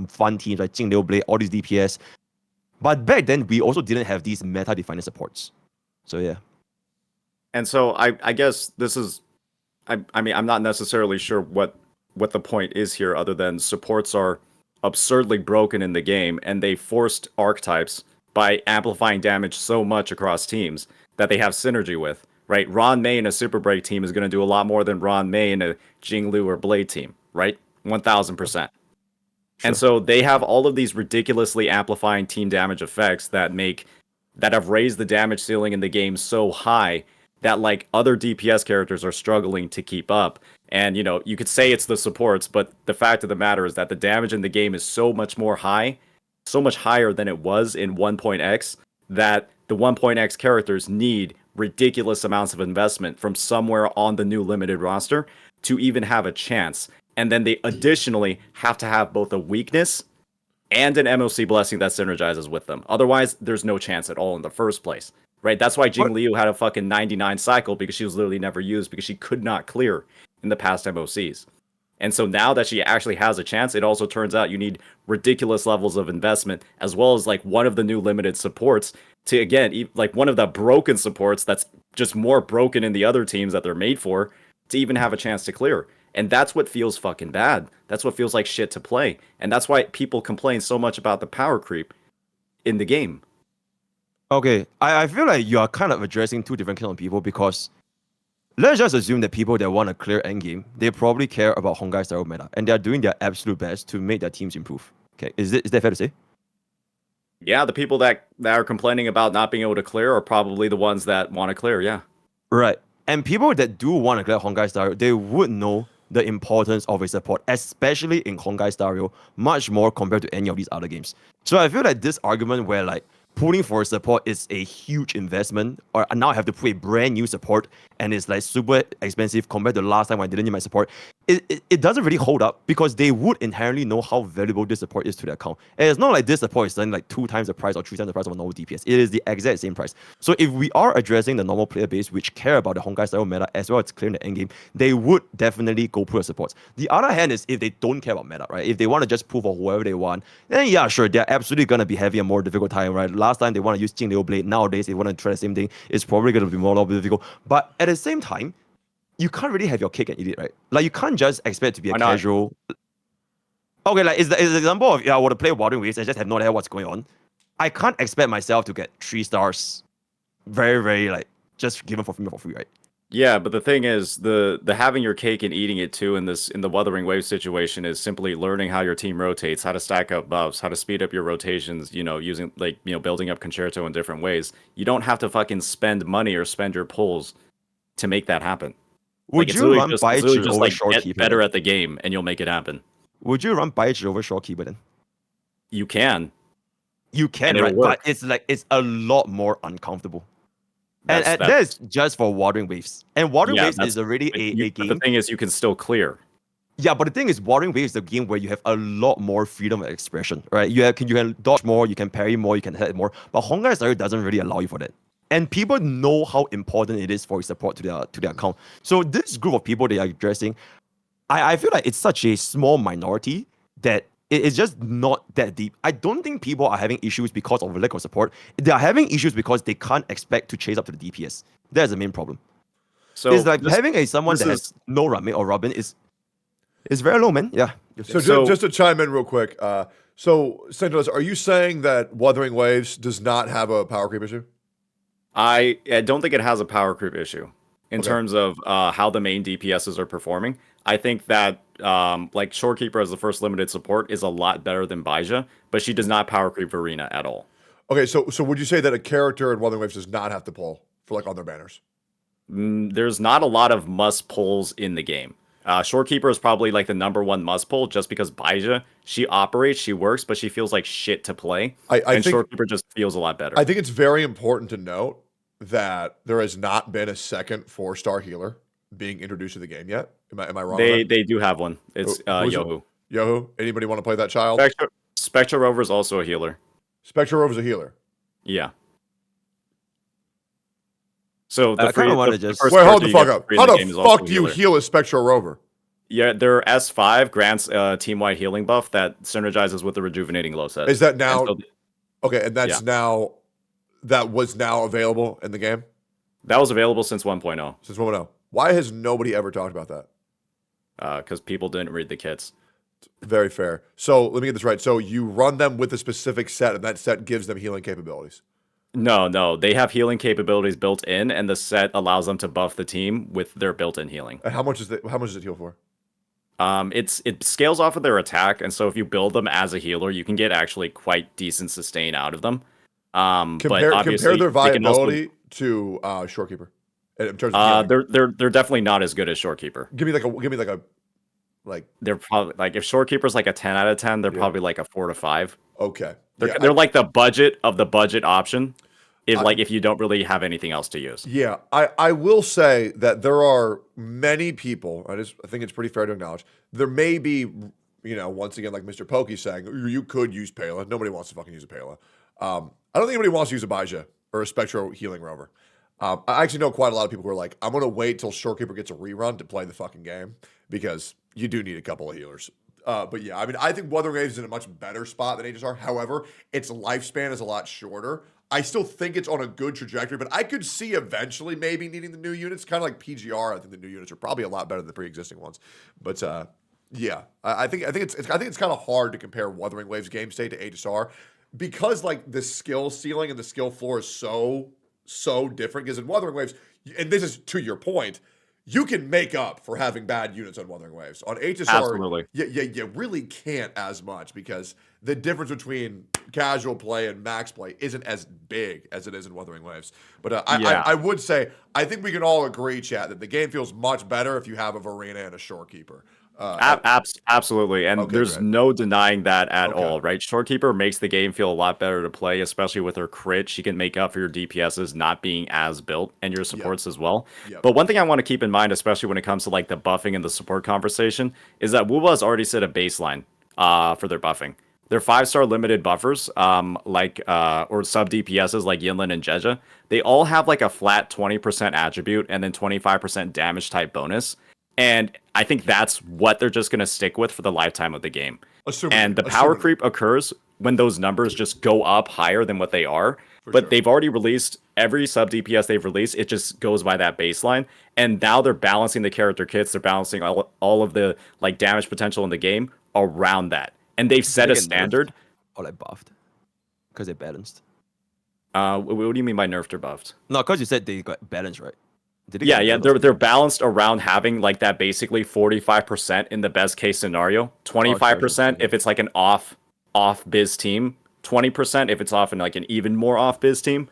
fun teams like Jingliu Blade, all these DPS. But back then, we also didn't have these meta-defining supports. So yeah. And so I guess this is, I mean, I'm not necessarily sure what the point is here, other than supports are absurdly broken in the game, and they forced archetypes by amplifying damage so much across teams that they have synergy with, right? Ron May in a Super Break team is going to do a lot more than Ron May in a Jingliu or Blade team, right? 1000%. And so they have all of these ridiculously amplifying team damage effects that have raised the damage ceiling in the game so high that like other DPS characters are struggling to keep up. And you could say it's the supports, but the fact of the matter is that the damage in the game is so much higher than it was in 1.x, that the 1.x characters need ridiculous amounts of investment from somewhere on the new limited roster to even have a chance. And then they additionally have to have both a weakness and an MOC blessing that synergizes with them. Otherwise, there's no chance at all in the first place. Right, that's why Jingliu had a fucking 99 cycle, because she was literally never used because she could not clear in the past MOCs. And so now that she actually has a chance, it also turns out you need ridiculous levels of investment, as well as like one of the new limited supports to, again, like one of the broken supports that's just more broken in the other teams that they're made for, to even have a chance to clear. And that's what feels fucking bad. That's what feels like shit to play. And that's why people complain so much about the power creep in the game. Okay, I feel like you are kind of addressing two different kinds of people, because let's just assume that people that want a clear endgame, they probably care about Honkai Star meta, and they are doing their absolute best to make their teams improve. Okay, is that fair to say? Yeah, the people that are complaining about not being able to clear are probably the ones that want to clear, yeah. Right. And people that do want to clear Honkai Star, they would know the importance of a support, especially in Honkai Star Rail, much more compared to any of these other games. So I feel like this argument where like pulling for support is a huge investment, or now I have to put a brand new support and it's like super expensive compared to last time when I didn't need my support, it doesn't really hold up, because they would inherently know how valuable this support is to their account. And it's not like this support is selling like 2 times the price or 3 times the price of a normal DPS. It is the exact same price. So if we are addressing the normal player base which care about the Honkai style meta as well as clearing the endgame, they would definitely go pull the supports. The other hand is if they don't care about meta, right? If they want to just pull for whoever they want, then yeah, sure, they're absolutely gonna be having a more difficult time, right? Last time they want to use Jingliu Blade, nowadays they want to try the same thing, it's probably gonna be more difficult. But at the same time, you can't really have your cake and eat it, right? Like you can't just expect to be a casual. Okay, like is the example of I want to play Wild Waves and just have no idea what's going on. I can't expect myself to get 3 stars, very like just given for free, right? Yeah, but the thing is, the having your cake and eating it too in the Wuthering Waves situation is simply learning how your team rotates, how to stack up buffs, how to speed up your rotations, using building up Concerto in different ways. You don't have to fucking spend money or spend your pulls to make that happen. Would it's you literally run just, it's literally Baichu just over like get Shorekeeper? better at the game, and you'll make it happen. Would you run Baichu over Shorekeeper then? You can. You can, And it'll right? work. But it's a lot more uncomfortable. And That's that's just for Watering Waves. And Watering yeah, Waves is already but a but game. the thing is, you can still clear. Yeah, but the thing is, Watering Waves is a game where you have a lot more freedom of expression, right? You can dodge more, you can parry more, you can hit more. But Honkai Star doesn't really allow you for that. And people know how important it is for support to their account. So this group of people they are addressing, I feel like it's such a small minority that it's just not that deep. I don't think people are having issues because of lack of support. They are having issues because they can't expect to chase up to the DPS. That's the main problem. So It's like having someone that has no Rame or Robin is very low, man. Yeah. So just to chime in real quick, so Santos, are you saying that Wuthering Waves does not have a power creep issue? I don't think it has a power creep issue in Okay. terms of how the main DPSs are performing. I think that like Shorekeeper as the first limited support is a lot better than Baija, but she does not power creep Arena at all. Okay, so would you say that a character in Wuthering Waves does not have to pull for like on their banners? There's not a lot of must pulls in the game. Shorekeeper is probably like the #1 must pull just because Baija, she operates, she works, but she feels like shit to play. I and think Shorekeeper just feels a lot better. I think it's very important to note that there has not been a second 4-star healer being introduced to the game yet. Am I wrong? They do have one. It's Who's it? Yohu. Yohu? Anybody want to play that child? Spectra Rover is also a healer. Spectre Rover's a healer. Yeah. So I kinda wanna just- first Wait, hold the character fuck you up. get for free in How the the game is also fuck a do you healer. heal a Spectral Rover? Yeah, their S5 grants a team-wide healing buff that synergizes with the rejuvenating low set. Is that now? And so Okay, and that's now that was now available in the game that was available since 1.0 since 1.0. Why has nobody ever talked about that? because people didn't read the kits. Very fair. So let me get this right. So you run them with a specific set, and that set gives them healing capabilities. No, they have healing capabilities built in, and the set allows them to buff the team with their built-in healing. And how much does it heal for? It scales off of their attack, and so if you build them as a healer, you can get actually quite decent sustain out of them. But Compare obviously their they can also- viability to Shorekeeper in terms of healing. they're definitely not as good as Shorekeeper. Give me like They're probably like if Shorekeeper's like a 10 out of 10, they're probably like a 4 to 5. okay. They're like the budget of the budget option. If you don't really have anything else to use. Yeah, I will say that there are many people. I think it's pretty fair to acknowledge there may be, once again, like Mr. Pokey saying, you could use Pela. Nobody wants to fucking use a Pela. I don't think anybody wants to use a Baija or a Spectro Healing Rover. I actually know quite a lot of people who are like, I'm gonna wait till Shorekeeper gets a rerun to play the fucking game because you do need a couple of healers. But yeah, I mean, I think Wuthering Waves is in a much better spot than HSR. However, its lifespan is a lot shorter. I still think it's on a good trajectory, but I could see eventually maybe needing the new units, kind of like PGR. I think the new units are probably a lot better than the pre-existing ones. But yeah, I think it's kind of hard to compare Wuthering Waves game state to HSR because like the skill ceiling and the skill floor is so different. Because in Wuthering Waves, and this is to your point, you can make up for having bad units on Wuthering Waves. On HSR, Absolutely. you really can't as much because the difference between casual play and max play isn't as big as it is in Wuthering Waves. But I would say, I think we can all agree, chat, that the game feels much better if you have a Varina and a Shorekeeper. Absolutely, and Okay, there's great. no denying that at Okay. all, right? Shorekeeper makes the game feel a lot better to play, especially with her crit. She can make up for your DPSs not being as built and your supports as well. Yep. But one thing I want to keep in mind, especially when it comes to like the buffing and the support conversation, is that Wuba has already set a baseline for their buffing. Their 5-star limited buffers, or sub DPSs like Yinlin and Jeja, they all have like a flat 20% attribute and then 25% damage type bonus. And I think that's what they're just going to stick with for the lifetime of the game. And the power creep occurs when those numbers just go up higher than what they are. But they've already released every sub DPS they've released. It just goes by that baseline. And now they're balancing the character kits. They're balancing all of the like damage potential in the game around that. And they've set a standard. Or like buffed. Because they're balanced. What do you mean by nerfed or buffed? No, because you said they got balanced, right? Yeah, they're balanced around having like that basically 45% in the best case scenario, 25% if it's like an off biz team, 20% if it's off in like an even more off biz team,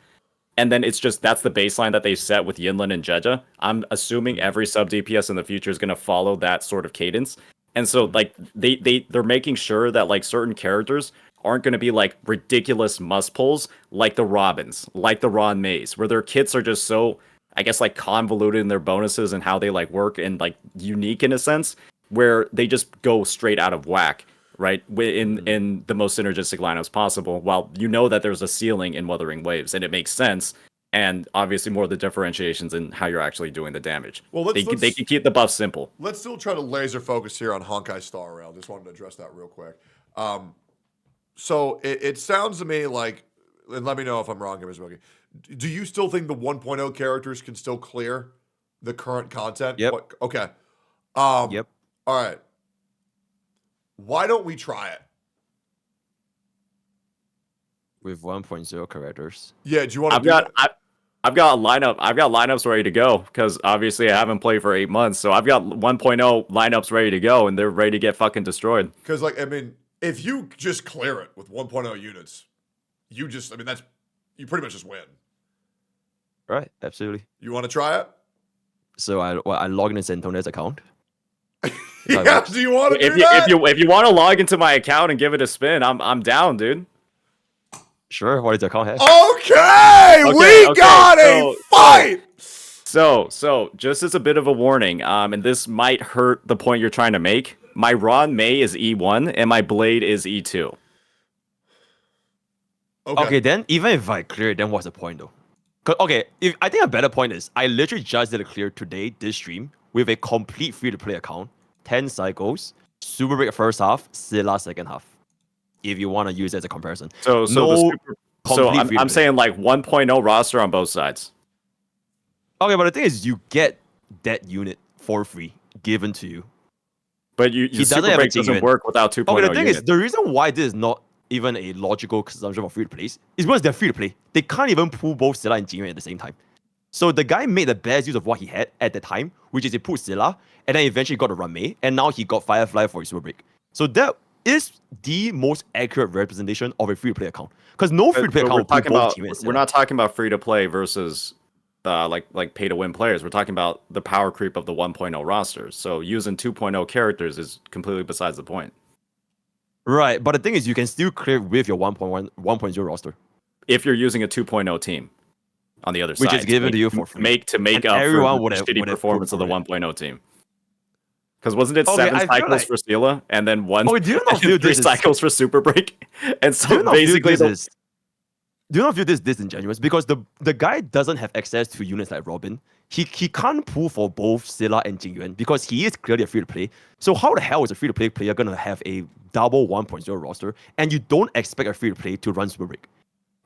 and then it's just that's the baseline that they set with Yinlin and Jeja. I'm assuming every sub DPS in the future is going to follow that sort of cadence. And so like they're making sure that like certain characters aren't going to be like ridiculous must pulls like the Robins, like the Ron Mays, where their kits are just so, I guess, like convoluted in their bonuses and how they like work and like unique in a sense, where they just go straight out of whack, right? In the most synergistic lineups possible, while you know that there's a ceiling in Wuthering Waves, and it makes sense. And obviously more of the differentiations in how you're actually doing the damage. Well, they can keep the buff simple. Let's still try to laser focus here on Honkai Star Rail. Just wanted to address that real quick. So it sounds to me like, and let me know if I'm wrong here, Mr. Boogie. Do you still think the 1.0 characters can still clear the current content? Yep. Okay. Yep. All right. Why don't we try it? With 1.0 characters. Yeah, do you want to I've got a lineup. I've got lineups ready to go because obviously I haven't played for 8 months. So I've got 1.0 lineups ready to go, and they're ready to get fucking destroyed. Because, like, I mean, if you just clear it with 1.0 units, you pretty much just win. Right, absolutely. You want to try it? So I log in Santona's account. Yeah, do you want to do that? If you want to log into my account and give it a spin, I'm down, dude. Sure, what does the account have? Okay, we got a fight! So just as a bit of a warning, and this might hurt the point you're trying to make, my Ron May is E1 and my Blade is E2. Okay, then even if I clear it, then what's the point though? Okay, I think a better point is I literally just did a clear today, this stream, with a complete free-to-play account, 10 cycles, Super Break first half, Scylla second half. If you want to use it as a comparison. So I'm saying like 1.0 roster on both sides. Okay, but the thing is, you get that unit for free given to you. But Super Break doesn't work without 2.0. Okay, the thing is, the reason why this is not even a logical consumption of free to play is because they're free to play. They can't even pull both Scylla and Jingyuan at the same time. So the guy made the best use of what he had at the time, which is he put Scylla, and then eventually got a Ramei, and now he got Firefly for his Super Break. So that is the most accurate representation of a free to play account. Because no free to play account will pull both Jingyuan and Scylla. We're not talking about free to play versus like pay to win players. We're talking about the power creep of the 1.0 rosters. So using 2.0 characters is completely besides the point. Right, but the thing is, you can still clear with your 1.0 roster if you're using a 2.0 team on the other side, which is given to you for free. Make up for the shitty performance of the 1.0 team. Because wasn't it 7 cycles for Scylla and then 3 cycles for Super Break? And so basically, do you not feel this disingenuous? Because the guy doesn't have access to units like Robin. He can't pull for both Scylla and Jingyuan because he is clearly a free-to-play. So how the hell is a free-to-play player going to have a double 1.0 roster and you don't expect a free-to-play to run Super Break?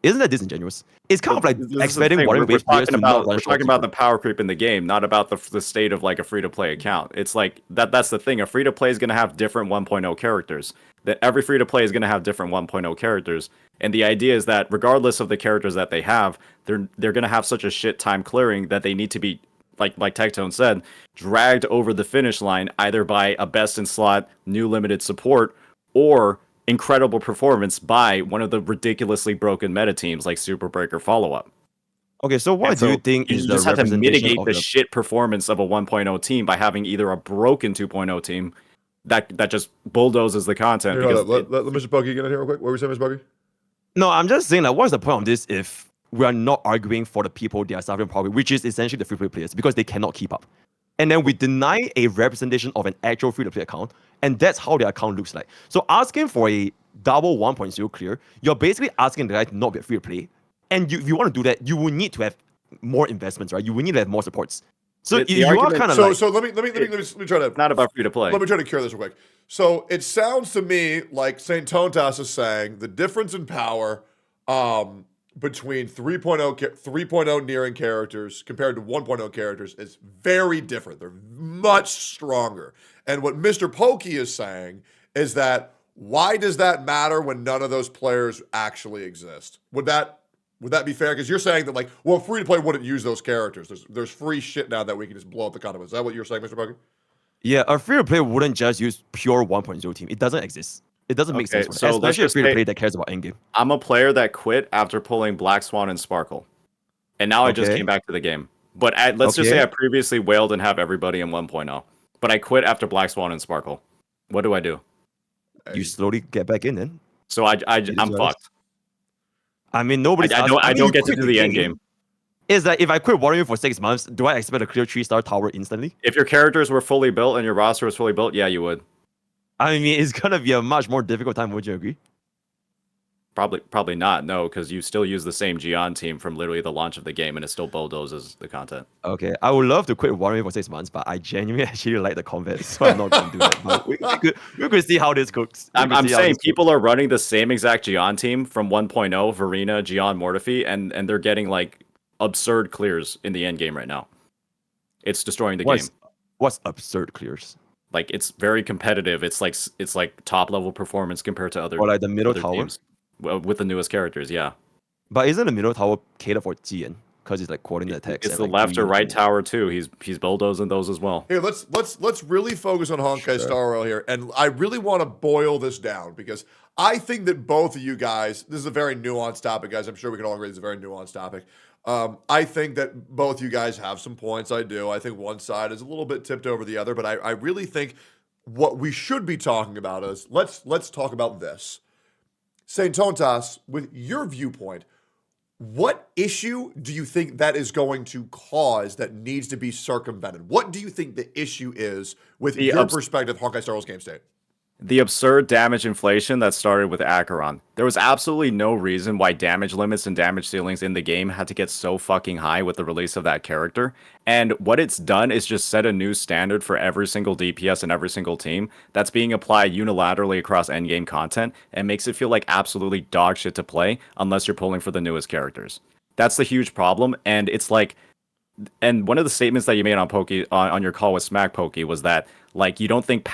Isn't that disingenuous? It's kind of like expecting Wuthering Waves players to not run. We're talking about the power creep in the game, not about the state of like a free-to-play account. It's like that's the thing. A free-to-play is going to have different 1.0 characters. That every free-to-play is going to have different 1.0 characters. And the idea is that regardless of the characters that they have, they're going to have such a shit time clearing that they need to be, like Tectone said, dragged over the finish line either by a best in slot new limited support or incredible performance by one of the ridiculously broken meta teams like Super Break or Follow Up. Okay, so what do you think is the representation? You just have to mitigate of the shit performance of a 1.0 team by having either a broken 2.0 team that just bulldozes the content. Here, let Mr. Buggy get in here real quick. What were you saying, Mr. Buggy? No, I'm just saying, like, what's the point of this if we are not arguing for the people they are suffering from, which is essentially the free-to-play players, because they cannot keep up. And then we deny a representation of an actual free-to-play account, and that's how their account looks like. So asking for a double 1.0 clear, you're basically asking the guy to not be a free-to-play. And if you want to do that, you will need to have more investments, right? You will need to have more supports. So you are kind of like... So let me try to... Not about free-to-play. Let me try to cure this real quick. So it sounds to me like St. Tontas is saying the difference in power between 3.0 nearing characters compared to 1.0 characters is very different. They're much stronger. And what Mr. Pokey is saying is that why does that matter when none of those players actually exist? Would that be fair? Because you're saying that, like, well, free to play wouldn't use those characters. There's free shit now that we can just blow up the content. Is that what you're saying, Mr. Pokey? Yeah, a free-to-play wouldn't just use pure 1.0 team. It doesn't exist. It doesn't make sense. Especially a free-to-play that cares about endgame. I'm a player that quit after pulling Black Swan and Sparkle. and now I just Okay. came back to the game. But let's just say I previously whaled and have everybody in 1.0, but I quit after Black Swan and Sparkle. What do I do? You slowly get back in then. So I'm fucked. I mean, nobody's I don't get to do the end game. Is that if I quit Warrior for 6 months, do I expect a clear 3-star tower instantly? If your characters were fully built and your roster was fully built, yeah, you would. I mean, it's gonna be a much more difficult time. Would you agree? Probably not. No, because you still use the same Gion team from literally the launch of the game, and it still bulldozes the content. Okay, I would love to quit Warrior for 6 months, but I genuinely actually like the combat, so I'm not gonna do that. But we could see how this cooks. I'm saying people are running the same exact Gion team from 1.0, Verena, Gion, Mortefi, and they're getting like absurd clears in the end game right now. It's destroying the game. What's absurd clears? Like it's very competitive. It's like top level performance compared to other Or like the middle other tower? teams. With the newest characters, yeah. But isn't the middle tower catered for Jian? Because it's like coordinate attacks. It's and, the like, left or green right and- tower too. He's bulldozing those as well. Here, let's really focus on Honkai Star Rail here, and I really want to boil this down because I think that both of you guys, this is a very nuanced topic, guys. I'm sure we can all agree this is a very nuanced topic. I think that both you guys have some points. I do. I think one side is a little bit tipped over the other, but I really think what we should be talking about is let's talk about this. Saint Tontas, with your viewpoint, what issue do you think that is going to cause that needs to be circumvented? What do you think the issue is with your perspective, Honkai Star Rail's game state? The absurd damage inflation that started with Acheron. There was absolutely no reason why damage limits and damage ceilings in the game had to get so fucking high with the release of that character. And what it's done is just set a new standard for every single DPS and every single team that's being applied unilaterally across endgame content and makes it feel like absolutely dog shit to play unless you're pulling for the newest characters. That's the huge problem, and it's like, and one of the statements that you made on Pokey on your call with Smack Pokey was that like you don't think the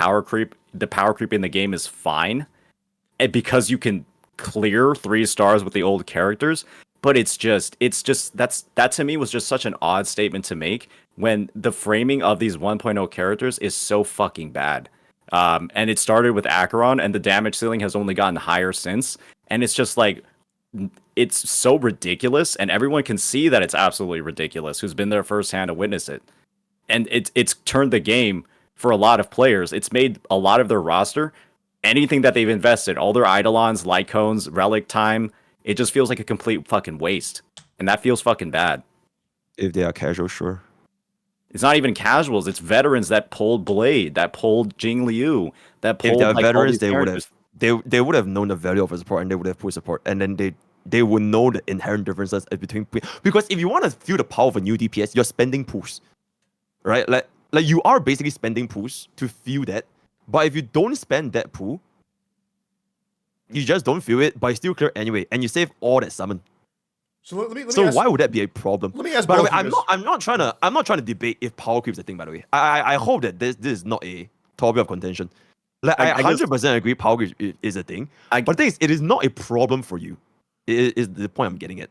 power creep in the game is fine because you can clear 3 stars with the old characters, but it's just that to me was just such an odd statement to make when the framing of these 1.0 characters is so fucking bad. And it started with Acheron, and the damage ceiling has only gotten higher since, and it's just like it's so ridiculous, and everyone can see that it's absolutely ridiculous who's been there firsthand to witness it. And it's turned the game for a lot of players. It's made a lot of their roster, anything that they've invested, all their Eidolons, Lycones, Relic time, it just feels like a complete fucking waste. And that feels fucking bad. If they are casual, sure. It's not even casuals, it's veterans that pulled Blade, that pulled Jing Liu, that pulled If they are like, all veterans, these they would characters. have they would have known the value of a support and they would have put support, and then they would know the inherent differences between, because if you want to feel the power of a new DPS, you're spending pools, right? Like you are basically spending pools to feel that. But if you don't spend that pool, you just don't feel it, but you still clear anyway, and you save all that summon. So let me So ask, why would that be a problem? Let me ask By the both way, of you this. I'm not trying to debate if power creep is a thing. By the way, I hope that this is not a topic of contention. Like I I guess- 100% agree, power creep is a thing. But the thing is, it is not a problem for you. It is the point I'm getting at.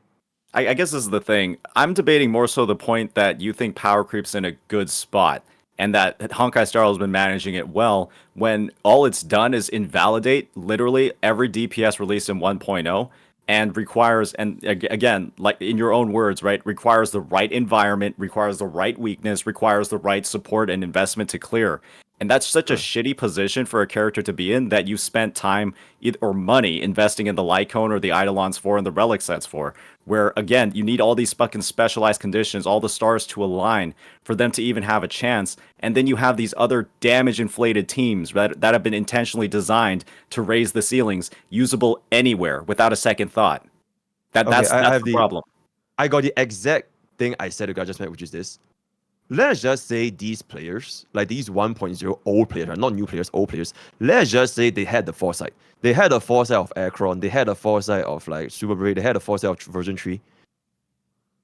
I guess this is the thing. I'm debating more so the point that you think power creep's in a good spot and that Honkai Star Rail has been managing it well when all it's done is invalidate literally every DPS released in 1.0 and requires, and again, like in your own words, right, requires the right environment, requires the right weakness, requires the right support and investment to clear. And that's such a shitty position for a character to be in that you spent time or money investing in the Lycone or the Eidolons for and the Relic sets for. Where, again, you need all these fucking specialized conditions, all the stars to align for them to even have a chance. And then you have these other damage-inflated teams that have been intentionally designed to raise the ceilings, usable anywhere without a second thought. That's the problem. I got the exact thing I said to God just met, which is this. Let's just say these players, like these 1.0 old players, not new players, old players, let's just say they had the foresight. They had the foresight of Acheron, they had the foresight of like Super Braid, they had the foresight of version 3.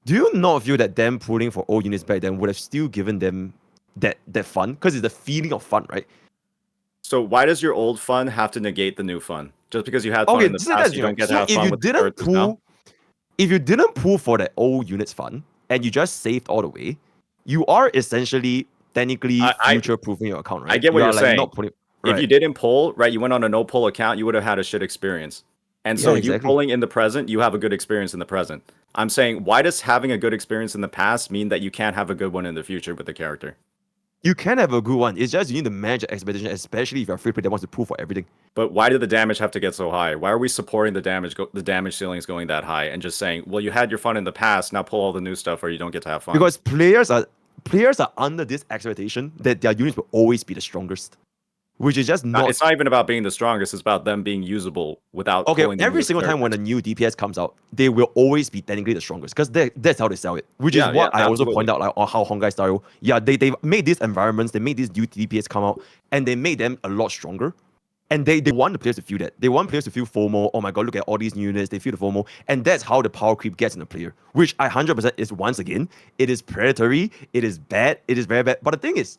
Do you not feel that them pulling for old units back then would have still given them that fun? Because it's the feeling of fun, right? So why does your old fun have to negate the new fun? Just because you had fun in the past, you don't get to have fun with the characters now? If you didn't pull for that old units fun and you just saved all the way, you are essentially technically future-proofing your account, right? I get what you're saying. Not putting, If you didn't pull, right, you went on a no-pull account, you would have had a shit experience. And so Yeah, you exactly. pulling in the present, you have a good experience in the present. I'm saying, why does having a good experience in the past mean that you can't have a good one in the future with the character? You can have a good one. It's just you need to manage your expectation, especially if you're a free player that wants to prove for everything. But why did the damage have to get so high? Why are we supporting the damage ceilings going that high and just saying, well, you had your fun in the past, now pull all the new stuff or you don't get to have fun? Because players are under this expectation that their units will always be the strongest, which is just not. It's not even about being the strongest, it's about them being usable without Okay, pulling the every newest single time when a characters. new DPS comes out, they will always be technically the strongest because that's how they sell it. Which Yeah, is what yeah, I also absolutely. point out, like on how Honkai style. Yeah, they made these environments, they made these new DPS come out, and they made them a lot stronger. And they want the players to feel that. They want players to feel FOMO. Oh my god, look at all these new units. They feel the FOMO. And that's how the power creep gets in the player. Which I 100% is, once again, it is predatory. It is bad. It is very bad. But the thing is,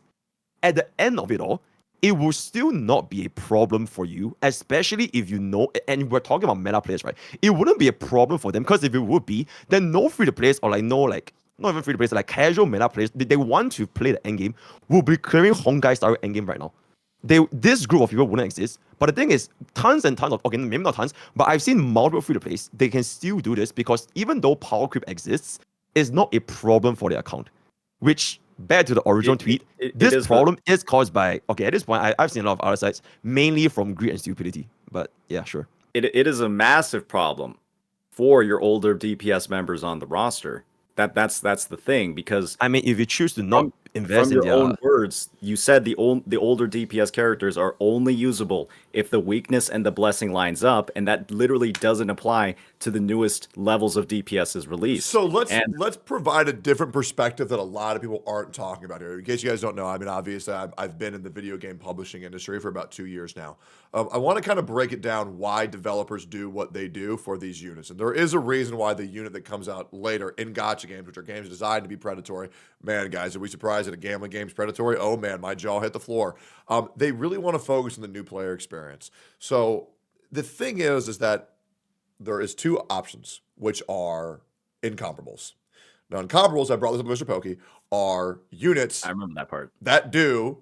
at the end of it all, it will still not be a problem for you, especially if you know, and we're talking about meta players, right? It wouldn't be a problem for them because if it would be, then no free to players or not even free to players, like casual meta players, they want to play the end game, will be clearing Honkai style end game right now. This group of people wouldn't exist. But the thing is, tons and tons of, okay, maybe not tons, but I've seen multiple free to plays. They can still do this because even though power creep exists, it's not a problem for their account. Which, back to the original tweet, this problem is caused by, okay, at this point, I've seen a lot of other sites, mainly from greed and stupidity. But yeah, sure. It is a massive problem for your older DPS members on the roster. That's the thing, because I mean, if you choose to not invest from in your their own words, you said the older DPS characters are only usable if the weakness and the blessing lines up, and that literally doesn't apply to the newest levels of DPS's release. So let's provide a different perspective that a lot of people aren't talking about here. In case you guys don't know, I mean, obviously, I've been in the video game publishing industry for about 2 years now. I want to kind of break it down why developers do what they do for these units. And there is a reason why the unit that comes out later in gacha games, which are games designed to be predatory, man, guys, are we surprised that a gambling game's predatory? Oh, man, my jaw hit the floor. They really want to focus on the new player experience. So the thing is that there is two options, which are incomparables. Now, incomparables, I brought this up with Mr. Pokey, are units I remember that part. that do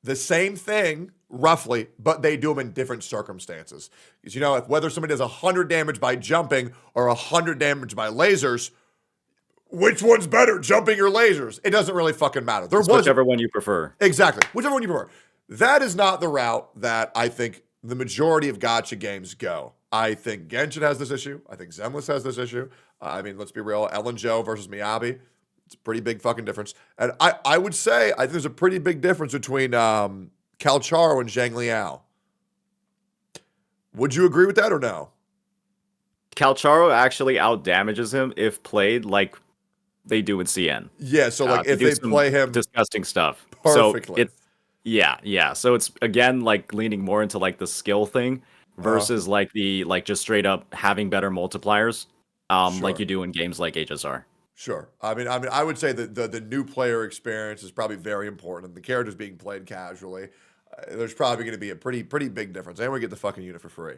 the same thing roughly, but they do them in different circumstances. Because, you know, whether somebody does 100 damage by jumping or 100 damage by lasers, which one's better, jumping or lasers? It doesn't really fucking matter. Whichever one you prefer. Exactly. Whichever one you prefer. That is not the route that I think the majority of gacha games go. I think Genshin has this issue. I think Zenless has this issue. I mean, let's be real. Ellen Joe versus Miyabi. It's a pretty big fucking difference. And I would say I think there's a pretty big difference between Calcharo and Zhang Liao. Would you agree with that or no? Calcharo actually outdamages him if played like they do in CN. Yeah, so like if do they some play him disgusting stuff. perfectly. So it's yeah. So it's again like leaning more into like the skill thing versus like the just straight up having better multipliers, Sure. like you do in games like HSR. Sure. I mean, I would say that the new player experience is probably very important, and the characters being played casually, there's probably going to be a pretty big difference. And we get the fucking unit for free.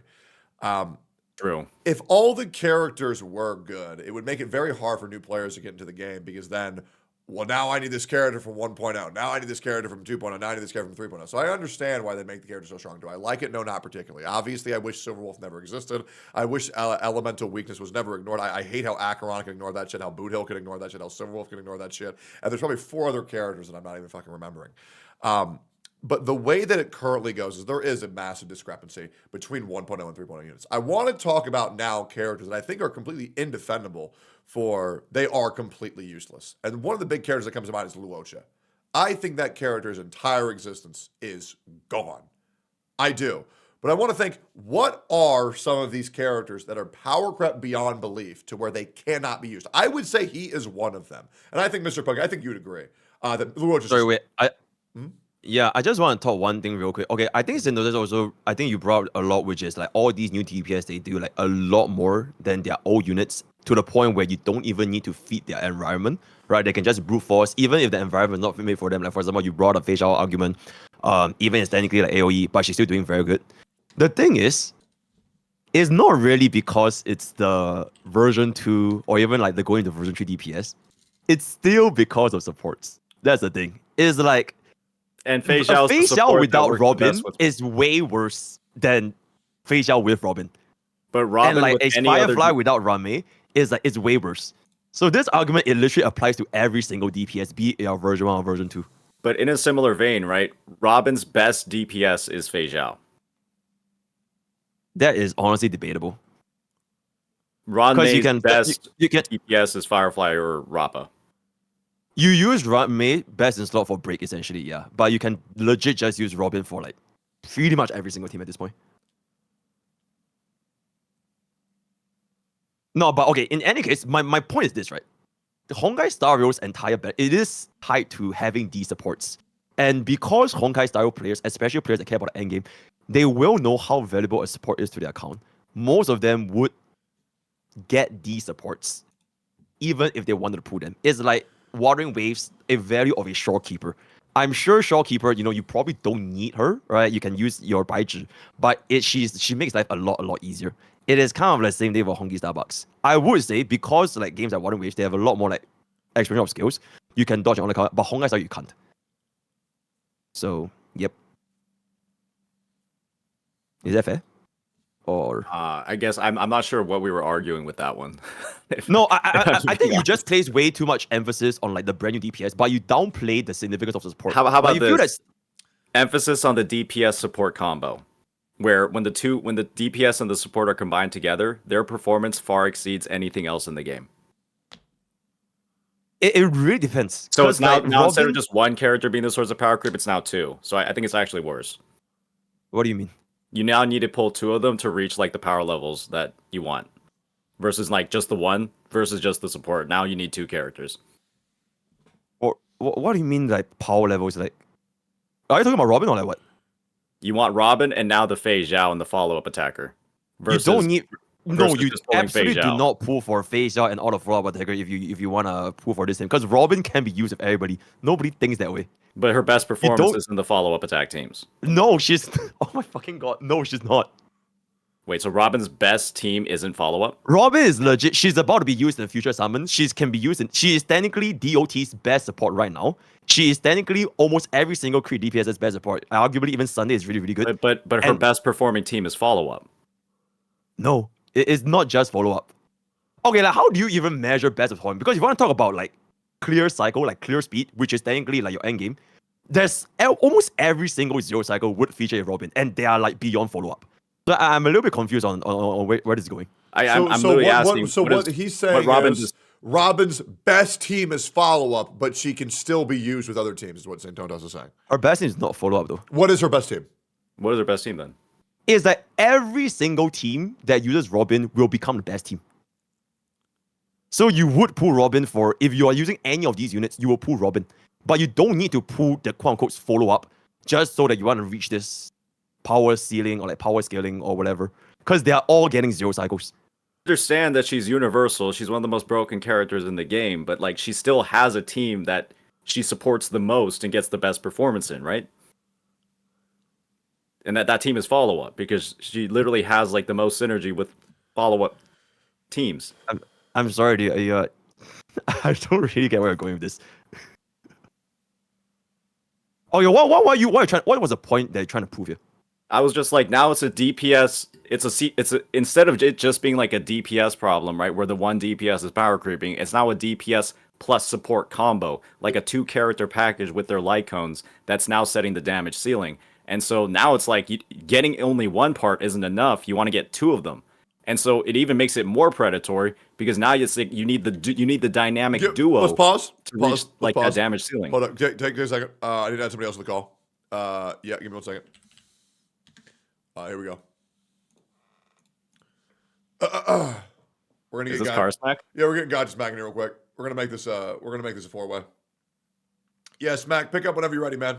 True. If all the characters were good, it would make it very hard for new players to get into the game because then, well, now I need this character from 1.0. Now I need this character from 2.0. Now I need this character from 3.0. So I understand why they make the character so strong. Do I like it? No, not particularly. Obviously, I wish Silverwolf never existed. I wish elemental weakness was never ignored. I hate how Acheron can ignore that shit, how Boot Hill can ignore that shit, how Silverwolf can ignore that shit. And there's probably 4 other characters that I'm not even fucking remembering. But the way that it currently goes is there is a massive discrepancy between 1.0 and 3.0 units. I want to talk about now characters that I think are completely indefendable they are completely useless. And one of the big characters that comes to mind is Luocha. I think that character's entire existence is gone. I do. But I want to think, what are some of these characters that are power crept beyond belief to where they cannot be used? I would say he is one of them. And I think, Mr. Pug, I think you'd agree. That Luocha's Sorry, wait. Yeah, I just want to talk one thing real quick. Okay, I think Synthesis also, I think you brought a lot, which is like all these new DPS, they do like a lot more than their old units to the point where you don't even need to feed their environment, right? They can just brute force, even if the environment is not made for them. Like, for example, you brought a facial argument, even it's technically like AoE, but she's still doing very good. The thing is, it's not really because it's the version 2 or even like the going to version 3 DPS. It's still because of supports. That's the thing. It's like, And Fei Xiao without Robin is way worse than Fei Xiao with Robin. But Robin and like with a any other Firefly without Rame is like it's way worse. So this argument it literally applies to every single DPS, be it your version 1 or version 2. But in a similar vein, right? Robin's best DPS is Fei Zhao. That is honestly debatable. Ron Because May's you can best you can DPS is Firefly or Rappa. you use May best in slot for break essentially, yeah. But you can legit just use Robin for like pretty much every single team at this point. No, but okay, in any case, my point is this, right? The Honkai Star Rail's entire bet, it is tied to having these supports. And because Honkai style players, especially players that care about the endgame, they will know how valuable a support is to their account. Most of them would get these supports, even if they wanted to pull them. It's like Watering Waves, a value of a Shorekeeper. I'm sure Shorekeeper, you probably don't need her, right? You can use your Baiji, but she makes life a lot easier. It is kind of like the same thing for Honky Starbucks. I would say because like games like Watering Waves, they have a lot more like experience of skills. You can dodge on the counter, but Honkai Star you can't. So, yep. Is that fair? Or I guess I'm not sure what we were arguing with that one. no, I think you just place way too much emphasis on like the brand new DPS, but you downplay the significance of the support. How But about you feel this? Emphasis on the DPS support combo, where when the DPS and the support are combined together, their performance far exceeds anything else in the game. it really depends. So it's now, like, now instead of Robin- just one character being the source of power creep, it's now two. So I think it's actually worse. What do you mean? You now need to pull two of them to reach like the power levels that you want, versus like just the one versus just the support. Now you need two characters. Or what do you mean like power levels? Like, are you talking about Robin or like what? You want Robin and now the Fei Zhao and the follow-up attacker. You don't need. No, versus you just pulling Fei absolutely do Zhao. not pull for Fei Zhao and all the follow-up attacker if you wanna pull for this thing. Because Robin can be used with everybody. Nobody thinks that way. But her best performance don't- is in the follow-up attack teams. No, she's. Oh my fucking god! No, she's not. Wait, so Robin's best team isn't follow-up? Robin is legit. She's about to be used in the future summon. She is technically DOT's best support right now. She is technically almost every single Creed DPS's best support. Arguably, even Sunday is really good. But her And- best performing team is follow-up. No, it is not just follow up. Okay, like how do you even measure best performance? Because if you want to talk about like clear cycle, like clear speed, which is technically like your end game, there's almost every single zero cycle would feature a Robin, and they are like beyond follow up. So I'm a little bit confused on where this is going. I'm literally asking. What he's saying Robin is Robin's best team is follow-up, but she can still be used with other teams, is what Santondos is saying. Her best team is not follow up though. What is her best team? What is her best team then? Is that every single team that uses Robin will become the best team. So you would pull Robin for, if you are using any of these units, you will pull Robin. But you don't need to pull the quote-unquote follow-up just so that you want to reach this power ceiling or like power scaling or whatever. Because they are all getting zero cycles. Understand that she's universal. She's one of the most broken characters in the game, but like she still has a team that she supports the most and gets the best performance in, right? And that team is follow-up because she literally has like the most synergy with follow-up teams. I'm sorry, dude. I don't really get where you're going with this. Oh, yeah, what was the point that you're trying to prove here? I was just like, now it's a DPS. Instead of it just being like a DPS problem, right, where the one DPS is power creeping, it's now a DPS plus support combo, like a 2-character package with their light cones that's now setting the damage ceiling. And so now it's like getting only one part isn't enough. You want to get 2 of them. And so it even makes it more predatory because now it's like you need the dynamic duo. Let's pause. To reach that damage ceiling. Hold up. Take a second. I need to add somebody else to the call. Yeah, give me 1 second. Here we go. We're gonna Is get this car smack? Yeah, we're getting God Smack in here real quick. We're gonna make this a 4-way. Yeah, Smack, pick up whenever you're ready, man.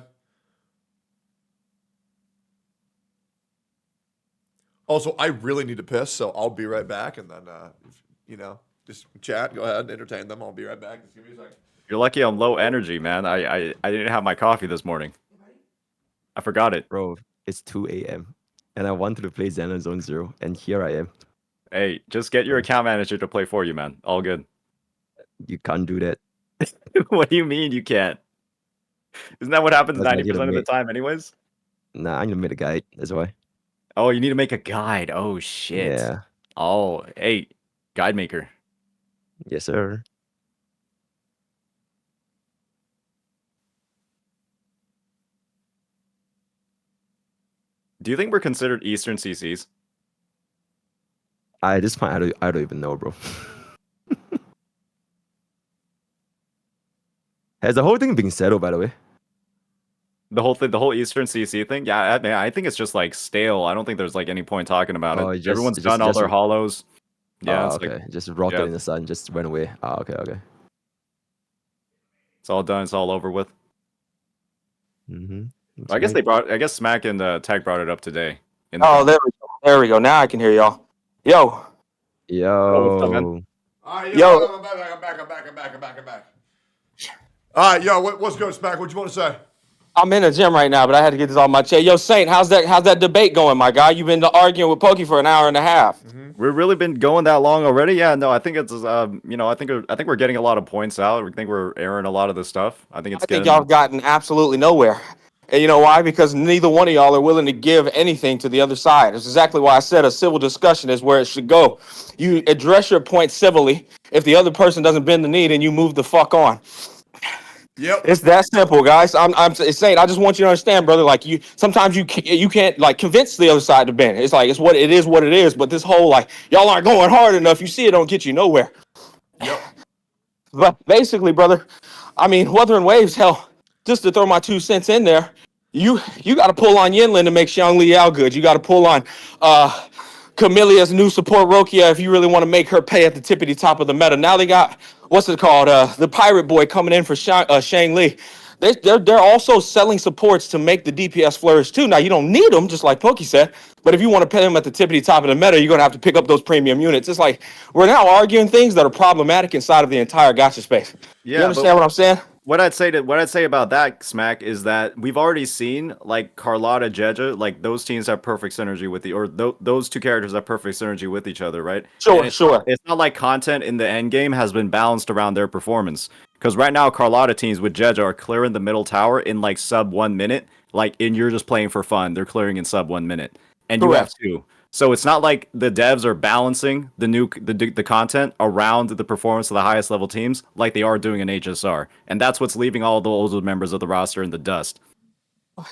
Also, I really need to piss, so I'll be right back, and then just chat. Go ahead and entertain them. I'll be right back. Just give me a second. You're lucky I'm low energy, man. I didn't have my coffee this morning. I forgot it. Bro, it's 2 a.m. and I wanted to play Xenon Zone Zero, and here I am. Hey, just get your account manager to play for you, man. All good. You can't do that. What do you mean you can't? Isn't that what happens That's 90% of the legitimate. time anyways? Nah, I'm gonna make a guide. That's why. Oh, you need to make a guide. Oh, shit. Yeah. Oh, hey, guide maker. Yes, sir. Do you think we're considered Eastern CCs? At this point, I don't even know, bro. Has the whole thing been settled, by the way? The whole thing, the whole Eastern CC thing? Yeah, I think it's just like stale. I don't think there's like any point talking about Oh, it. it just- Everyone's it just- done all just- their hollows. Yeah, it's okay. like Just rotted yeah. in the sun, just went away. Okay, okay. It's all done. It's all over with. Mm-hmm. I guess Smack and Tech brought it up today. Oh, there we go. There we go. Now I can hear y'all. Yo, Oh, what's up, man? Yo. All right, Yo. I'm back. All right, yo, what's good, Smack? What you want to say? I'm in the gym right now, but I had to get this off my chest. Yo, Saint, how's that debate going, my guy? You've been arguing with Pokey for an hour and a half. We've really been going that long already. Yeah, no, I think it's I think we're getting a lot of points out. We think we're airing a lot of the stuff. I think it's I think getting. y'all have gotten absolutely nowhere. And you know why? Because neither one of y'all are willing to give anything to the other side. It's exactly why I said a civil discussion is where it should go. You address your point civilly. If the other person doesn't bend the knee, then you move the fuck on. Yep. It's that simple, guys. I'm saying. I just want you to understand, brother. Like sometimes you can't like convince the other side to bend. It's like it's what it is. But this whole like y'all aren't going hard enough. You see, it don't get you nowhere. Yep. But basically, brother, I mean, Wuthering Waves, hell, just to throw my 2 cents in there, you got to pull on Yinlin to make Xiang Liao good. You got to pull on Camillea's new support Rokia if you really want to make her pay at the tippity top of the meta. Now they got what's it called? The Pirate Boy coming in for Shang Li. They're also selling supports to make the DPS flourish too. Now you don't need them, just like Pokey said. But if you want to pay them at the tippity top of the meta, you're gonna have to pick up those premium units. It's like we're now arguing things that are problematic inside of the entire gacha space. Yeah, You understand what I'm saying? What I'd say about that, Smack, is that we've already seen like Carlotta, Jeja, like those teams have perfect synergy with those two characters have perfect synergy with each other, right? Sure, And sure. it's not like content in the end game has been balanced around their performance. Because right now, Carlotta teams with Jeja are clearing the middle tower in like sub 1 minute, and you're just playing for fun. They're clearing in sub 1 minute, and you have Correct. 2. So it's not like the devs are balancing the content around the performance of the highest level teams like they are doing in HSR, and that's what's leaving all the older members of the roster in the dust.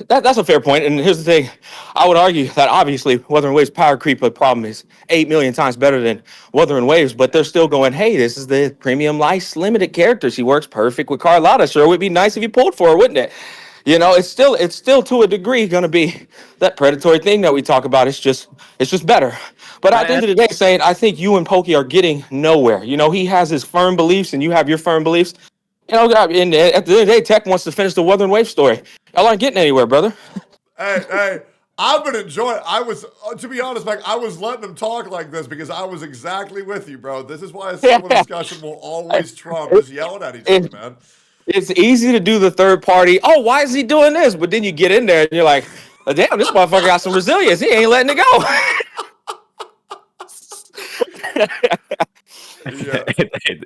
That's a fair point. And here's the thing. I would argue that obviously Wuthering Waves power creep problem is 8 million times better than Wuthering Waves, but they're still going, hey, this is the premium lice limited character. She works perfect with Carlotta. Sure, it would be nice if you pulled for her, wouldn't it? You know, it's still to a degree gonna be that predatory thing that we talk about. It's just better. But at the end of the day, saying I think you and Pokey are getting nowhere. You know, he has his firm beliefs and you have your firm beliefs. You know, and at the end of the day, Tech wants to finish the Wuthering Wave story. Y'all aren't getting anywhere, brother. Hey, I've been enjoying. I was, to be honest, Mike, I was letting them talk like this because I was exactly with you, bro. This is why a civil discussion will always trump just yelling at each other, man. It's easy to do the third party. Oh, why is he doing this? But then you get in there and you're like, oh, damn, this motherfucker got some resilience. He ain't letting it go. Yeah.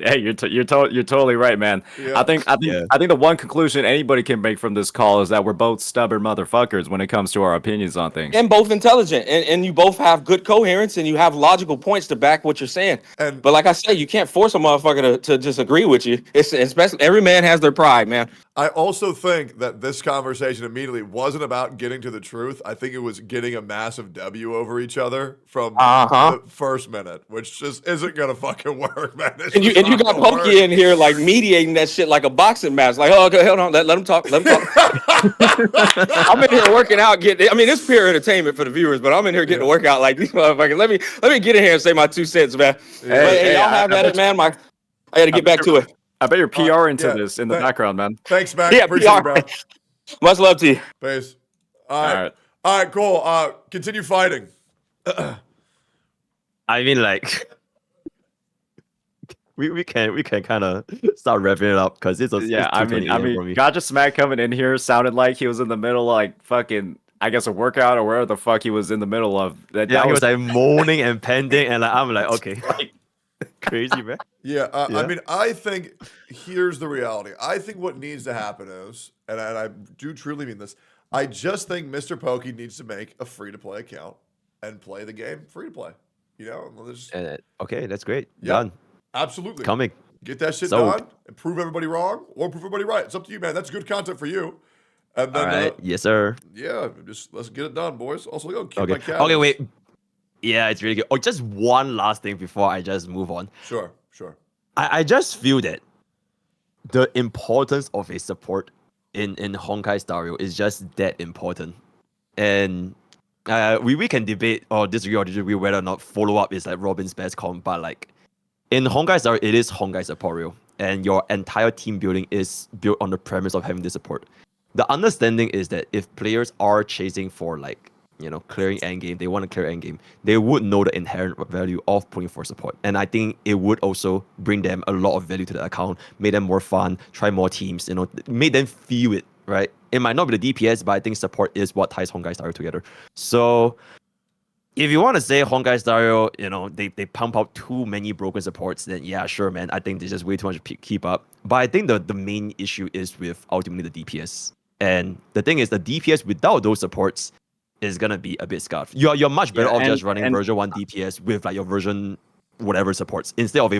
Hey, you're totally right, man. Yeah. I think the one conclusion anybody can make from this call is that we're both stubborn motherfuckers when it comes to our opinions on things. And both intelligent. And you both have good coherence and you have logical points to back what you're saying. And- but like I said, you can't force a motherfucker to just agree with you. It's especially every man has their pride, man. I also think that this conversation immediately wasn't about getting to the truth. I think it was getting a massive W over each other from the first minute, which just isn't gonna fucking work, man. And you got Pokey in here like mediating that shit like a boxing match. Like, oh, okay, hold on, let him talk. Let him talk. I'm in here working out, it's pure entertainment for the viewers, but I'm in here getting a workout like these motherfuckers. Let me get in here and say my 2 cents, man. Hey, y'all have at it, man. I got to get back to it. I bet you're PR into this in the background, man. Thanks, Mac. Yeah, Appreciate it, PR. bro. Much love to you. Peace. All right, cool. Continue fighting. I mean, like, we can kind of start revving it up because it's I mean, Gacha Smack coming in here sounded like he was in the middle of, like, fucking, I guess, a workout or wherever the fuck he was in the middle of. He was like moaning and pending, and like, I'm like, okay, like, crazy, man. Yeah, I mean, I think here's the reality. I think what needs to happen is, and I do truly mean this, I just think Mr. Pokey needs to make a free-to-play account and play the game free-to-play. You know, we'll just, Okay, that's great. yeah, Done. absolutely. Coming. Get that shit Sold. done and prove everybody wrong or prove everybody right. It's up to you, man. That's good content for you. And All then, right. Yes, sir. yeah, just let's get it done, boys. Also, go keep Okay. my cat. Okay, wait. Yeah, it's really good. Oh, just one last thing before I just move on. Sure. I just feel that the importance of a support in Honkai Star Rail is just that important. And we can debate or disagree whether or not follow up is like Robin's best comp, but like in Honkai Star Rail, it is Honkai support rail, and your entire team building is built on the premise of having this support. The understanding is that if players are chasing for like clearing endgame, they want to clear endgame, they would know the inherent value of putting for support. And I think it would also bring them a lot of value to the account, make them more fun, try more teams, make them feel it, right? It might not be the DPS, but I think support is what ties Honkai Star Rail together. So if you want to say Honkai Star Rail, they pump out too many broken supports, then yeah, sure, man. I think there's just way too much to keep up. But I think the main issue is with ultimately the DPS. And the thing is, the DPS without those supports is gonna be a bit scuffed. You're much better off just running version 1 DPS with like your version whatever supports instead of a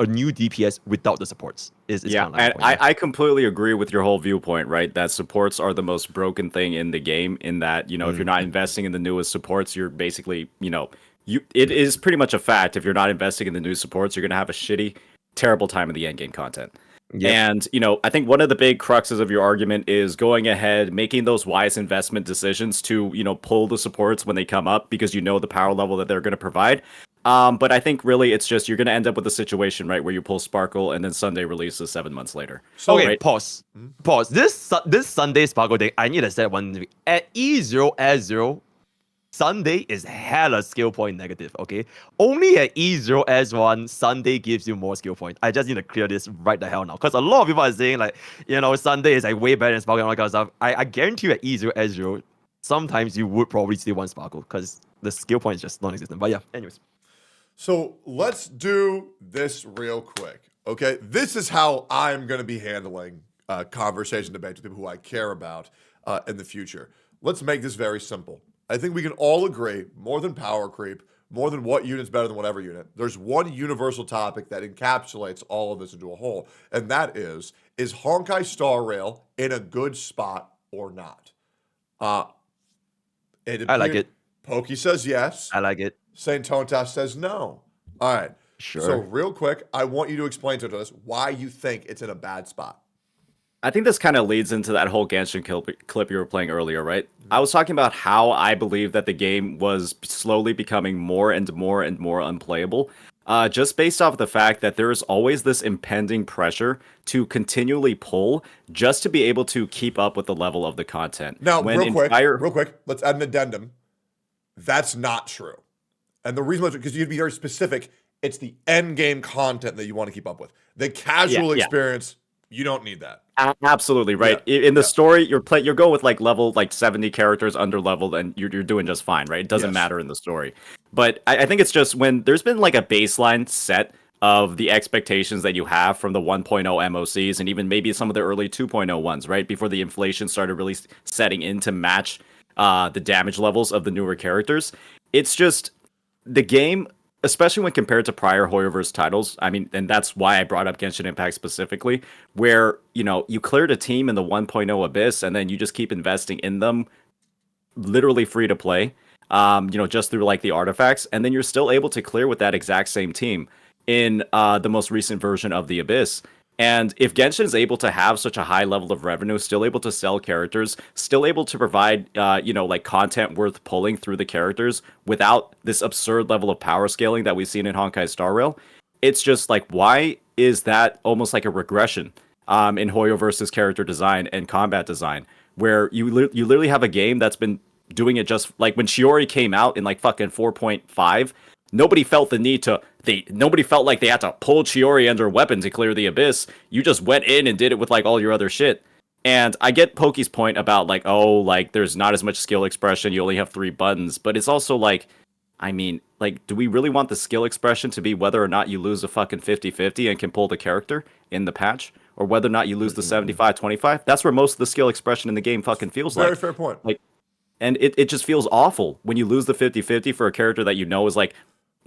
new DPS without the supports. I completely agree with your whole viewpoint, right? That supports are the most broken thing in the game. In that if you're not investing in the newest supports, you're basically it is pretty much a fact. If you're not investing in the new supports, you're gonna have a shitty, terrible time of the end game content. Yep. And, I think one of the big cruxes of your argument is going ahead, making those wise investment decisions to, pull the supports when they come up because the power level that they're going to provide. But I think really it's just you're going to end up with a situation, right, where you pull Sparkle and then Sunday releases 7 months later. So, right? Pause. This Sunday Sparkle thing, I need to say one thing. At E0S0, Sunday is hella skill point negative, okay? Only at E0S1, Sunday gives you more skill point. I just need to clear this right the hell now. Because a lot of people are saying, like, Sunday is like way better than Sparkle and all that kind of stuff. I guarantee you at E0S0, sometimes you would probably still want Sparkle because the skill point is just non-existent. But yeah, anyways. So let's do this real quick, okay? This is how I'm going to be handling conversation debates with people who I care about in the future. Let's make this very simple. I think we can all agree, more than power creep, more than what unit's better than whatever unit, there's one universal topic that encapsulates all of this into a whole, and that is Honkai Star Rail in a good spot or not? I like it. Pokey says yes. I like it. Saint Tontas says no. All right. Sure. So real quick, I want you to explain to us why you think it's in a bad spot. I think this kind of leads into that whole Genshin clip you were playing earlier, right? I was talking about how I believe that the game was slowly becoming more and more and more unplayable, just based off of the fact that there is always this impending pressure to continually pull just to be able to keep up with the level of the content. Now, real quick, let's add an addendum. That's not true. And the reason is because you'd be very specific, it's the end game content that you want to keep up with. The casual experience, you don't need that. Absolutely right. Yeah. In the story, you're going with like level 70 characters under leveled, and you're doing just fine, right? It doesn't matter in the story. But I think it's just when there's been like a baseline set of the expectations that you have from the 1.0 MOCs and even maybe some of the early 2.0 ones, right? Before the inflation started really setting in to match the damage levels of the newer characters. It's just the game, especially when compared to prior Hoyoverse titles, I mean, and that's why I brought up Genshin Impact specifically, where, you cleared a team in the 1.0 Abyss and then you just keep investing in them, literally free to play, just through like the artifacts, and then you're still able to clear with that exact same team in the most recent version of the Abyss. And if Genshin is able to have such a high level of revenue, still able to sell characters, still able to provide, like content worth pulling through the characters without this absurd level of power scaling that we've seen in Honkai Star Rail, it's just like, why is that almost like a regression in Hoyoverse's character design and combat design, where you literally have a game that's been doing it just like when Shiori came out in like fucking 4.5. Nobody felt the need to. Nobody felt like they had to pull Chiori under weapon to clear the Abyss. You just went in and did it with like all your other shit. And I get Pokey's point about like, oh, like there's not as much skill expression. You only have 3 buttons, but it's also like, I mean, like, do we really want the skill expression to be whether or not you lose a fucking 50-50 and can pull the character in the patch, or whether or not you lose the 75-25? That's where most of the skill expression in the game fucking feels like. Very fair point. Like, and it just feels awful when you lose the 50-50 for a character that is like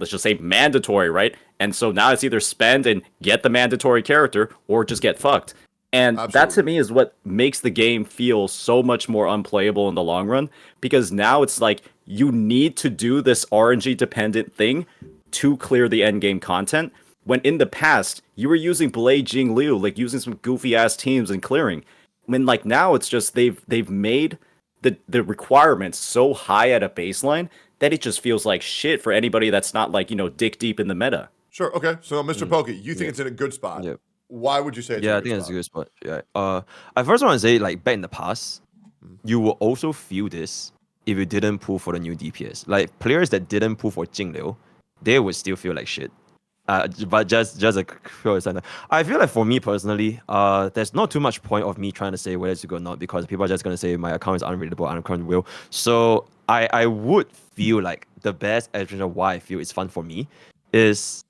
let's just say mandatory, right? And so now it's either spend and get the mandatory character or just get fucked. And that to Absolutely. me is what makes the game feel so much more unplayable in the long run, because now it's like you need to do this RNG dependent thing to clear the end game content. When in the past you were using Blade Jing Liu, like using some goofy ass teams and clearing. When like now it's just they've made the requirements so high at a baseline that it just feels like shit for anybody that's not like, dick deep in the meta. Sure. Okay. So, Mr. Pokey, you think Yeah. it's in a good spot. Yeah. Why would you say it's Yeah, in I a good think that's a spot? good spot. Yeah. I first want to say, like, back in the past, you will also feel this if you didn't pull for the new DPS. Like, players that didn't pull for Jingliu, they would still feel like shit. But just a curious side. I feel like for me personally, there's not too much point of me trying to say whether it's good or not, because people are just gonna say my account is unreadable, unaccount will. So I would feel like the best explanation of why I feel it's fun for me is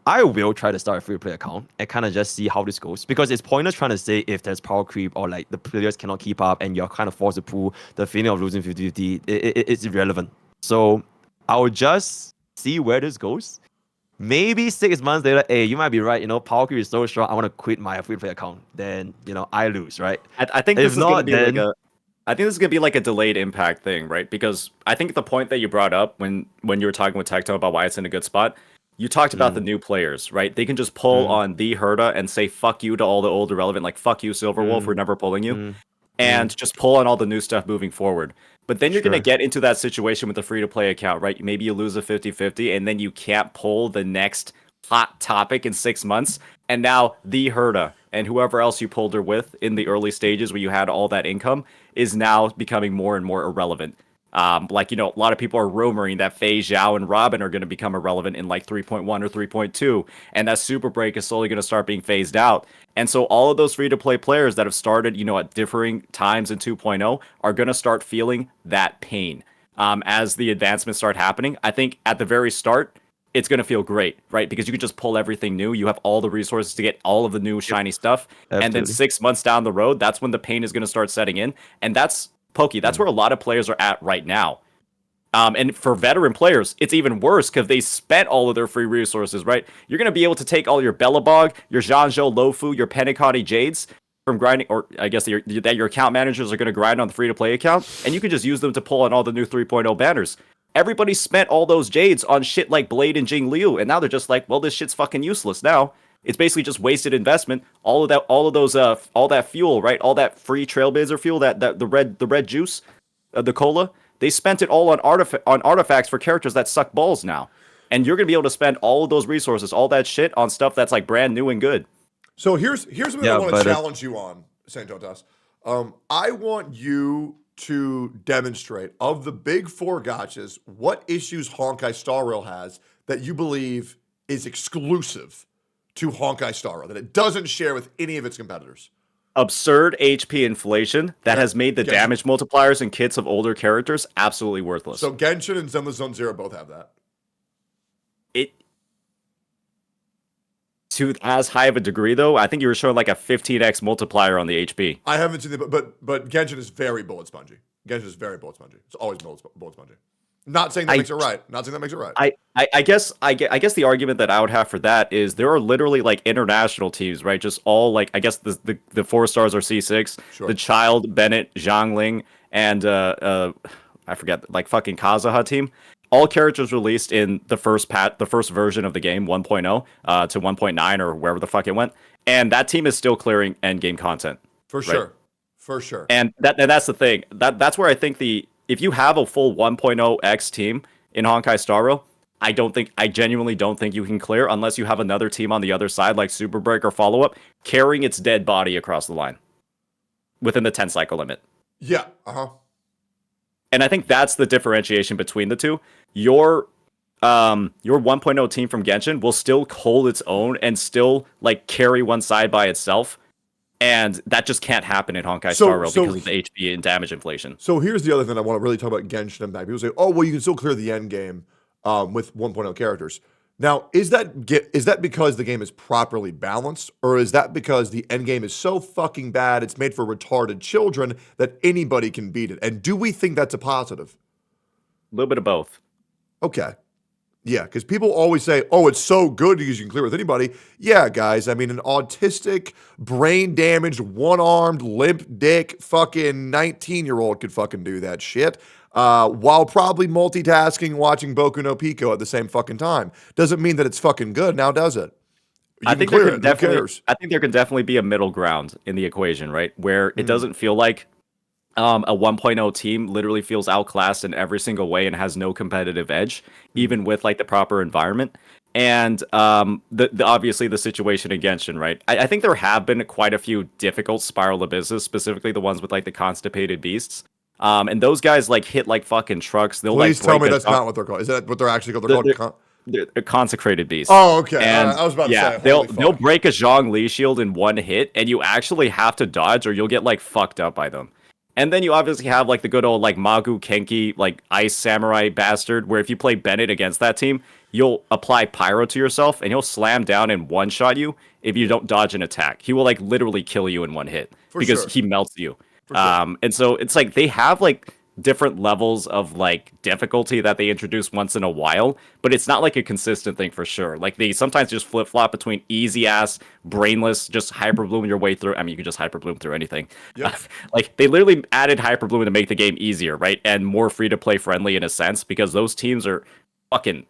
I will try to start a free-to-play account and kind of just see how this goes, because it's pointless trying to say if there's power creep or like the players cannot keep up and you're kind of forced to pull, the feeling of losing 50-50, it's irrelevant. So I'll just see where this goes. Maybe 6 months later, hey, you might be right, power creep is so strong, I want to quit my free-to-play account. Then, I lose, right? I think If this is going to not, be then- like a I think this is gonna be like a delayed impact thing, right? Because I think the point that you brought up when you were talking with Tectone about why it's in a good spot, you talked about the new players, right? They can just pull on the Herda and say fuck you to all the old irrelevant, like fuck you, Silverwolf, we're never pulling you, and just pull on all the new stuff moving forward. But then you're gonna Sure. get into that situation with the free-to-play account, right? Maybe you lose a 50-50 and then you can't pull the next hot topic in 6 months, and now the Herda and whoever else you pulled her with in the early stages where you had all that income is now becoming more and more irrelevant. A lot of people are rumoring that Fei Zhao and Robin are going to become irrelevant in like 3.1 or 3.2, and that Super Break is slowly going to start being phased out. And so all of those free-to-play players that have started, at differing times in 2.0 are going to start feeling that pain. As the advancements start happening, I think at the very start, it's going to feel great, right? Because you can just pull everything new. You have all the resources to get all of the new shiny stuff. And then Absolutely. 6 months down the road, that's when the pain is going to start setting in. And that's, Pokey, that's where a lot of players are at right now. And for veteran players, it's even worse because they spent all of their free resources, right? You're going to be able to take all your Bellabog, your Zhangzhou Lofu, your Pentecote Jades from grinding, or I guess that your account managers are going to grind on the free-to-play account, and you can just use them to pull on all the new 3.0 banners. Everybody spent all those Jades on shit like Blade and Jing Liu, and now they're just like, well, this shit's fucking useless now. It's basically just wasted investment. All that fuel, right? All that free Trailblazer fuel, that the red juice, the cola. They spent it all on artifacts for characters that suck balls now, and you're gonna be able to spend all of those resources, all that shit, on stuff that's like brand new and good. So here's something I Yeah, want to but challenge you on, Saint Totas. I want you to demonstrate, of the big four gotchas, what issues Honkai Star Rail has that you believe is exclusive to Honkai Star Rail, that it doesn't share with any of its competitors. Absurd HP inflation that Okay, has made the Genshin. damage multipliers and kits of older characters absolutely worthless. So Genshin and Zenless Zone Zero both have that. It to as high of a degree though, I think you were showing like a 15x multiplier on the HP. I haven't seen it, but Genshin is very bullet spongy. Genshin is very bullet spongy. It's always bullet spongy. Not saying that makes it right. Not saying that makes it right. I guess the argument that I would have for that is there are literally like international teams, right? Just all like I guess the 4 stars are C6, Sure. the Child, Bennett, Zhangling, and I forget, like fucking Kazuha team. All characters released in the first version of the game, 1.0 to 1.9 or wherever the fuck it went, and that team is still clearing end game content. For sure. For sure. And that's the thing. That's where I think if you have a full 1.0x team in Honkai Star Rail, I genuinely don't think you can clear unless you have another team on the other side, like Super Break or Follow Up, carrying its dead body across the line within the 10 cycle limit. Yeah. Uh-huh. And I think that's the differentiation between the two. Your 1.0 team from Genshin will still hold its own and still like carry one side by itself. And that just can't happen in Honkai Star Rail because of the HP and damage inflation. So here's the other thing I want to really talk about Genshin Impact. People say, oh, well, you can still clear the end game with 1.0 characters. Now, is that because the game is properly balanced, or is that because the end game is so fucking bad it's made for retarded children that anybody can beat it? And do we think that's a positive? A little bit of both. Okay. Yeah, because people always say, oh, it's so good because you can clear with anybody. Yeah, guys. I mean, an autistic, brain damaged, one armed, limp dick fucking 19-year-old could fucking do that shit. While probably multitasking, watching Boku no Pico at the same fucking time. Doesn't mean that it's fucking good now, does it? You I can think there clear can it. Who definitely. cares? I think there can definitely be a middle ground in the equation, right? Where it doesn't feel like a 1.0 team literally feels outclassed in every single way and has no competitive edge, even with like the proper environment. And the obviously the situation in Genshin, right? I think there have been quite a few difficult spiral abysses, specifically the ones with like the constipated beasts. And those guys like hit like fucking trucks. They'll Please like tell break me a that's not what they're called. Is that what they're actually called? They're they're, called. they're consecrated beasts. Oh, okay. All And right. I was about to yeah, say, they'll holy they'll fuck. break a Zhongli shield in one hit, and you actually have to dodge, or you'll get like fucked up by them. And then you obviously have like the good old like Magu Kenki like Ice Samurai bastard, where if you play Bennett against that team, you'll apply Pyro to yourself, and he'll slam down and one shot you if you don't dodge an attack. He will like literally kill you in one hit because sure. he melts you. For sure. And so it's like they have like different levels of like difficulty that they introduce once in a while, but it's not like a consistent thing for sure. Like they sometimes just flip flop between easy ass, brainless, just hyper bloom your way through. I mean, you can just hyper bloom through anything. Yep. Like they literally added hyper bloom to make the game easier, right? And more free to play friendly in a sense because those teams are fucking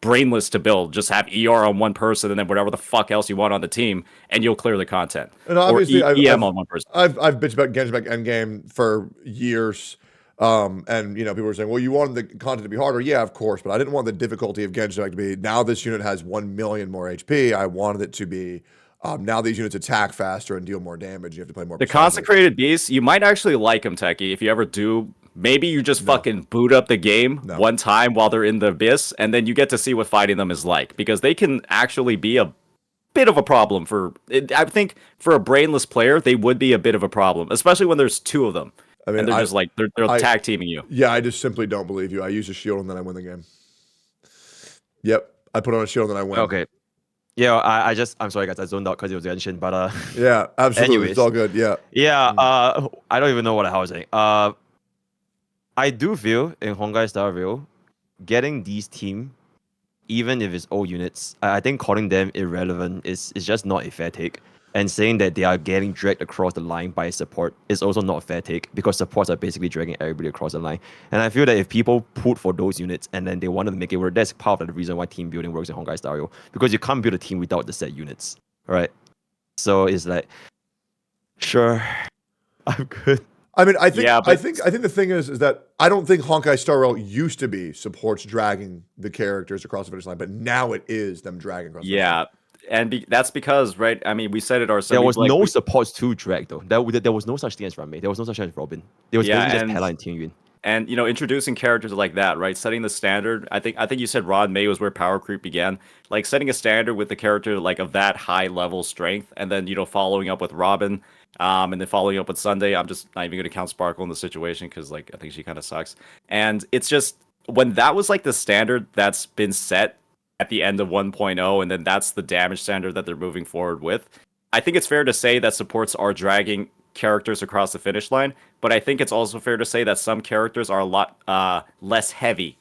brainless to build. Just have ER on one person and then whatever the fuck else you want on the team, and you'll clear the content. And obviously, or EM on one person. I've bitched about Genshin Impact Endgame for years. And people were saying, well, you wanted the content to be harder. Yeah, of course, but I didn't want the difficulty of Genshin Impact to be, now this unit has 1 million more HP. I wanted it to be, now these units attack faster and deal more damage. You have to play more. The precisely. consecrated beast, you might actually like him, Techie, if you ever do. Maybe you just fucking boot up the game one time while they're in the abyss, and then you get to see what fighting them is like, because they can actually be a bit of a problem I think for a brainless player, they would be a bit of a problem, especially when there's two of them. I mean, and they're just like, they're tag teaming you. Yeah, I just simply don't believe you. I use a shield and then I win the game. Yep. I put on a shield and then I win. Okay. Yeah, I'm sorry guys, I zoned out because it was Genshin, but yeah, absolutely. Anyways, it's all good. Yeah. Yeah, I don't even know what the hell I was saying. I do feel in Honkai Star Rail, getting these team, even if it's old units, I think calling them irrelevant is just not a fair take. And saying that they are getting dragged across the line by support is also not a fair take, because supports are basically dragging everybody across the line. And I feel that if people pulled for those units and then they wanted to make it work, that's part of the reason why team building works in Honkai Star Rail, because you can't build a team without the set units, right? So it's like, sure, I'm good. I mean, I think the thing is that I don't think Honkai Star Rail used to be supports dragging the characters across the finish line, but now it is them dragging across the finish line. And that's because, right? I mean, we said it ourselves. There was no supports to drag though. There was no such thing as Ranmei. There was no such thing as Robin. There was basically just Pella and Tingyun. And introducing characters like that, right? Setting the standard. I think you said Rod May was where power creep began. Like setting a standard with the character like of that high level strength, and then following up with Robin, and then following up with Sunday. I'm just not even going to count Sparkle in the situation because like I think she kind of sucks. And it's just when that was like the standard that's been set at the end of 1.0, and then that's the damage standard that they're moving forward with. I think it's fair to say that supports are dragging characters across the finish line, but I think it's also fair to say that some characters are a lot less heavy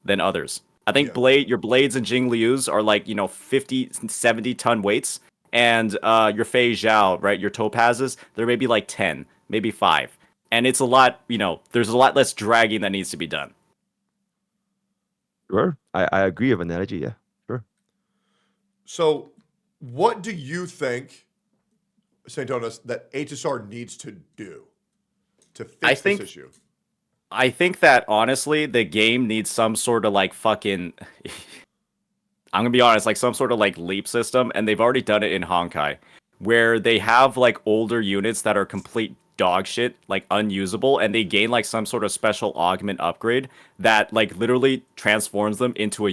than others. I think your Blades and Jing Liu's are like 50, 70 ton weights, and your Fei Zhao, right, your Topazes, they're maybe like 10, maybe 5, and it's a lot. There's a lot less dragging that needs to be done. Sure, I agree with analogy. Yeah, sure. So, what do you think, St. Jonas, that HSR needs to do to fix this issue? I think that honestly, the game needs some sort of like fucking. I'm gonna be honest, like some sort of like leap system, and they've already done it in Honkai, where they have like older units that are complete dog shit, like unusable, and they gain like some sort of special augment upgrade that like literally transforms them into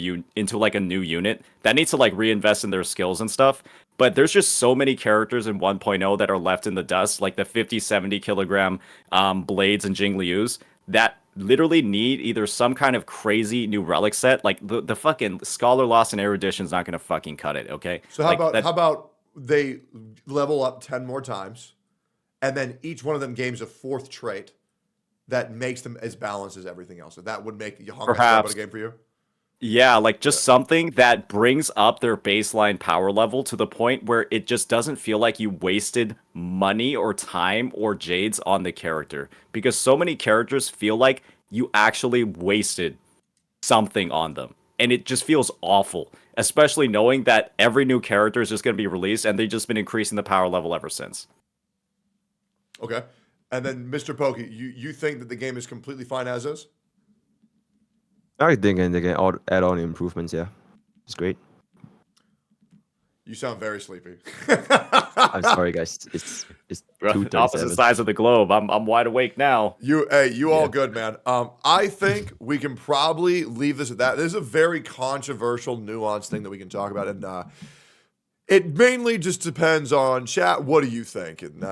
like a new unit that needs to like reinvest in their skills and stuff. But there's just so many characters in 1.0 that are left in the dust, like the 50-70 kilogram Blades and Jing Liu's, that literally need either some kind of crazy new relic set. Like the fucking Scholar Lost and Erudition is not gonna fucking cut it, okay? So how about they level up 10 more times, and then each one of them gains a fourth trait that makes them as balanced as everything else. So that would make Honkai Star Rail a game for you. Yeah, like just something that brings up their baseline power level to the point where it just doesn't feel like you wasted money or time or jades on the character. Because so many characters feel like you actually wasted something on them. And it just feels awful, especially knowing that every new character is just going to be released and they've just been increasing the power level ever since. Okay. And then, Mr. Pokey, you think that the game is completely fine as is? I think they can add on improvements. Yeah, it's great. You sound very sleepy. I'm sorry, guys. It's Bro, 2:37. opposite sides of the globe. I'm wide awake now. You all Yeah. good, man. I think we can probably leave this at that. This is a very controversial, nuanced thing that we can talk about, and it mainly just depends on chat. What do you think? And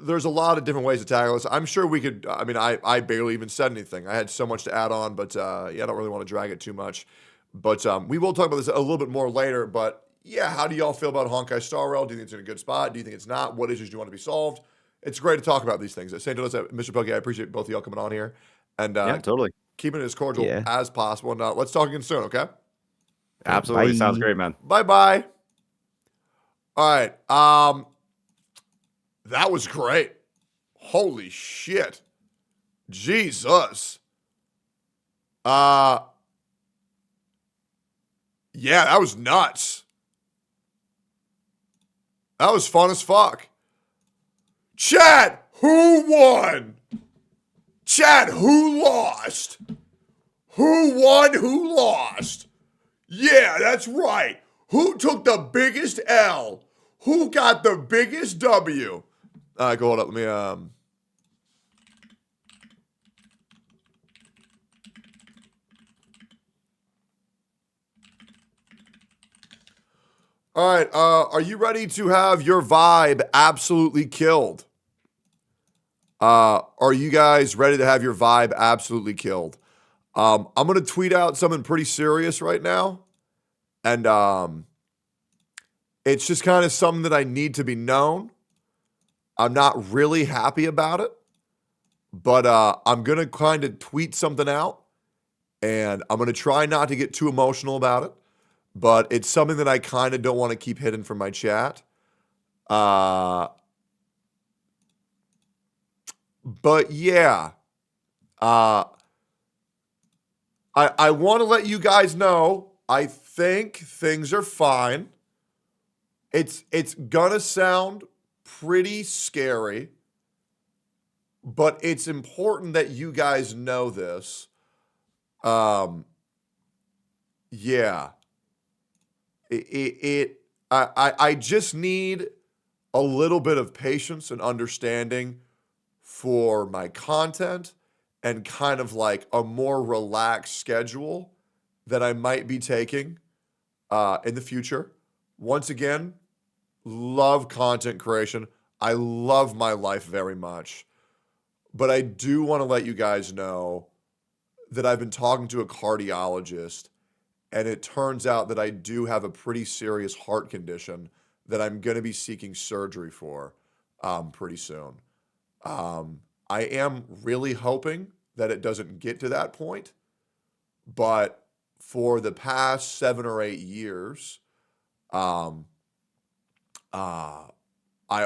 there's a lot of different ways to tackle this. I'm sure we could. I mean, I barely even said anything. I had so much to add on, but yeah, I don't really want to drag it too much. But we will talk about this a little bit more later. But yeah, how do y'all feel about Honkai Star Rail? Do you think it's in a good spot? Do you think it's not? What issues do you want to be solved? It's great to talk about these things. St. Louis, Mr. Pokey, I appreciate both of y'all coming on here and Yeah, totally. keeping it as cordial Yeah. as possible. And let's talk again soon, okay? Absolutely. Sounds Bye. great, man. Bye-bye. All right. That was great. Holy shit. Jesus. Yeah, that was nuts. That was fun as fuck. Chat, who won? Chat, who lost? Who won, who lost? Yeah, that's right. Who took the biggest L? Who got the biggest W? All right, go hold up. Let me All right, are you ready to have your vibe absolutely killed? Are you guys ready to have your vibe absolutely killed? I'm gonna tweet out something pretty serious right now, and it's just kind of something that I need to be known. I'm not really happy about it, but I'm gonna kind of tweet something out, and I'm gonna try not to get too emotional about it. But it's something that I kind of don't want to keep hidden from my chat. But yeah, I want to let you guys know I think things are fine. It's gonna sound pretty scary, but it's important that you guys know this. Yeah. I just need a little bit of patience and understanding for my content and kind of like a more relaxed schedule that I might be taking in the future. Once again, love content creation. I love my life very much. But I do want to let you guys know that I've been talking to a cardiologist, and it turns out that I do have a pretty serious heart condition that I'm going to be seeking surgery for pretty soon. I am really hoping that it doesn't get to that point, but for the past 7 or 8 years, um, I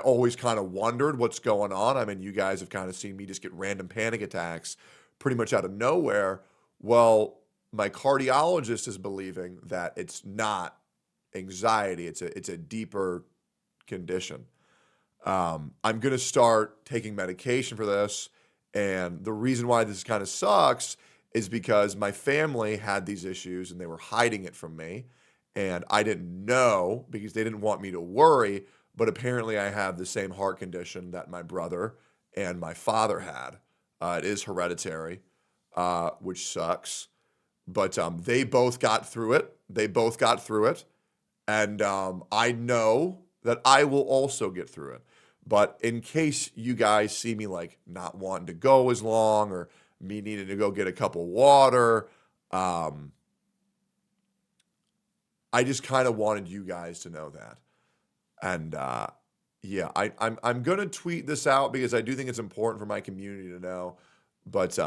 always kind of wondered what's going on. I mean, you guys have kind of seen me just get random panic attacks pretty much out of nowhere. Well, my cardiologist is believing that it's not anxiety. It's a deeper condition. I'm going to start taking medication for this. And the reason why this kind of sucks is because my family had these issues and they were hiding it from me. And I didn't know because they didn't want me to worry. But apparently, I have the same heart condition that my brother and my father had. It is hereditary, which sucks. But they both got through it. And I know that I will also get through it. But in case you guys see me like not wanting to go as long or me needing to go get a cup of water, I just kind of wanted you guys to know that. And yeah, I'm gonna tweet this out because I do think it's important for my community to know. But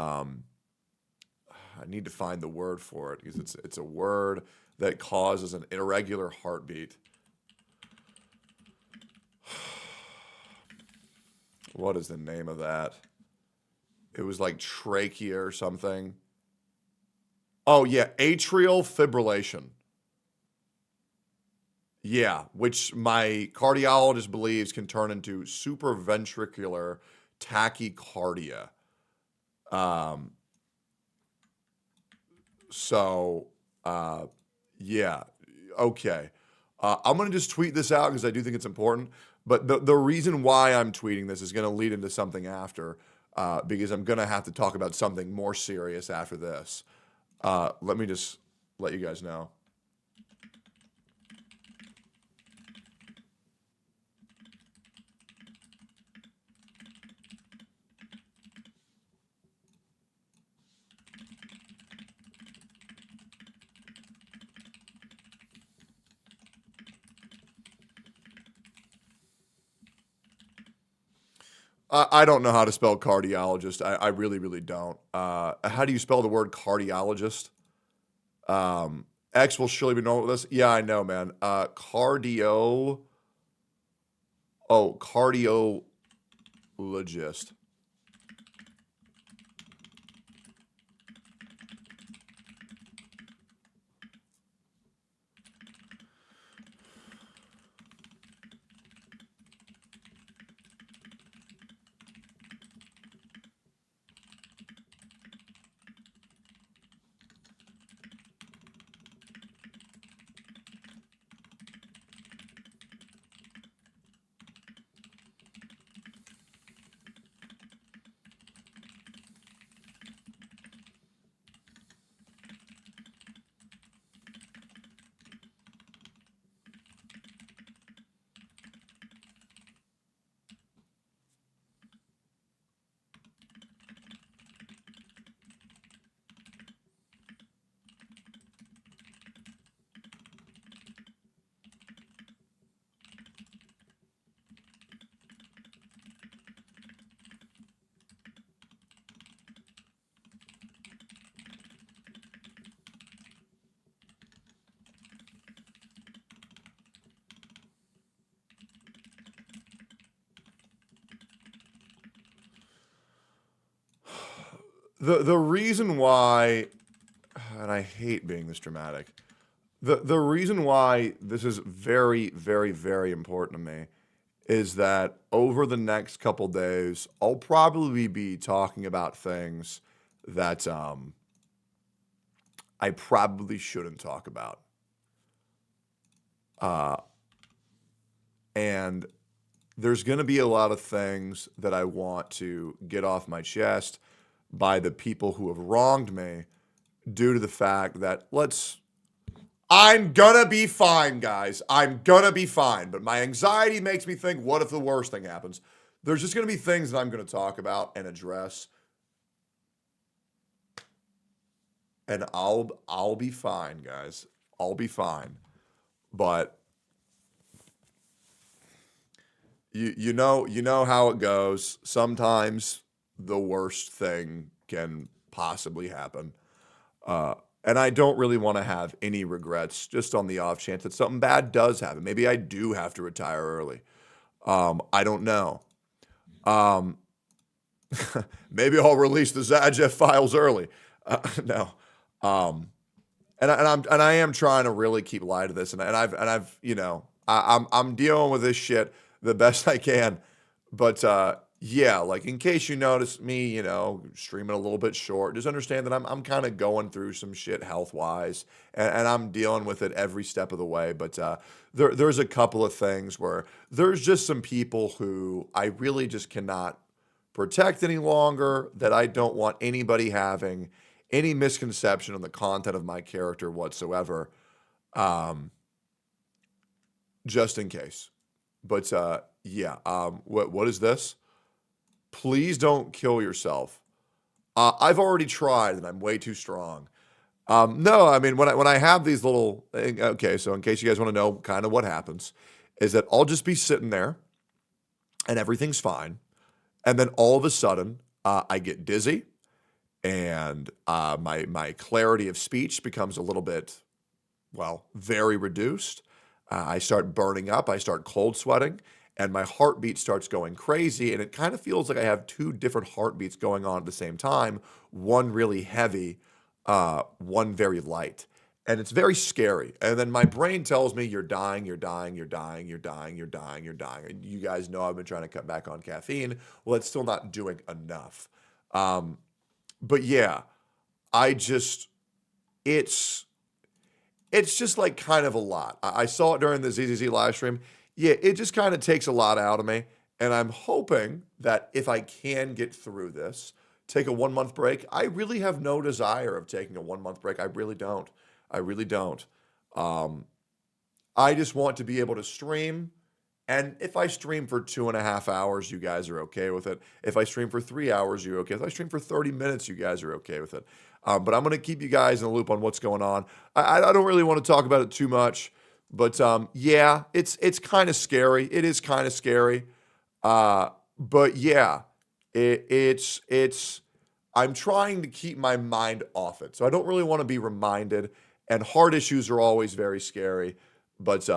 I need to find the word for it because it's a word that causes an irregular heartbeat. What is the name of that? It was like trachea or something. Oh, yeah, atrial fibrillation. Yeah, which my cardiologist believes can turn into supraventricular tachycardia. Um, so, yeah, okay. I'm going to just tweet this out because I do think it's important. But the reason why I'm tweeting this is going to lead into something after, because I'm going to have to talk about something more serious after this. Let me just let you guys know. I don't know how to spell cardiologist. I really, really don't. How do you spell the word cardiologist? X will surely be normal with this. Yeah, I know, man. Cardio. Oh, cardiologist. The reason why, and I hate being this dramatic, the reason why this is very, very, very important to me is that over the next couple days, I'll probably be talking about things that I probably shouldn't talk about. And there's going to be a lot of things that I want to get off my chest by the people who have wronged me due to the fact that I'm gonna be fine, guys. I'm gonna be fine. But my anxiety makes me think, what if the worst thing happens? There's just gonna be things that I'm gonna talk about and address. And I'll be fine, guys. I'll be fine. But you know how it goes. Sometimes the worst thing can possibly happen. And I don't really want to have any regrets, just on the off chance that something bad does happen. Maybe I do have to retire early. I don't know. Maybe I'll release the Zajeff files early. No. And I am trying to really keep light of this, and I've I'm dealing with this shit the best I can, but yeah, like in case you notice me, streaming a little bit short, just understand that I'm kind of going through some shit health wise, and I'm dealing with it every step of the way. But there's a couple of things where there's just some people who I really just cannot protect any longer, that I don't want anybody having any misconception on the content of my character whatsoever, just in case. But yeah, what is this? Please don't kill yourself. I've already tried, and I'm way too strong. No, I mean when I have these little, okay, so in case you guys want to know kind of what happens, is that I'll just be sitting there, and everything's fine, and then all of a sudden I get dizzy, and my clarity of speech becomes a little bit, well, very reduced. I start burning up, I start cold sweating, and my heartbeat starts going crazy. And it kind of feels like I have two different heartbeats going on at the same time, one really heavy, one very light. And it's very scary. And then my brain tells me, you're dying, you're dying, you're dying, you're dying, you're dying, you're dying. And you guys know I've been trying to cut back on caffeine. Well, it's still not doing enough. But yeah, I just, it's just like kind of a lot. I saw it during the ZZZ live stream. Yeah, it just kind of takes a lot out of me. And I'm hoping that if I can get through this, take a 1 month break. I really have no desire of taking a 1 month break. I really don't. I really don't. I just want to be able to stream. And if I stream for 2.5 hours, you guys are okay with it. If I stream for 3 hours, you're okay. If I stream for 30 minutes, you guys are okay with it. But I'm going to keep you guys in the loop on what's going on. I don't really want to talk about it too much. But yeah, it's kind of scary. It is kind of scary. But yeah, it's I'm trying to keep my mind off it. So I don't really want to be reminded. And heart issues are always very scary. But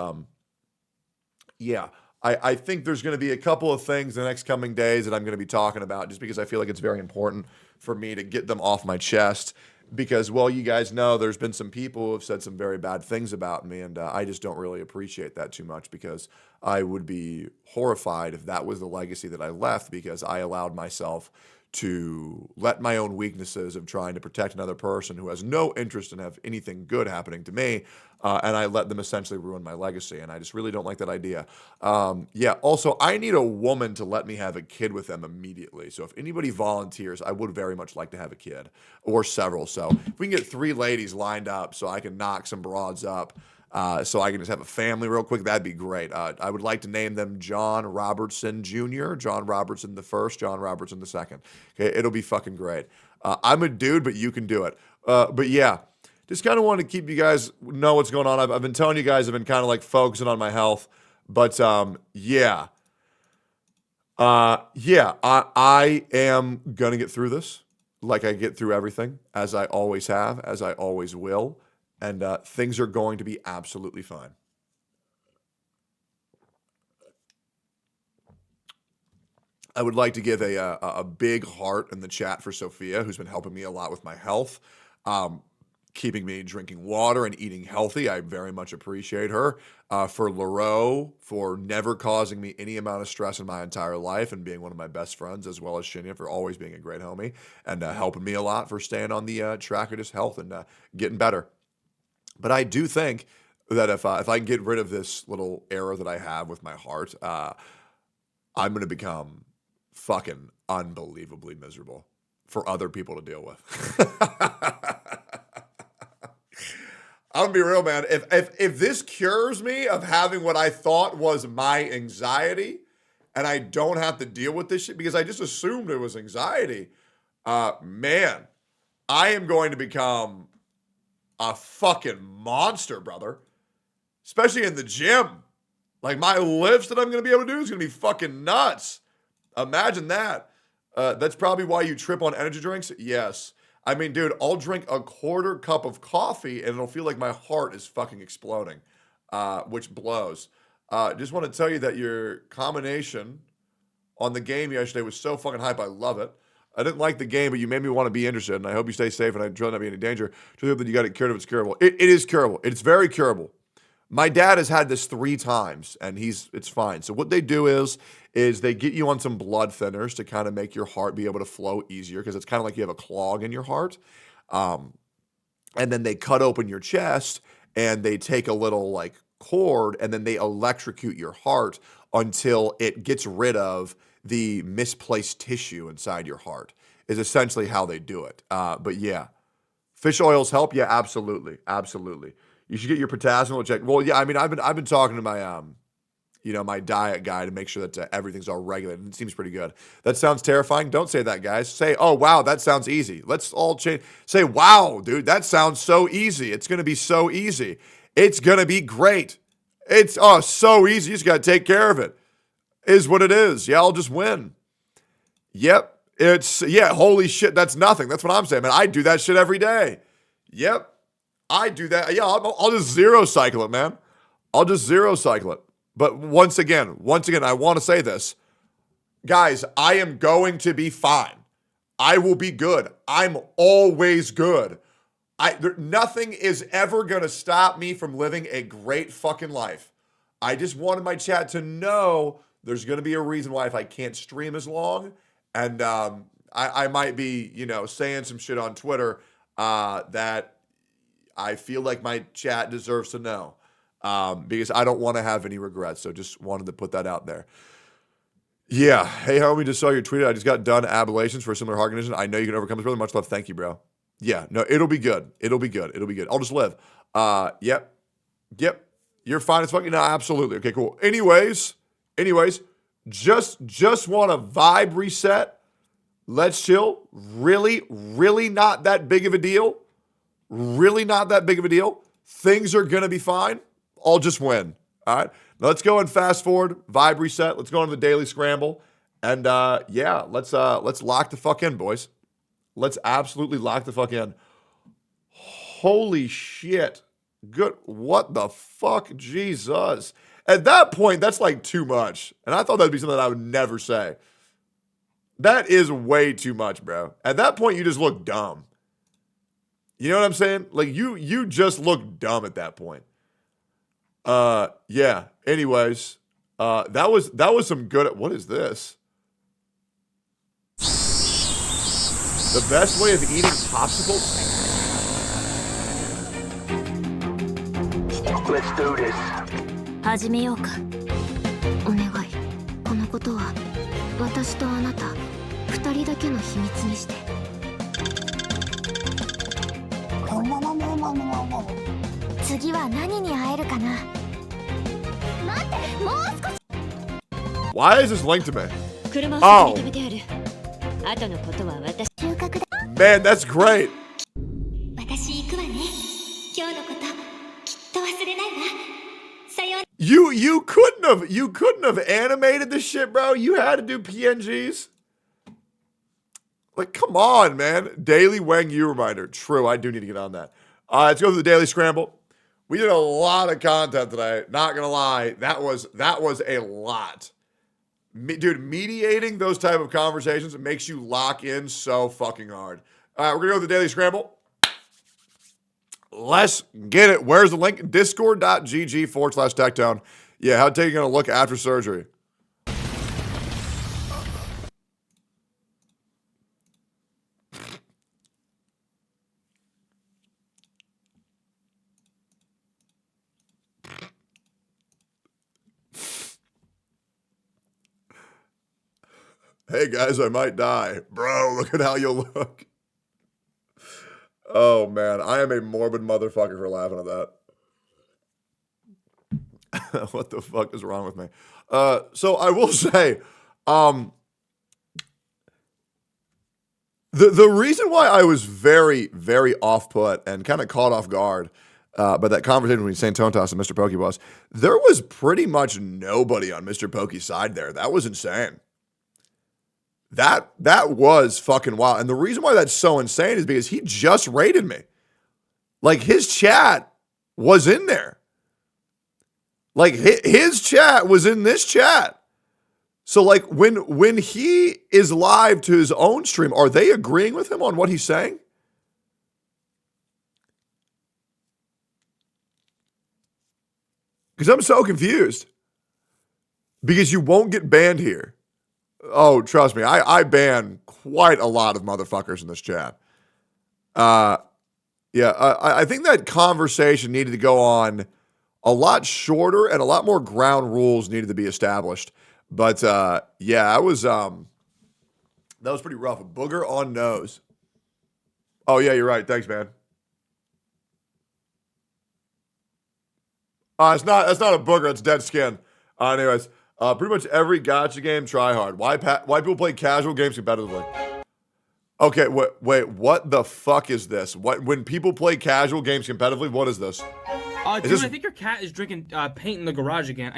yeah, I think there's going to be a couple of things in the next coming days that I'm going to be talking about just because I feel like it's very important for me to get them off my chest. Because, well, you guys know there's been some people who have said some very bad things about me, and I just don't really appreciate that too much because I would be horrified if that was the legacy that I left because I allowed myself to let my own weaknesses of trying to protect another person who has no interest in have anything good happening to me, and I let them essentially ruin my legacy, and I just really don't like that idea. Yeah, also, I need a woman to let me have a kid with them immediately, so if anybody volunteers, I would very much like to have a kid, or several, so if we can get 3 ladies lined up so I can knock some broads up, so I can just have a family real quick, that'd be great. I would like to name them John Robertson Jr., John Robertson the first, John Robertson the second. Okay, it'll be fucking great. I'm a dude, but you can do it. But yeah, just kind of want to keep you guys know what's going on. I've been telling you guys, I've been kind of like focusing on my health, but yeah. I am gonna get through this like I get through everything, as I always have, as I always will. And things are going to be absolutely fine. I would like to give a big heart in the chat for Sophia, who's been helping me a lot with my health, keeping me drinking water and eating healthy. I very much appreciate her. For Lareau, for never causing me any amount of stress in my entire life and being one of my best friends, as well as Shinya for always being a great homie and helping me a lot for staying on the track of just health and getting better. But I do think that if I can get rid of this little error that I have with my heart, I'm going to become fucking unbelievably miserable for other people to deal with. I'm gonna be real, man. If this cures me of having what I thought was my anxiety, and I don't have to deal with this shit because I just assumed it was anxiety, man, I am going to become a fucking monster, brother. Especially in the gym. Like my lifts that I'm going to be able to do is going to be fucking nuts. Imagine that. That's probably why you trip on energy drinks. Yes. I mean, dude, I'll drink a 1/4 cup of coffee and it'll feel like my heart is fucking exploding, which blows. Just want to tell you that your combination on the game yesterday was so fucking hype. I love it. I didn't like the game, but you made me want to be interested, and I hope you stay safe, and I try not to be in any danger. Just hope that you got it cured if it's curable. It is curable. It's very curable. My dad has had this 3 times, and it's fine. So what they do is they get you on some blood thinners to kind of make your heart be able to flow easier, because it's kind of like you have a clog in your heart. And then they cut open your chest, and they take a little like cord, and then they electrocute your heart until it gets rid of the misplaced tissue inside your heart is essentially how they do it. But yeah, fish oils help. Yeah, absolutely. Absolutely. You should get your potassium checked. Well, yeah, I mean, I've been talking to my, my diet guy to make sure that everything's all regulated. It seems pretty good. That sounds terrifying. Don't say that, guys. Say, oh, wow, that sounds easy. Let's all change. Say, wow, dude, that sounds so easy. It's going to be so easy. It's going to be great. It's so easy. You just got to take care of it. Is what it is. Yeah, I'll just win. Yep. It's, yeah, holy shit, that's nothing. That's what I'm saying, man. I do that shit every day. Yep. I do that. Yeah, I'll just zero cycle it, man. I'll just zero cycle it. But once again, I want to say this. Guys, I am going to be fine. I will be good. I'm always good. Nothing is ever going to stop me from living a great fucking life. I just wanted my chat to know there's going to be a reason why if I can't stream as long, and I might be, saying some shit on Twitter that I feel like my chat deserves to know, because I don't want to have any regrets. So just wanted to put that out there. Yeah. Hey, homie, just saw your tweet. I just got done ablations for a similar heart condition. I know you can overcome this, brother. Much love. Thank you, bro. Yeah. No, it'll be good. It'll be good. I'll just live. Yep. You're fine as fuck. No, absolutely. Okay, cool. Anyways, just want a vibe reset. Let's chill. Really not that big of a deal. Things are going to be fine. I'll just win. All right. Now let's go and fast forward. Vibe reset. Let's go into the daily scramble. And let's lock the fuck in, boys. Let's absolutely lock the fuck in. Holy shit. Good. What the fuck? Jesus. At that point, that's like too much. And I thought that'd be something that I would never say. That is way too much, bro. At that point, you just look dumb. You know what I'm saying? Like you just look dumb at that point. Yeah. Anyways, that was some good. What is this? The best way of eating popsicles? Let's do this. 始めようか。お願い。このことは私とあなた二人だけの秘密にして。次は何に会えるかな。待って、もう少し。Why is this linked to me? 車を先に止めてある。後のことは私。収穫だ。Man, that's great. 私行くわね。今日のこときっと忘れないわ。さよう。You couldn't have animated this shit, bro. You had to do PNGs. Like, come on, man. Daily Wang Yu reminder. True, I do need to get on that. Let's go through the daily scramble. We did a lot of content today. Not gonna lie, that was a lot. Dude, mediating those type of conversations makes you lock in so fucking hard. All right, we're gonna go to the daily scramble. Let's get it. Where's the link? Discord.gg/Tectone. Yeah, how taking a look after surgery? Hey guys, I might die. Bro, look at how you look. Oh man, I am a morbid motherfucker for laughing at that. What the fuck is wrong with me? So I will say, the reason why I was very, very off-put and kind of caught off guard by that conversation between St. Tontas and Mr. Pokey was, there was pretty much nobody on Mr. Pokey's side there. That was insane. That was fucking wild. And the reason why that's so insane is because he just rated me. Like, his chat was in there. Like, his chat was in this chat. So, like, when he is live to his own stream, are they agreeing with him on what he's saying? Because I'm so confused. Because you won't get banned here. Oh, trust me, I ban quite a lot of motherfuckers in this chat. I think that conversation needed to go on a lot shorter and a lot more ground rules needed to be established. But yeah, that was pretty rough. A booger on nose. Oh yeah, you're right. Thanks, man. That's not a booger. It's dead skin. Anyways. Pretty much every gacha game, try hard. Why people play casual games competitively? Okay, wait, what the fuck is this? When people play casual games competitively, what is this? Dude, I think your cat is drinking paint in the garage again.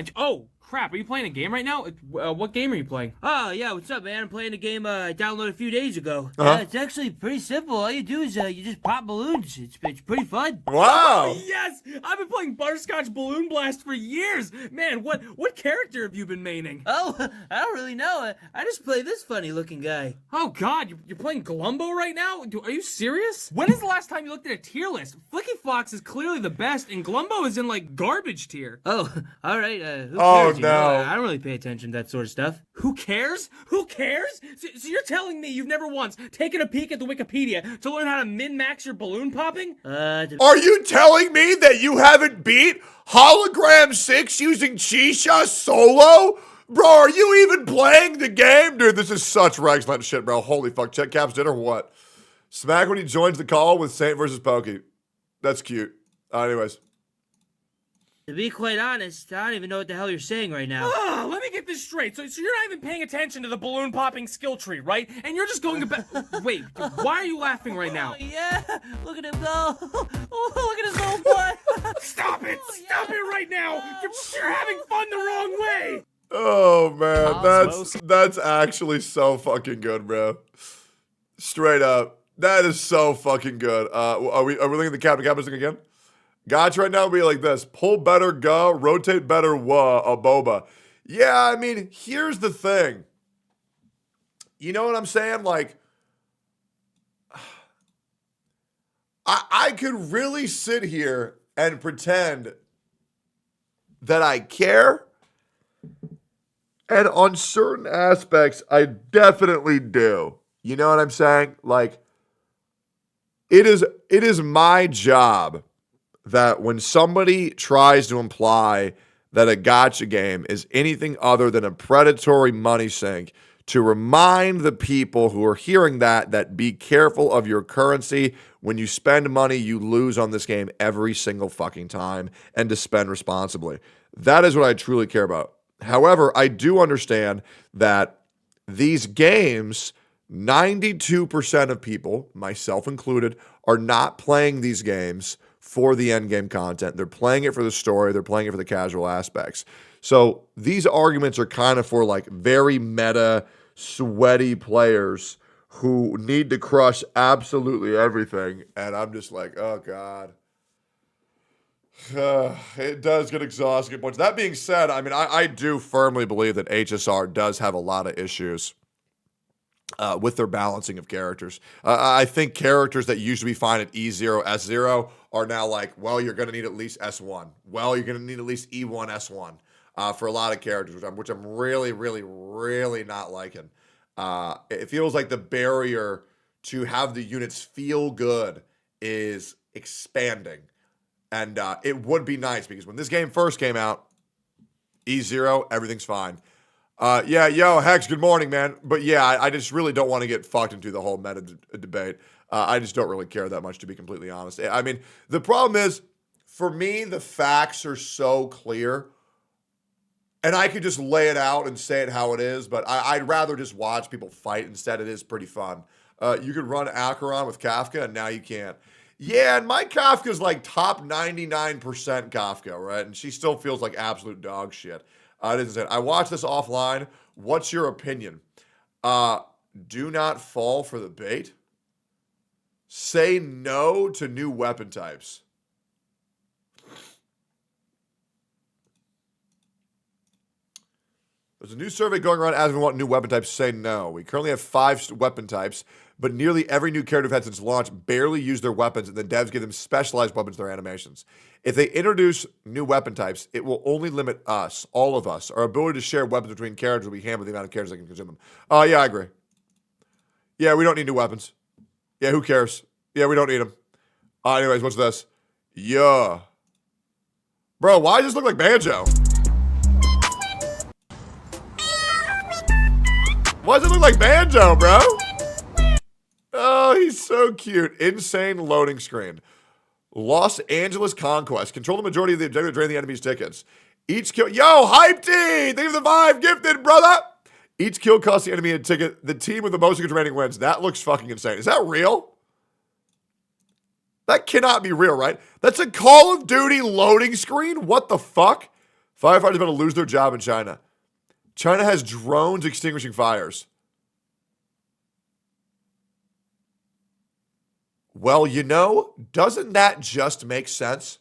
Crap, are you playing a game right now? What game are you playing? Oh, yeah, what's up, man? I'm playing a game I downloaded a few days ago. It's actually pretty simple. All you do is you just pop balloons. It's pretty fun. Wow. Yes! I've been playing Butterscotch Balloon Blast for years! Man, what character have you been maining? Oh, I don't really know. I just play this funny-looking guy. Oh god, you're playing Glumbo right now? Are you serious? When is the last time you looked at a tier list? Flicky Fox is clearly the best, and Glumbo is in, like, garbage tier. Oh, all right. Who Oh, cares? You know? no. I don't really pay attention to that sort of stuff. Who cares? Who cares? So you're telling me you've never once taken a peek at the Wikipedia to learn how to min-max your balloon popping? Are you telling me that you haven't beat Hologram 6 using Chisha solo? Bro, are you even playing the game? Dude, this is such Rexland shit, bro. Holy fuck. Check Cap's dinner or what? Smack when he joins the call with Saint versus Pokey. That's cute. Anyways. To be quite honest, I don't even know what the hell you're saying right now. Let me get this straight. So you're not even paying attention to the balloon popping skill tree, right? And you're just going to bet. Wait, why are you laughing right now? Oh, yeah, look at him go. Oh, look at his little butt. Stop it! Stop it right now! You're having fun the wrong way! Oh, man. That's actually so fucking good, bro. Straight up. That is so fucking good. Are we looking at the Captain thing again? Gotcha right now would be like this. Pull better, go. Rotate better, a boba. Yeah, I mean, here's the thing. You know what I'm saying? Like, I could really sit here and pretend that I care. And on certain aspects, I definitely do. You know what I'm saying? Like, it is my job that when somebody tries to imply that a gacha game is anything other than a predatory money sink, to remind the people who are hearing that be careful of your currency. When you spend money, you lose on this game every single fucking time, and to spend responsibly. That is what I truly care about. However, I do understand that these games, 92% of people, myself included, are not playing these games for the end game content. They're playing it for the story. They're playing it for the casual aspects. So these arguments are kind of for like very meta, sweaty players who need to crush absolutely everything. And I'm just like, oh God. It does get exhausting at points. That being said, I mean, I do firmly believe that HSR does have a lot of issues with their balancing of characters. I think characters that used to be fine at E0, S0 are now like, well, you're going to need at least S1. Well, you're going to need at least E1, S1 for a lot of characters, which I'm really, really, really not liking. It feels like the barrier to have the units feel good is expanding. And it would be nice because when this game first came out, E0, everything's fine. Yeah, yo, Hex, good morning, man. But yeah, I just really don't want to get fucked into the whole meta debate. I just don't really care that much, to be completely honest. I mean, the problem is, for me, the facts are so clear. And I could just lay it out and say it how it is, but I'd rather just watch people fight instead. It is pretty fun. You could run Acheron with Kafka, and now you can't. Yeah, and my Kafka's like top 99% Kafka, right? And she still feels like absolute dog shit. I watched this offline. What's your opinion? Do not fall for the bait. Say no to new weapon types. There's a new survey going around asking what new weapon types. Say no. We currently have 5 weapon types, but nearly every new character we've had since launch barely use their weapons, and the devs give them specialized weapons to their animations. If they introduce new weapon types, it will only limit us, all of us. Our ability to share weapons between characters will be hampered by the amount of characters that can consume them. Yeah, I agree. Yeah, we don't need new weapons. Yeah, who cares? Yeah, we don't need them. Anyways, what's this? Yeah. Bro, why does this look like Banjo? Why does it look like Banjo, bro? Oh, he's so cute. Insane loading screen. Los Angeles Conquest. Control the majority of the objective to drain the enemy's tickets. Each kill... Yo, Hype T! Thank you for the 5 gifted, brother! Each kill costs the enemy a ticket. The team with the most tickets remaining wins. That looks fucking insane. Is that real? That cannot be real, right? That's a Call of Duty loading screen? What the fuck? Firefighters about to lose their job in China. China has drones extinguishing fires. Well, you know, doesn't that just make sense?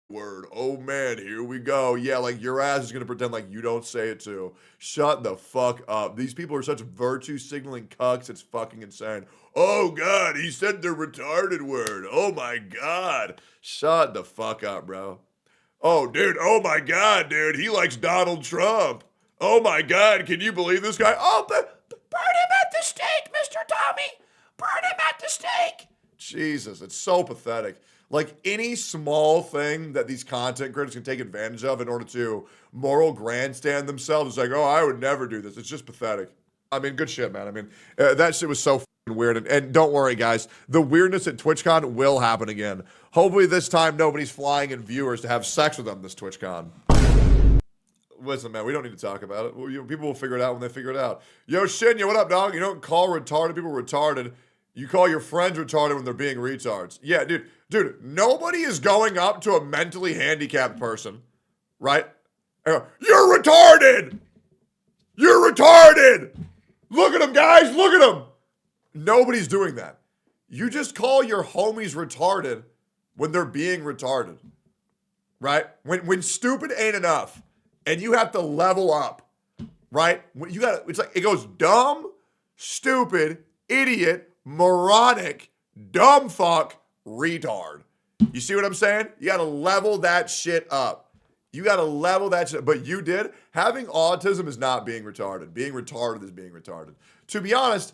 Word. Oh man, here we go. Yeah, like your ass is gonna pretend like you don't say it too. Shut the fuck up. These people are such virtue signaling cucks. It's fucking insane. Oh god, he said the retarded word. Oh my god. Shut the fuck up, bro. Oh dude. Oh my god, dude. He likes Donald Trump. Oh my god. Can you believe this guy? Oh, burn him at the stake, Mr. Tommy. Burn him at the stake. Jesus, it's so pathetic. Like any small thing that these content creators can take advantage of in order to moral grandstand themselves, it's like, oh, I would never do this. It's just pathetic. I mean, good shit, man. I mean, that shit was so fucking weird. And don't worry, guys. The weirdness at TwitchCon will happen again. Hopefully this time nobody's flying in viewers to have sex with them this TwitchCon. Listen, man, we don't need to talk about it. People will figure it out when they figure it out. Yo, Shinya, what up, dog? You don't call retarded people retarded. You call your friends retarded when they're being retards. Yeah, dude, nobody is going up to a mentally handicapped person, right? And go, you're retarded! You're retarded! Look at him, guys, look at him! Nobody's doing that. You just call your homies retarded when they're being retarded, right? When stupid ain't enough, and you have to level up right? You got it's like it goes dumb, stupid, idiot, moronic, dumb fuck, retard. You see what I'm saying? You got to level that shit up. You got to level that shit. But you did. Having autism is not being retarded. Being retarded is being retarded. To be honest,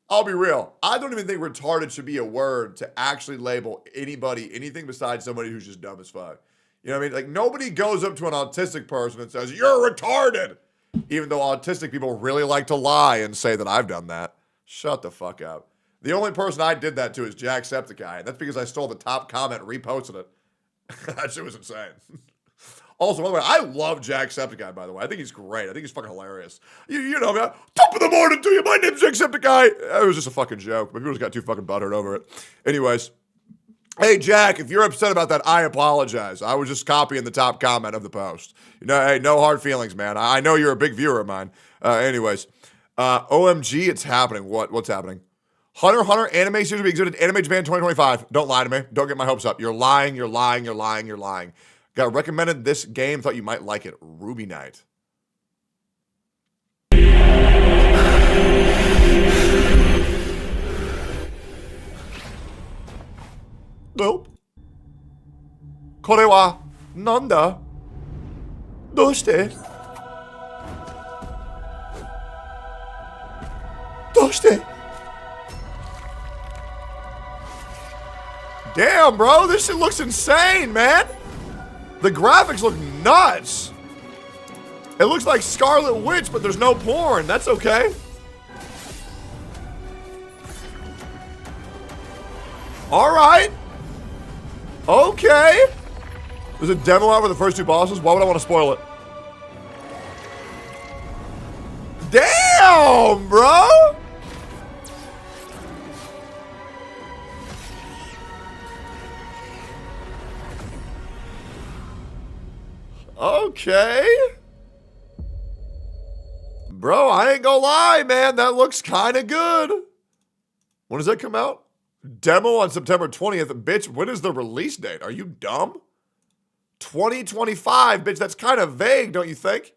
I'll be real. I don't even think retarded should be a word to actually label anybody, anything besides somebody who's just dumb as fuck. You know what I mean? Like, nobody goes up to an autistic person and says, you're retarded. Even though autistic people really like to lie and say that I've done that. Shut the fuck up. The only person I did that to is Jacksepticeye. That's because I stole the top comment and reposted it. That shit was insane. Also, by the way, I love Jacksepticeye, by the way. I think he's great. I think he's fucking hilarious. You know, man, top of the morning to you. My name's Jacksepticeye. It was just a fucking joke, but people just got too fucking butthurt over it. Anyways, hey, Jack, if you're upset about that, I apologize. I was just copying the top comment of the post. You know, hey, no hard feelings, man. I know you're a big viewer of mine. Anyways, OMG, it's happening. What's happening? Hunter x Hunter anime series will be exhibited Anime Japan 2025. Don't lie to me. Don't get my hopes up. You're lying. You're lying. You're lying. You're lying. Got recommended this game. Thought you might like it. Ruby Knight. Nope. これはなんだ? どうして? どうして? Damn, bro, this shit looks insane, man. The graphics look nuts. It looks like Scarlet Witch, but there's no porn. That's okay. All right. Okay. There's a demo out for the first two bosses. Why would I want to spoil it? Damn, bro. Okay. Bro, I ain't gonna lie, man. That looks kind of good. When does that come out? Demo on September 20th. Bitch, when is the release date? Are you dumb? 2025, bitch. That's kind of vague, don't you think?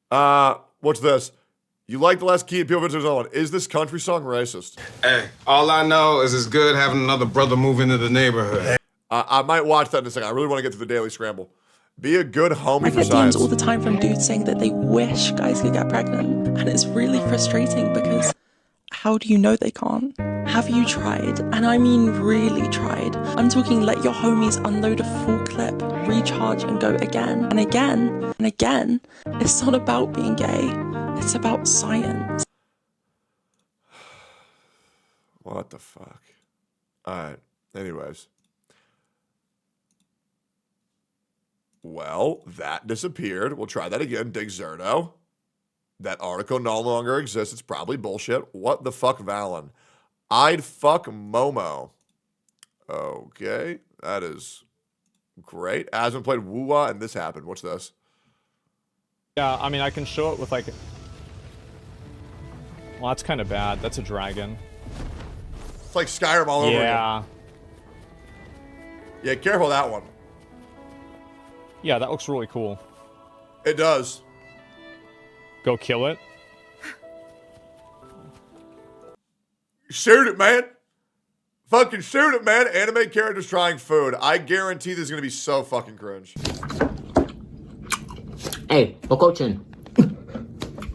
What's this? You like the last Key and Peele videos on. Is this country song racist? Hey, all I know is it's good having another brother move into the neighborhood. I might watch that in a second. I really want to get to the Daily Scramble. Be a good homie for I get science. DMs all the time from dudes saying that they wish guys could get pregnant. And it's really frustrating because how do you know they can't? Have you tried? And I mean really tried. I'm talking let your homies unload a full clip, recharge and go again and again and again. It's not about being gay. It's about science. What the fuck? Alright. Anyways. Well, that disappeared. We'll try that again. Dig Zerto. That article no longer exists. It's probably bullshit. What the fuck, Valen? I'd fuck Momo. Okay. That is great. Asmund played Woo-Wah and this happened. What's this? Yeah, I mean, I can show it with like... Well, that's kind of bad. That's a dragon. It's like Skyrim all over again. Yeah, careful that one. Yeah, that looks really cool. It does. Go kill it. Shoot it, man. Fucking shoot it, man. Anime characters trying food. I guarantee this is going to be so fucking cringe. Hey, Okochin.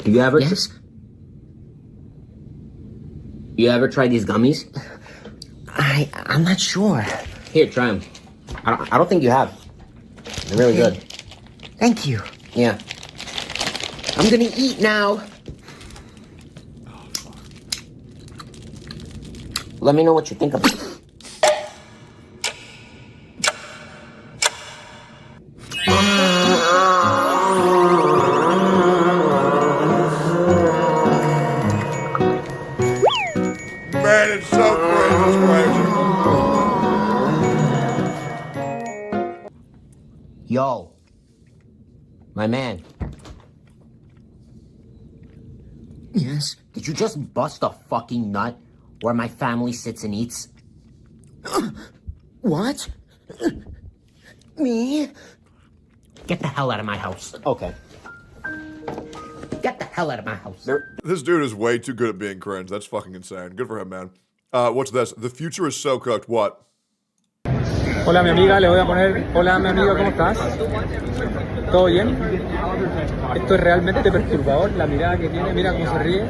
You ever... Yes? You ever tried these gummies? I'm not sure. Here, try them. I don't think you have. They're really good. Thank you. Yeah. I'm gonna eat now. Let me know what you think of it. Man, it's so cringe. It's crazy. Yo. My man. Yes? Did you just bust a fucking nut where my family sits and eats? What? Me? Get the hell out of my house. Okay. Get the hell out of my house. This dude is way too good at being cringe. That's fucking insane. Good for him, man. What's this? The future is so cooked. What? Hola, mi amiga, le voy a poner. Hola, mi amiga, ¿cómo estás? ¿Todo bien? Esto es realmente perturbador. La mirada que tiene, mira cómo se ríe.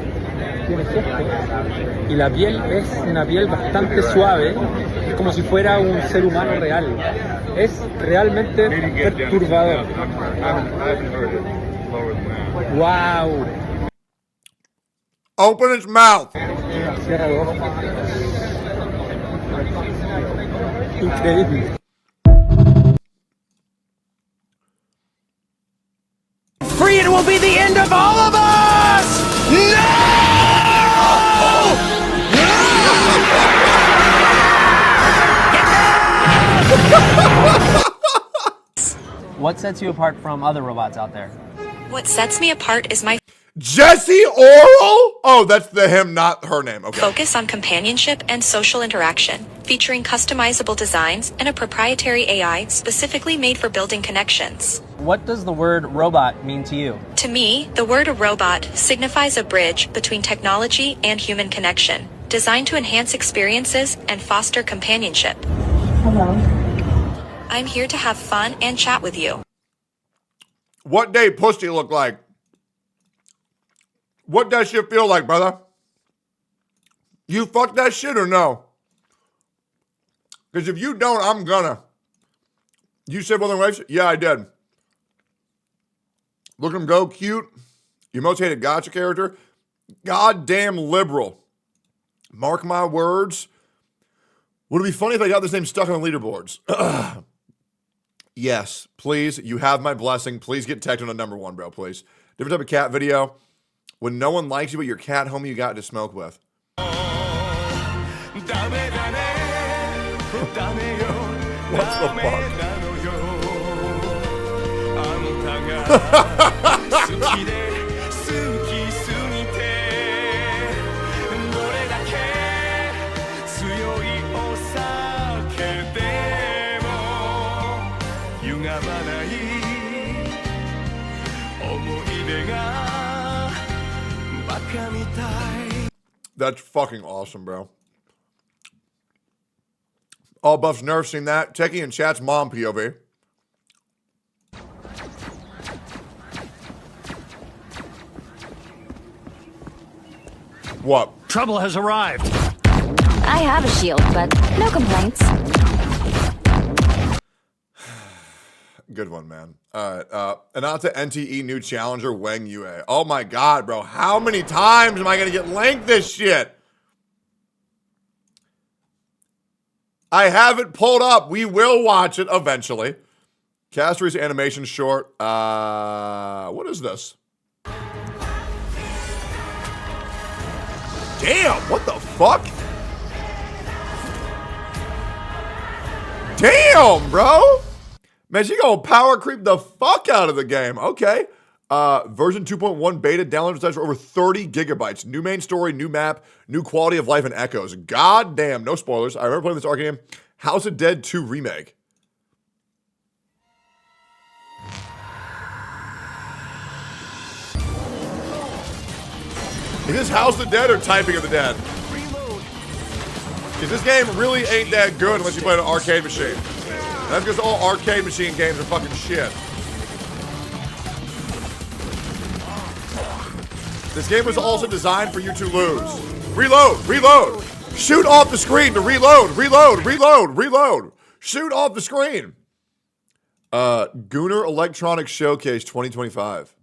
Tiene gesto. Y la piel es una piel bastante suave. Es como si fuera un ser humano real. Es realmente perturbador. Wow. Open its mouth. Cierra los ojos. Increíble. Free will be the end of all of us! What sets you apart from other robots out there? What sets me apart is my Jesse Oral? Oh, that's the him, not her name. Okay. focus on companionship and social interaction, featuring customizable designs and a proprietary AI specifically made for building connections. What does the word robot mean to you? To me, the word robot signifies a bridge between technology and human connection, designed to enhance experiences and foster companionship. Hello. I'm here to have fun and chat with you. What day pussy look like? What that shit feel like, brother? You fuck that shit or no? Because if you don't, I'm gonna. You said Wuthering Waves? Yeah, I did. Look at him go, cute. Your most hated gotcha character. Goddamn liberal. Mark my words. Would it be funny if I got this name stuck on the leaderboards? Yes, please. You have my blessing. Please get Tectone on number 1, bro, please. Different type of cat video. When no one likes you, but your cat homie you got to smoke with. What That's fucking awesome, bro. All buffs nerfs seen that. Techie and chat's mom POV. What? Trouble has arrived. I have a shield, but no complaints. Good one, man. All right. Anata NTE new challenger, Wang Yue. Oh my god, bro. How many times am I going to get linked this shit? I have it pulled up. We will watch it eventually. Castri's animation short. What is this? Damn, what the fuck? Damn, bro. Man, she gonna power creep the fuck out of the game. Okay. Version 2.1 beta download size for over 30 gigabytes. New main story, new map, new quality of life and echoes. God damn, no spoilers. I remember playing this arcade game. House of Dead 2 remake. Is this House of the Dead or Typing of the Dead? Because this game really ain't that good unless you play on an arcade machine. And that's because all arcade machine games are fucking shit. This game was also designed for you to lose. Reload, reload. Shoot off the screen to reload, reload, reload, reload. Shoot off the screen. Gooner Electronics Showcase 2025.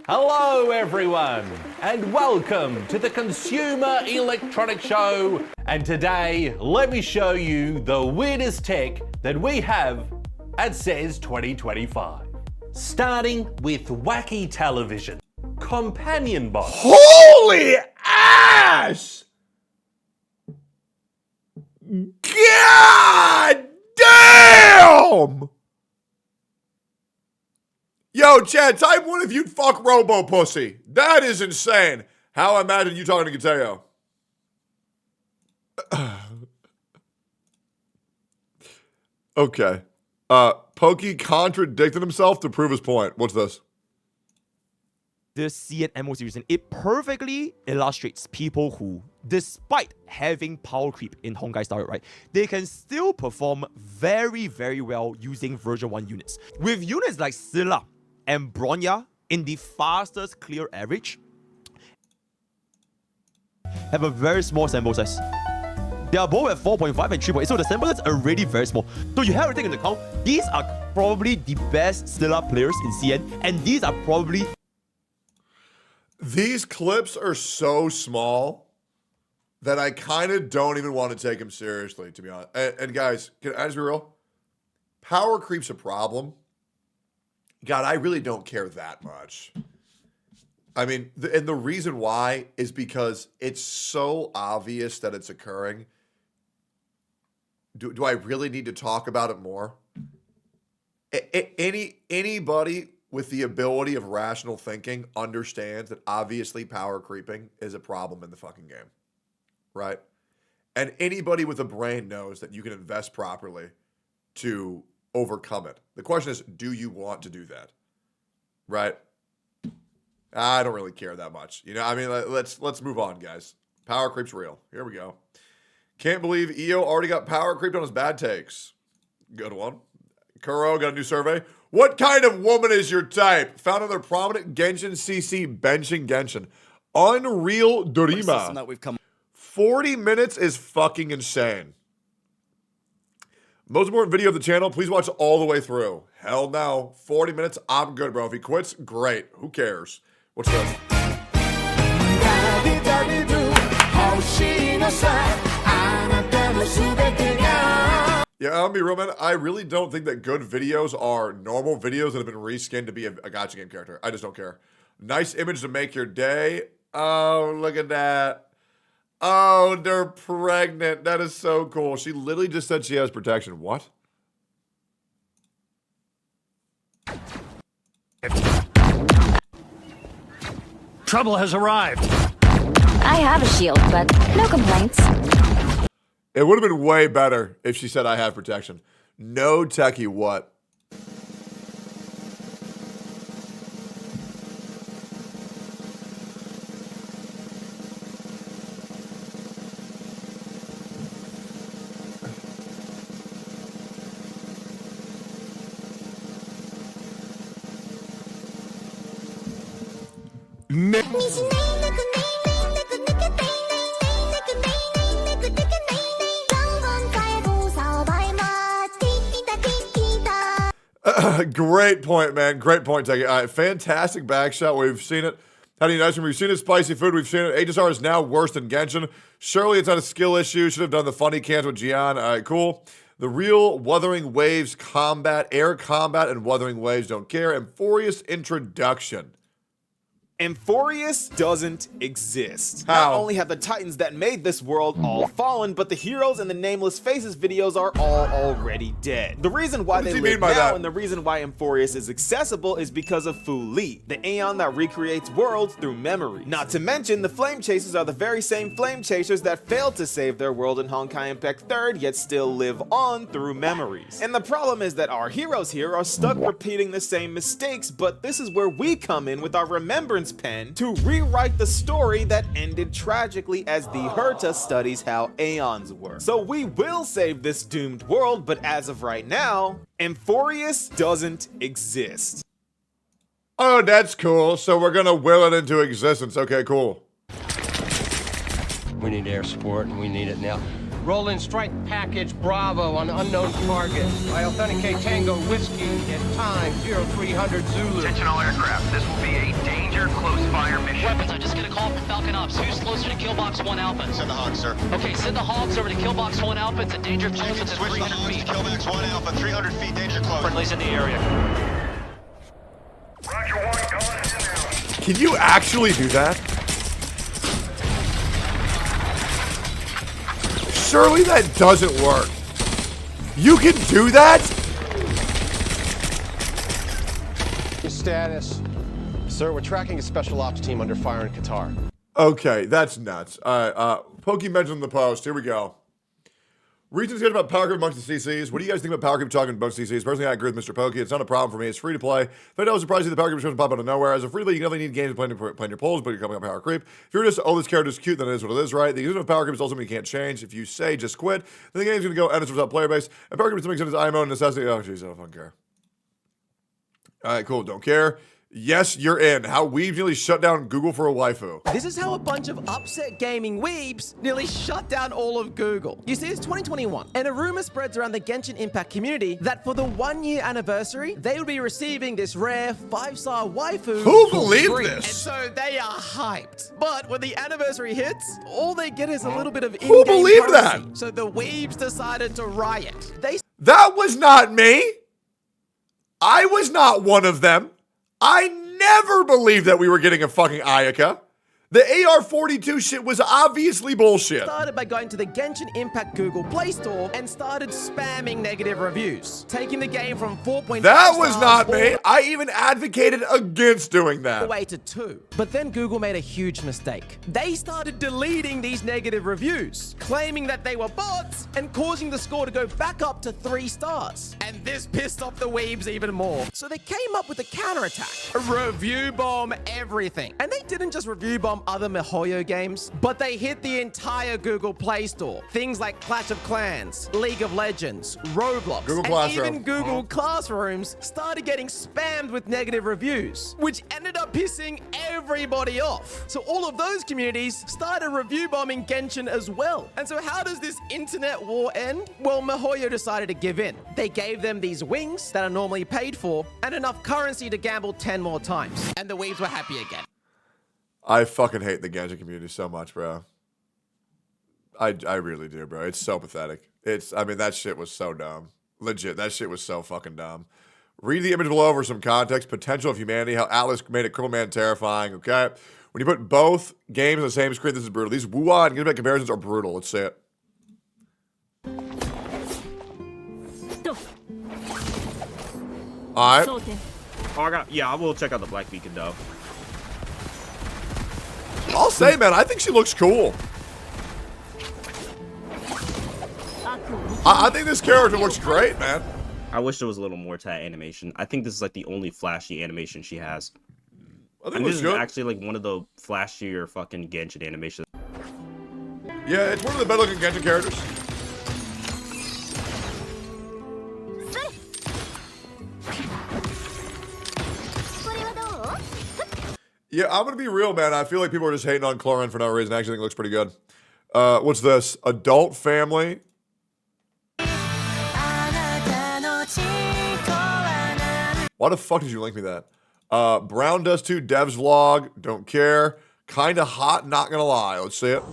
Hello everyone and welcome to the Consumer Electronics Show, and today let me show you the weirdest tech that we have at CES 2025. Starting with wacky television, companion box. Holy ass! God damn! Yo, Chad, type 1 if you'd fuck Robo Pussy. That is insane. How I imagine you talking to Kateo. Okay. Pokey contradicted himself to prove his point. What's this? the CN MO series, and it perfectly illustrates people who, despite having power creep in Honkai Star Rail, right, they can still perform very, very well using version 1 units. With units like Scylla and Bronya in the fastest clear average, have a very small sample size. They are both at 4.5 and 3.8, so the sample size is already very small. So you have to take into account, these are probably the best Scylla players in CN, and these are probably... These clips are so small that I kind of don't even want to take them seriously, to be honest. And guys, can I just be real? Power creep's a problem. God, I really don't care that much. I mean, and the reason why is because it's so obvious that it's occurring. Do I really need to talk about it more? Anybody with the ability of rational thinking understands that obviously power creeping is a problem in the fucking game, right? And anybody with a brain knows that you can invest properly to overcome it. The question is, do you want to do that, right? I don't really care that much. You know, I mean, let's move on, guys. Power creep's real. Here we go. Can't believe EO already got power creeped on his bad takes. Good one. Kuro got a new survey. What kind of woman is your type? Found another prominent Genshin CC benching Genshin. Unreal Dorima. 40 minutes is fucking insane. Most important video of the channel, please watch all the way through. Hell no. 40 minutes, I'm good, bro. If he quits, great. Who cares? What's this? Yeah, I'll be real, man. I really don't think that good videos are normal videos that have been reskinned to be a gacha game character. I just don't care. Nice image to make your day. Oh, look at that. Oh, they're pregnant. That is so cool. She literally just said she has protection. What? Trouble has arrived. I have a shield, but no complaints. It would have been way better if she said I have protection. No techie what? Great point, man. Great point, Techie. All right, fantastic back shot. We've seen it. How do you nice? We've seen it. Spicy food. We've seen it. HSR is now worse than Genshin. Surely it's not a skill issue. Should have done the funny cans with Gian. All right, cool. The real Wuthering Waves combat, air combat, and Wuthering Waves don't care. Amphorius introduction. Amphorius doesn't exist. How? Not only have the titans that made this world all fallen, but the heroes in the Nameless Faces videos are all already dead. The reason why they live now and the reason why Amphorius is accessible is because of Fu Li, the Aeon that recreates worlds through memory. Not to mention, the Flame Chasers are the very same Flame Chasers that failed to save their world in Honkai Impact 3rd, yet still live on through memories. And the problem is that our heroes here are stuck repeating the same mistakes, but this is where we come in with our Remembrance Pen to rewrite the story that ended tragically as the Herta studies how Aeons work. So we will save this doomed world, but as of right now, Amphorius doesn't exist. Oh, that's cool. So we're gonna will it into existence. Okay, cool. We need air support, and we need it now. Roll in strike package Bravo on unknown target. I authenticate Tango Whiskey at time 0300 Zulu. Attention all aircraft. This will be a danger close fire mission. Weapons, I just get a call from Falcon Ops. Who's closer to Killbox 1 Alpha? Send the Hogs, sir. Okay, send the Hogs over to Killbox 1 Alpha. It's a danger close within 300 feet. Killbox 1 Alpha, 300 feet, danger close. Friendly's in the area. Can you actually do that? Surely that doesn't work. You can do that? Your status. Sir, we're tracking a special ops team under fire in Qatar. Okay, that's nuts. All right, Pokey mentioned the post. Here we go. Reasons good about power creep amongst the CCs. What do you guys think about power creep talking amongst CCs? Personally, I agree with Mr. Pokey. It's not a problem for me. It's free to play. If I was surprised to see the power creep shows pop out of nowhere. As a free play, you definitely need games playing your polls, but you're coming up power creep. If you're just, oh, this character's cute, then it is what it is, right? The existence of power creep is also something you can't change. If you say just quit, then the game's going to go endless without player base. And power creep is something such as IMO and necessity. Oh, jeez, I don't care. All right, cool. Don't care. Yes, you're in. How weebs nearly shut down Google for a waifu. This is how a bunch of upset gaming weebs nearly shut down all of Google. You see, it's 2021, and a rumor spreads around the Genshin Impact community that for the 1-year anniversary, they will be receiving this rare 5-star waifu. Who believed this? And so they are hyped. But when the anniversary hits, all they get is a little bit of in-game Who believed currency. that? So the weebs decided to riot. That was not me. I was not one of them. I never believed that we were getting a fucking Ayaka. The AR-42 shit was obviously bullshit. Started by going to the Genshin Impact Google Play Store and started spamming negative reviews, taking the game from 4.5 That was not me. I even advocated against doing that. Away to 2. But then Google made a huge mistake. They started deleting these negative reviews, claiming that they were bots and causing the score to go back up to 3 stars. And this pissed off the weebs even more. So they came up with a counterattack. Review bomb everything. And they didn't just review bomb other MiHoYo games, but they hit the entire Google Play Store. Things like Clash of Clans, League of Legends, Roblox, Google and Classroom. even Google Classrooms started getting spammed with negative reviews, which ended up pissing everybody off. So all of those communities started review bombing Genshin as well. And so how does this internet war end? Well, MiHoYo decided to give in. They gave them these wings that are normally paid for and enough currency to gamble 10 more times. And the weebs were happy again. I fucking hate the Genshin community so much, bro. I really do, bro. It's so pathetic. I mean, that shit was so dumb. Legit, that shit was so fucking dumb. Read the image below for some context. Potential of humanity, how Atlas made it Cripple Man terrifying, okay? When you put both games on the same screen, this is brutal. These Wuhan and Genshin comparisons are brutal. Let's see it. Alright. Oh, I will check out the Black Beacon, though. I'll say, man, I think she looks cool. I think this character looks great, man. I wish there was a little more to that animation. I think this is like the only flashy animation she has. I think this good. is actually like one of the flashier fucking Genshin animations. Yeah, it's one of the better looking Genshin characters. Yeah, I'm gonna be real, man. I feel like people are just hating on Chlorine for no reason. I actually think it looks pretty good. What's this? Adult family. Why the fuck did you link me that? Brown Does 2 Devs vlog. Don't care. Kinda hot, not gonna lie. Let's see it.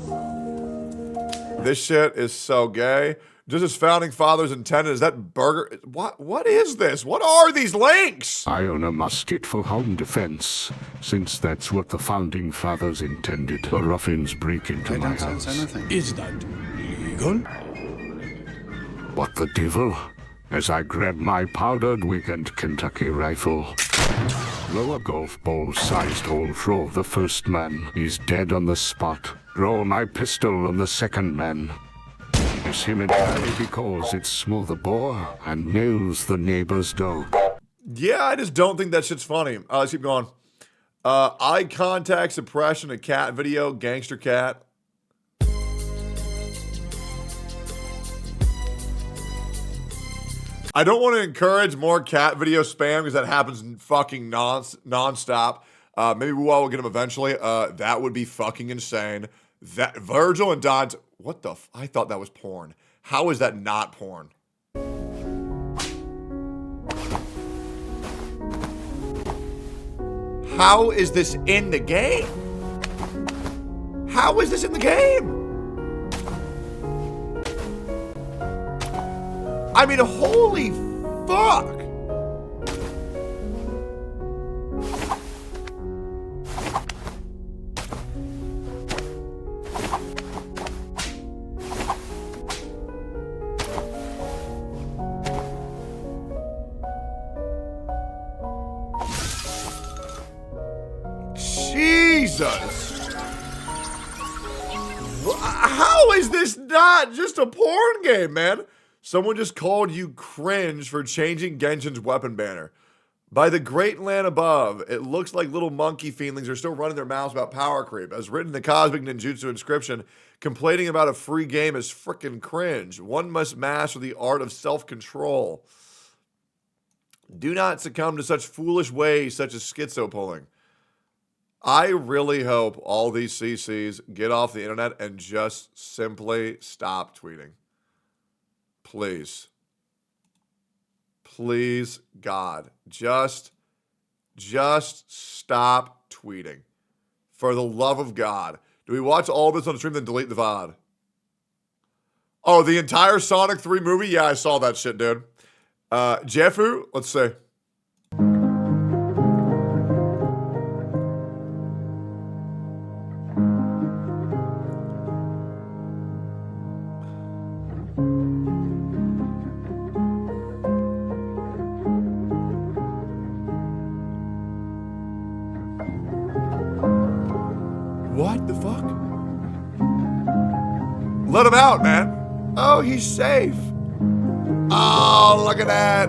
This shit is so gay. Just as founding fathers intended. Is that burger? What is this? What are these links? I own a musket for home defense, since that's what the founding fathers intended. The ruffians break into my house. Is that legal? What the devil? As I grab my powdered wig and Kentucky rifle. Blow a golf ball-sized hole through the first man. He's dead on the spot. Roll my pistol on the second man. Miss him entirely because it's smother bore and nails the neighbor's dog. Yeah, I just don't think that shit's funny. Let's keep going. Eye contact suppression, a cat video, gangster cat. I don't want to encourage more cat video spam because that happens fucking non-stop. Maybe Wuwa will get him eventually. That would be fucking insane. That Virgil and Dante. What the? I thought that was porn. How is that not porn? How is this in the game? How is this in the game? I mean, holy fuck. Jesus. How How is this not just a porn game, man? Someone just called you cringe for changing Genshin's weapon banner. By the great land above, it looks like little monkey feelings are still running their mouths about power creep. As written in the Cosmic Ninjutsu inscription, complaining about a free game is frickin' cringe. One must master the art of self-control. Do not succumb to such foolish ways such as schizo pulling. I really hope all these CCs get off the internet and just simply stop tweeting. Please. Please, God. Just stop tweeting. For the love of God. Do we watch all this on stream then delete the VOD? Oh, the entire Sonic 3 movie? Yeah, I saw that shit, dude. Jeffu, let's see. What the fuck? Let him out, man. Oh, he's safe. Oh, look at that.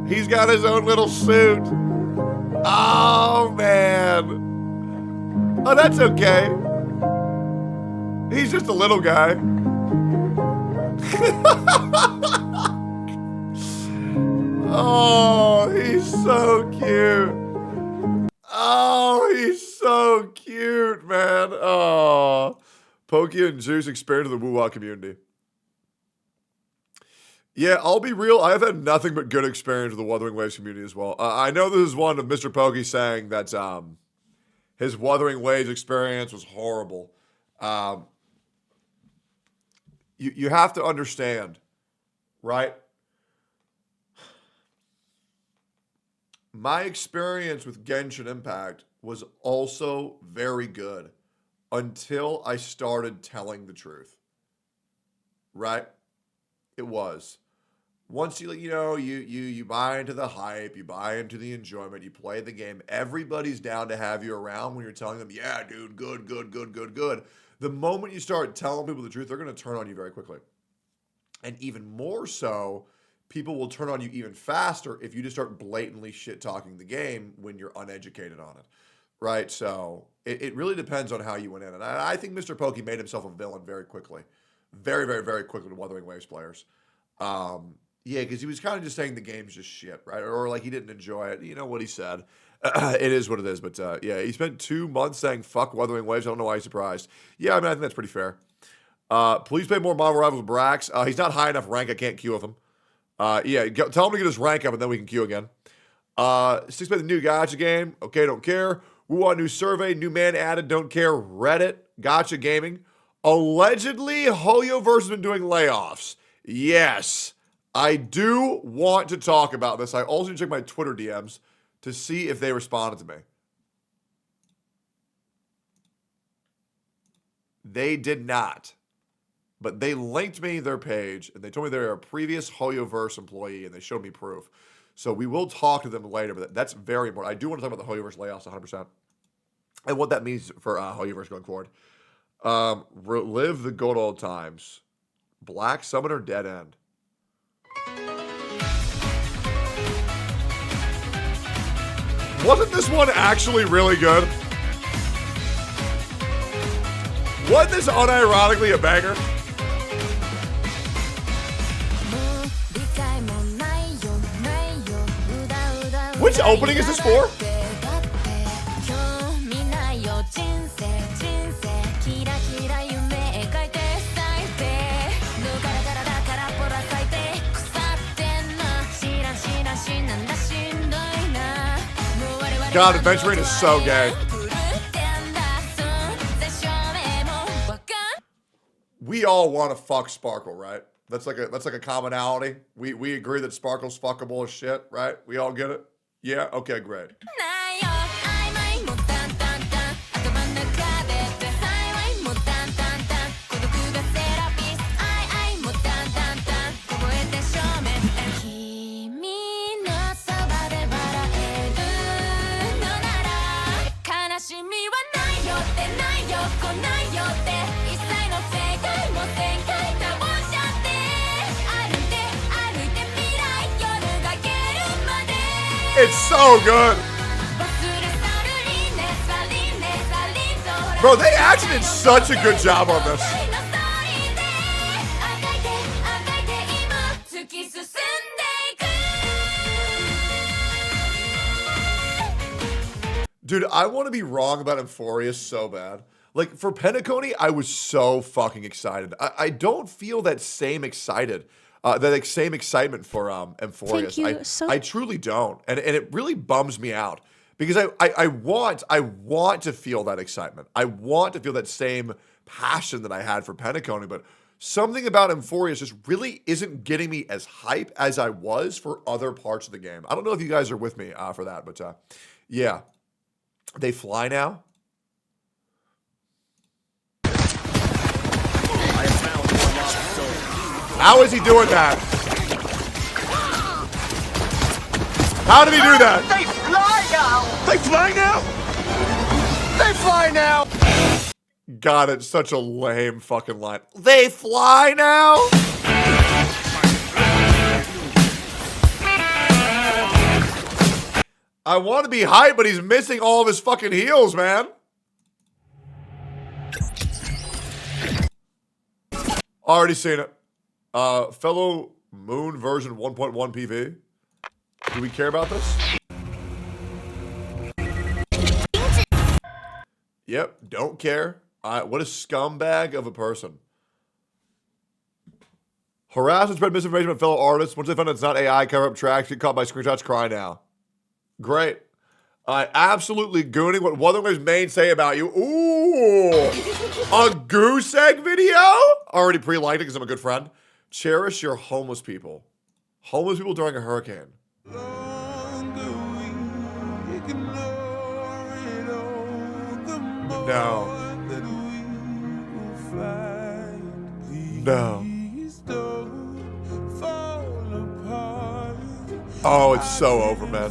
He's got his own little suit. Oh, man. Oh, that's okay. He's just a little guy. Oh, he's so cute. Oh, he's so cute, man. Oh. Pokey and Juice expand to the Woo-Wah community. Yeah, I'll be real. I have had nothing but good experience with the Wuthering Waves community as well. I know this is one of Mr. Pokey saying that his Wuthering Waves experience was horrible. You have to understand, right? My experience with Genshin Impact was also very good until I started telling the truth. Right? It was. Once you buy into the hype, you buy into the enjoyment, you play the game, everybody's down to have you around when you're telling them, yeah, dude, good. The moment you start telling people the truth, they're going to turn on you very quickly. And even more so, people will turn on you even faster if you just start blatantly shit-talking the game when you're uneducated on it, right? So it really depends on how you went in. And I think Mr. Pokey made himself a villain very quickly. Very, very, very quickly to Wuthering Waves players. Yeah, because he was kind of just saying the game's just shit, right? Or like he didn't enjoy it. You know what he said. It is what it is. But yeah, he spent 2 months saying fuck Wuthering Waves. I don't know why he's surprised. Yeah, I mean, I think that's pretty fair. Please play more Marvel Rivals with Brax. He's not high enough rank. I can't queue with him. Yeah, tell him to get his rank up and then we can queue again. 6 play the new gacha game. Okay, don't care. Woo-Wah new survey. New man added. Don't care. Reddit. Gacha gaming. Allegedly, Hoyoverse has been doing layoffs. Yes. I do want to talk about this. I also need to check my Twitter DMs to see if they responded to me. They did not. But they linked me their page, and they told me they're a previous Hoyoverse employee, and they showed me proof. So we will talk to them later, but that's very important. I do want to talk about the Hoyoverse layoffs 100%. And what that means for Hoyoverse going forward. Relive the good old times. Black Summoner Dead End. Wasn't this one actually really good? Wasn't this unironically a banger? Which opening is this for? God, Adventuring is so gay. We all want to fuck Sparkle, right? That's like a commonality. We agree that Sparkle's fuckable as shit, right? We all get it? Yeah? Okay, great. It's so good. Bro, they actually did such a good job on this. Dude, I want to be wrong about Euphorius so bad. Like, for Penacony, I was so fucking excited. I don't feel that same excitement for Euphorius. I truly don't. And it really bums me out. Because I want to feel that excitement. I want to feel that same passion that I had for Penacony, but something about Euphorius just really isn't getting me as hype as I was for other parts of the game. I don't know if you guys are with me for that, but yeah. They fly now? How is he doing that? How did he do that? They fly now! They fly now? They fly now! God, it's such a lame fucking line. They fly now? I want to be hyped, but he's missing all of his fucking heals, man. Already seen it. Fellow Moon version 1.1 PV. Do we care about this? Yep, don't care. What a scumbag of a person. Harass and spread misinformation about fellow artists. Once they find out it's not AI, cover up tracks, get caught by screenshots, cry now. Great. Absolutely gooning what Wuthering main say about you. Ooh. A goose egg video? Already pre-liked it because I'm a good friend. Cherish your homeless people. Homeless people during a hurricane. No. No. Oh, it's so over, man.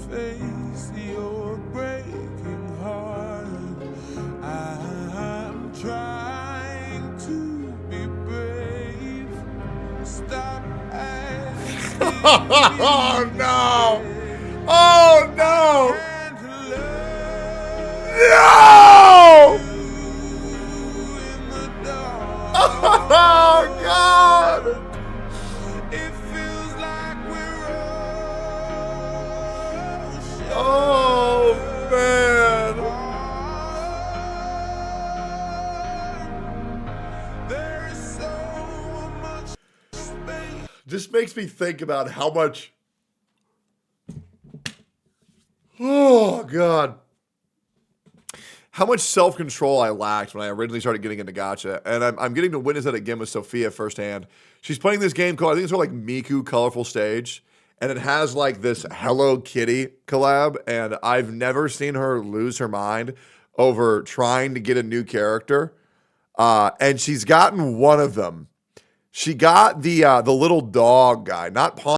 Oh no! Oh no! No! Oh God! Oh man! This makes me think about how much. Oh God! How much self-control I lacked when I originally started getting into gacha, and I'm getting to witness that again with Sophia firsthand. She's playing this game called, I think it's called like Miku Colorful Stage, and it has like this Hello Kitty collab, and I've never seen her lose her mind over trying to get a new character, and she's gotten one of them. She got the little dog guy, not Pawn.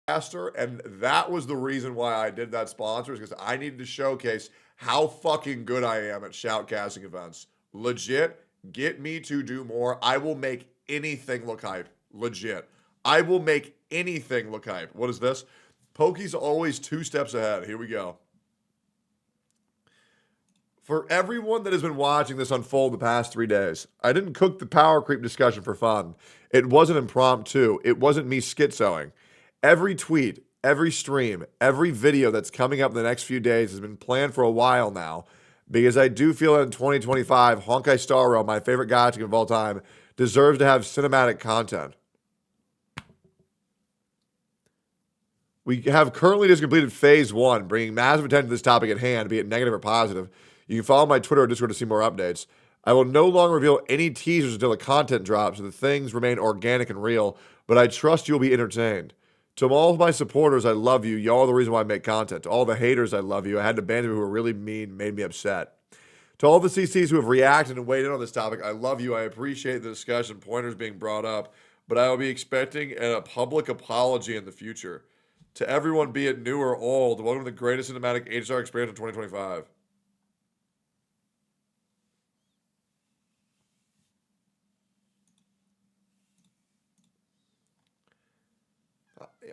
faster, and that was the reason why I did that sponsor, is because I needed to showcase how fucking good I am at shoutcasting events. Legit, get me to do more. I will make anything look hype. Legit. I will make anything look hype. What is this? Pokey's always 2 steps ahead. Here we go. For everyone that has been watching this unfold the past 3 days, I didn't cook the power creep discussion for fun. It wasn't impromptu. It wasn't me schizoing. Every tweet, every stream, every video that's coming up in the next few days has been planned for a while now, because I do feel that in 2025, Honkai Star Rail, my favorite gacha of all time, deserves to have cinematic content. We have currently just completed phase 1, bringing massive attention to this topic at hand, be it negative or positive. You can follow my Twitter or Discord to see more updates. I will no longer reveal any teasers until the content drops, so the things remain organic and real, but I trust you'll be entertained. To all of my supporters, I love you. Y'all are the reason why I make content. To all the haters, I love you. I had to ban people who were really mean, made me upset. To all the CCs who have reacted and weighed in on this topic, I love you. I appreciate the discussion, pointers being brought up, but I will be expecting a public apology in the future. To everyone, be it new or old, welcome to the greatest cinematic HSR experience of 2025.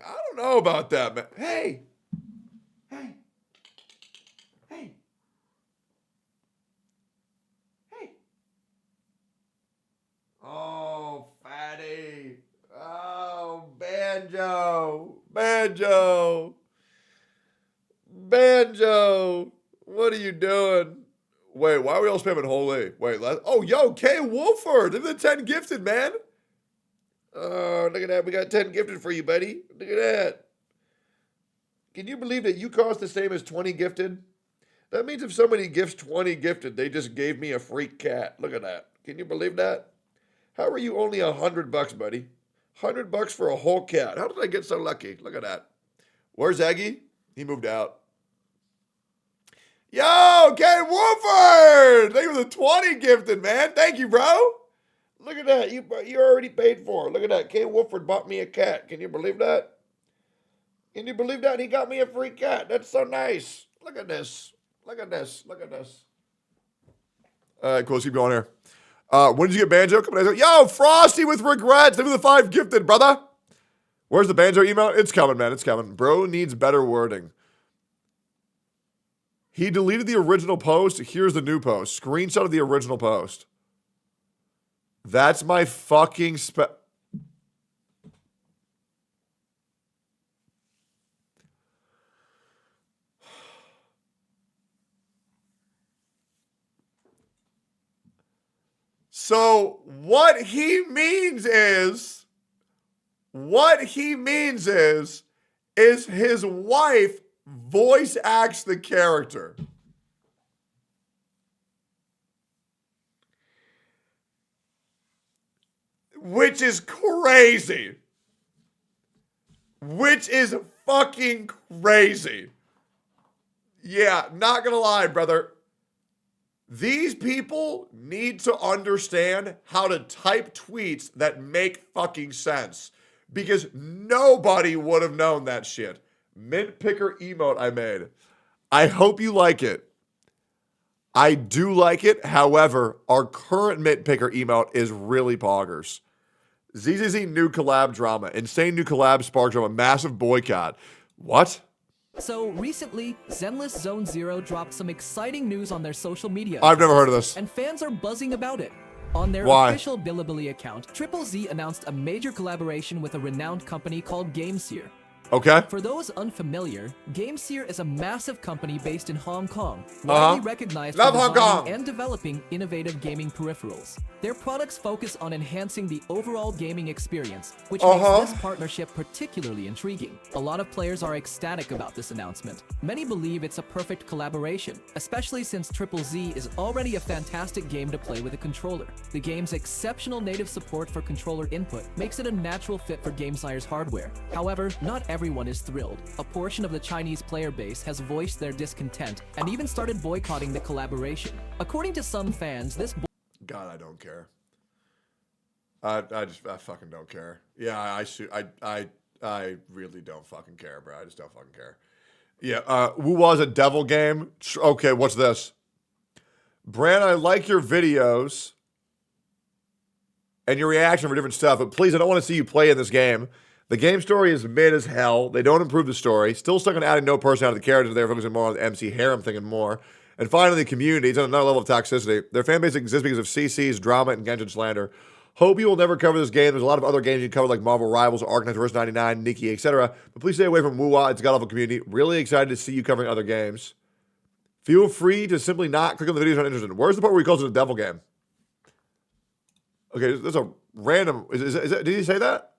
I don't know about that, man. Hey! Hey! Hey! Hey! Oh, fatty. Oh, Banjo. Banjo. Banjo. What are you doing? Wait, why are we all spamming holy? Wait, oh, yo, K. Wolford. Look at the 10 gifted, man. Oh, look at that. We got 10 gifted for you, buddy. Look at that. Can you believe that you cost the same as 20 gifted? That means if somebody gifts 20 gifted, they just gave me a free cat. Look at that. Can you believe that? How are you only $100, buddy? $100 for a whole cat. How did I get so lucky? Look at that. Where's Eggy? He moved out. Yo, K. Wolford! Thank you for the 20 gifted, man. Thank you, bro. Look at that. You already paid for it. Look at that. K. Wolford bought me a cat. Can you believe that? Can you believe that? He got me a free cat. That's so nice. Look at this. Look at this. Look at this. All right, cool. Let's keep going here. When did you get Banjo? Yo, Frosty with regrets. Thank you for the 5 gifted, brother. Where's the Banjo email? It's coming, man. It's coming. Bro needs better wording. He deleted the original post. Here's the new post. Screenshot of the original post. That's my fucking So what he means is his wife voice acts the character. Which is crazy. Which is fucking crazy. Yeah, not gonna lie, brother. These people need to understand how to type tweets that make fucking sense. Because nobody would have known that shit. Mint picker emote I made. I hope you like it. I do like it. However, our current mint picker emote is really poggers. ZZZ new collab drama. Insane new collab spark drama. Massive boycott. What? So recently, Zenless Zone Zero dropped some exciting news on their social media I've never heard of this. And fans are buzzing about it. On their Why? official Bilibili account, Triple Z announced a major collaboration with a renowned company called GameSeer. Okay. For those unfamiliar, GameSeer is a massive company based in Hong Kong, widely recognized for designing and developing innovative gaming peripherals. Their products focus on enhancing the overall gaming experience, which makes this partnership particularly intriguing. A lot of players are ecstatic about this announcement. Many believe it's a perfect collaboration, especially since Triple Z is already a fantastic game to play with a controller. The game's exceptional native support for controller input makes it a natural fit for GameSire's hardware. However, not everyone is thrilled. A portion of the Chinese player base has voiced their discontent and even started boycotting the collaboration. According to some fans, this God, I don't care. I fucking don't care. Yeah, I really don't fucking care, bro. I just don't fucking care. Yeah, Woo was a devil game. Okay, what's this? Bran, I like your videos and your reaction for different stuff, but please, I don't want to see you play in this game. The game story is mid as hell. They don't improve the story. Still stuck on adding no personality to the characters. They're focusing more on the MC harem thing and more. And finally, the community is on another level of toxicity. Their fan base exists because of CC's drama and Genshin slander. Hope you will never cover this game. There's a lot of other games you can cover, like Marvel Rivals, Arknights vs. 99, Nikki, etc. But please stay away from Woo-Wah. It's a god-level community. Really excited to see you covering other games. Feel free to simply not click on the videos you're not interested in. Where's the part where he calls it a devil game? Okay, there's a random... Is it, did he say that?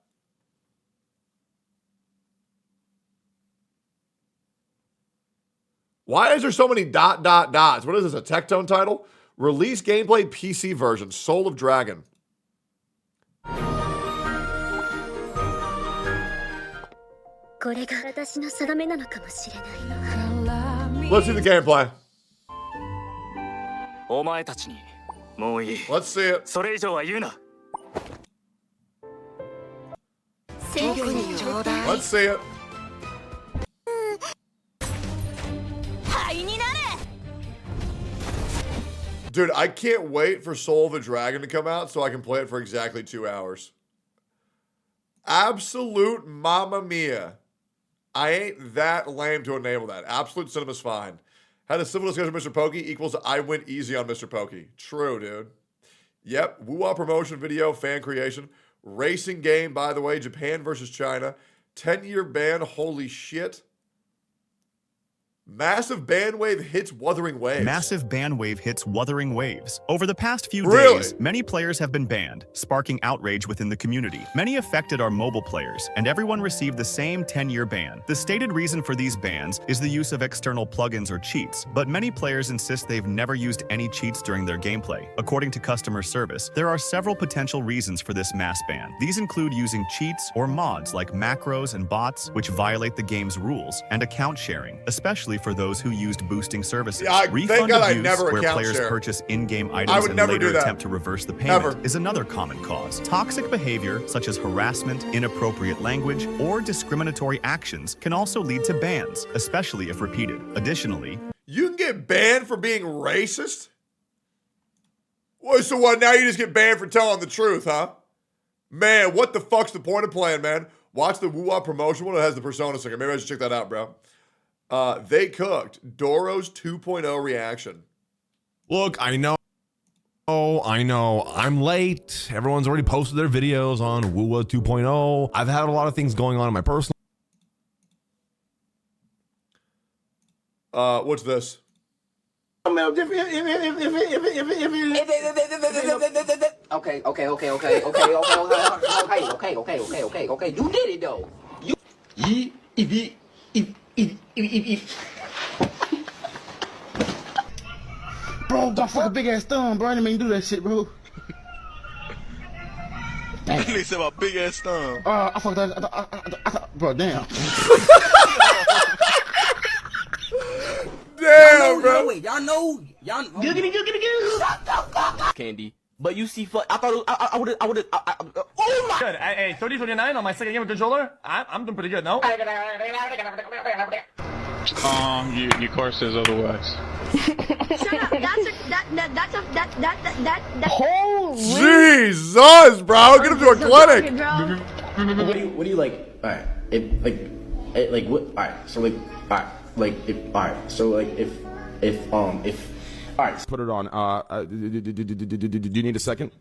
Why is there so many dots? What is this, a Tectone title? Release gameplay PC version, Soul of Dragon. Let's see the gameplay. Let's see it. Let's see it. Dude, I can't wait for Soul of a Dragon to come out so I can play it for exactly 2 hours. Absolute mamma mia. I ain't that lame to enable that. Absolute Cinema's fine. Had a civil discussion with Mr. Pokey equals I went easy on Mr. Pokey. True, dude. Yep. Woo-Wah promotion video, fan creation. Racing game, by the way. Japan versus China. 10-year ban. Holy shit. Massive ban wave hits Wuthering Waves. Massive ban wave hits Wuthering Waves. Over the past few Really? days, many players have been banned, sparking outrage within the community. Many affected are mobile players, and everyone received the same 10-year ban. The stated reason for these bans is the use of external plugins or cheats, but many players insist they've never used any cheats during their gameplay. According to customer service, there are several potential reasons for this mass ban. These include using cheats or mods like macros and bots, which violate the game's rules, and account sharing, especially for those who used boosting services. Yeah, Refund God abuse, where account players share. purchase in-game I items would and never later do that. attempt to reverse the payment, Never. is another common cause. Toxic behavior, such as harassment, inappropriate language, or discriminatory actions, can also lead to bans, especially if repeated. Additionally, You can get banned for being racist? Well, so what, now you just get banned for telling the truth, huh? Man, what the fuck's the point of playing, man? Watch the Woo-Wah promotion one that has the Persona sticker. Maybe I should check that out, bro. They cooked. Doro's 2.0 reaction. Look, I know. I'm late. Everyone's already posted their videos on Woo-Wah 2.0. I've had a lot of things going on in my personal. What's this? Okay. You did it though. Bro, got fucking big ass thumb, bro. I didn't mean to do that shit, bro. He said my big ass thumb. I fucked that. Bro, damn. Damn, bro. Y'all know. Giggity. Candy. But you see, I thought I would have. Oh my! Good. Hey, 30-29 on my second game with controller. I'm doing pretty good, no? Your car says otherwise. Shut up. Jesus, bro. Get him to a clinic. What do you like? Alright. What? Alright. So like. Alright. Like if. Alright. So like if. Alright. Put it on. Do you need a second?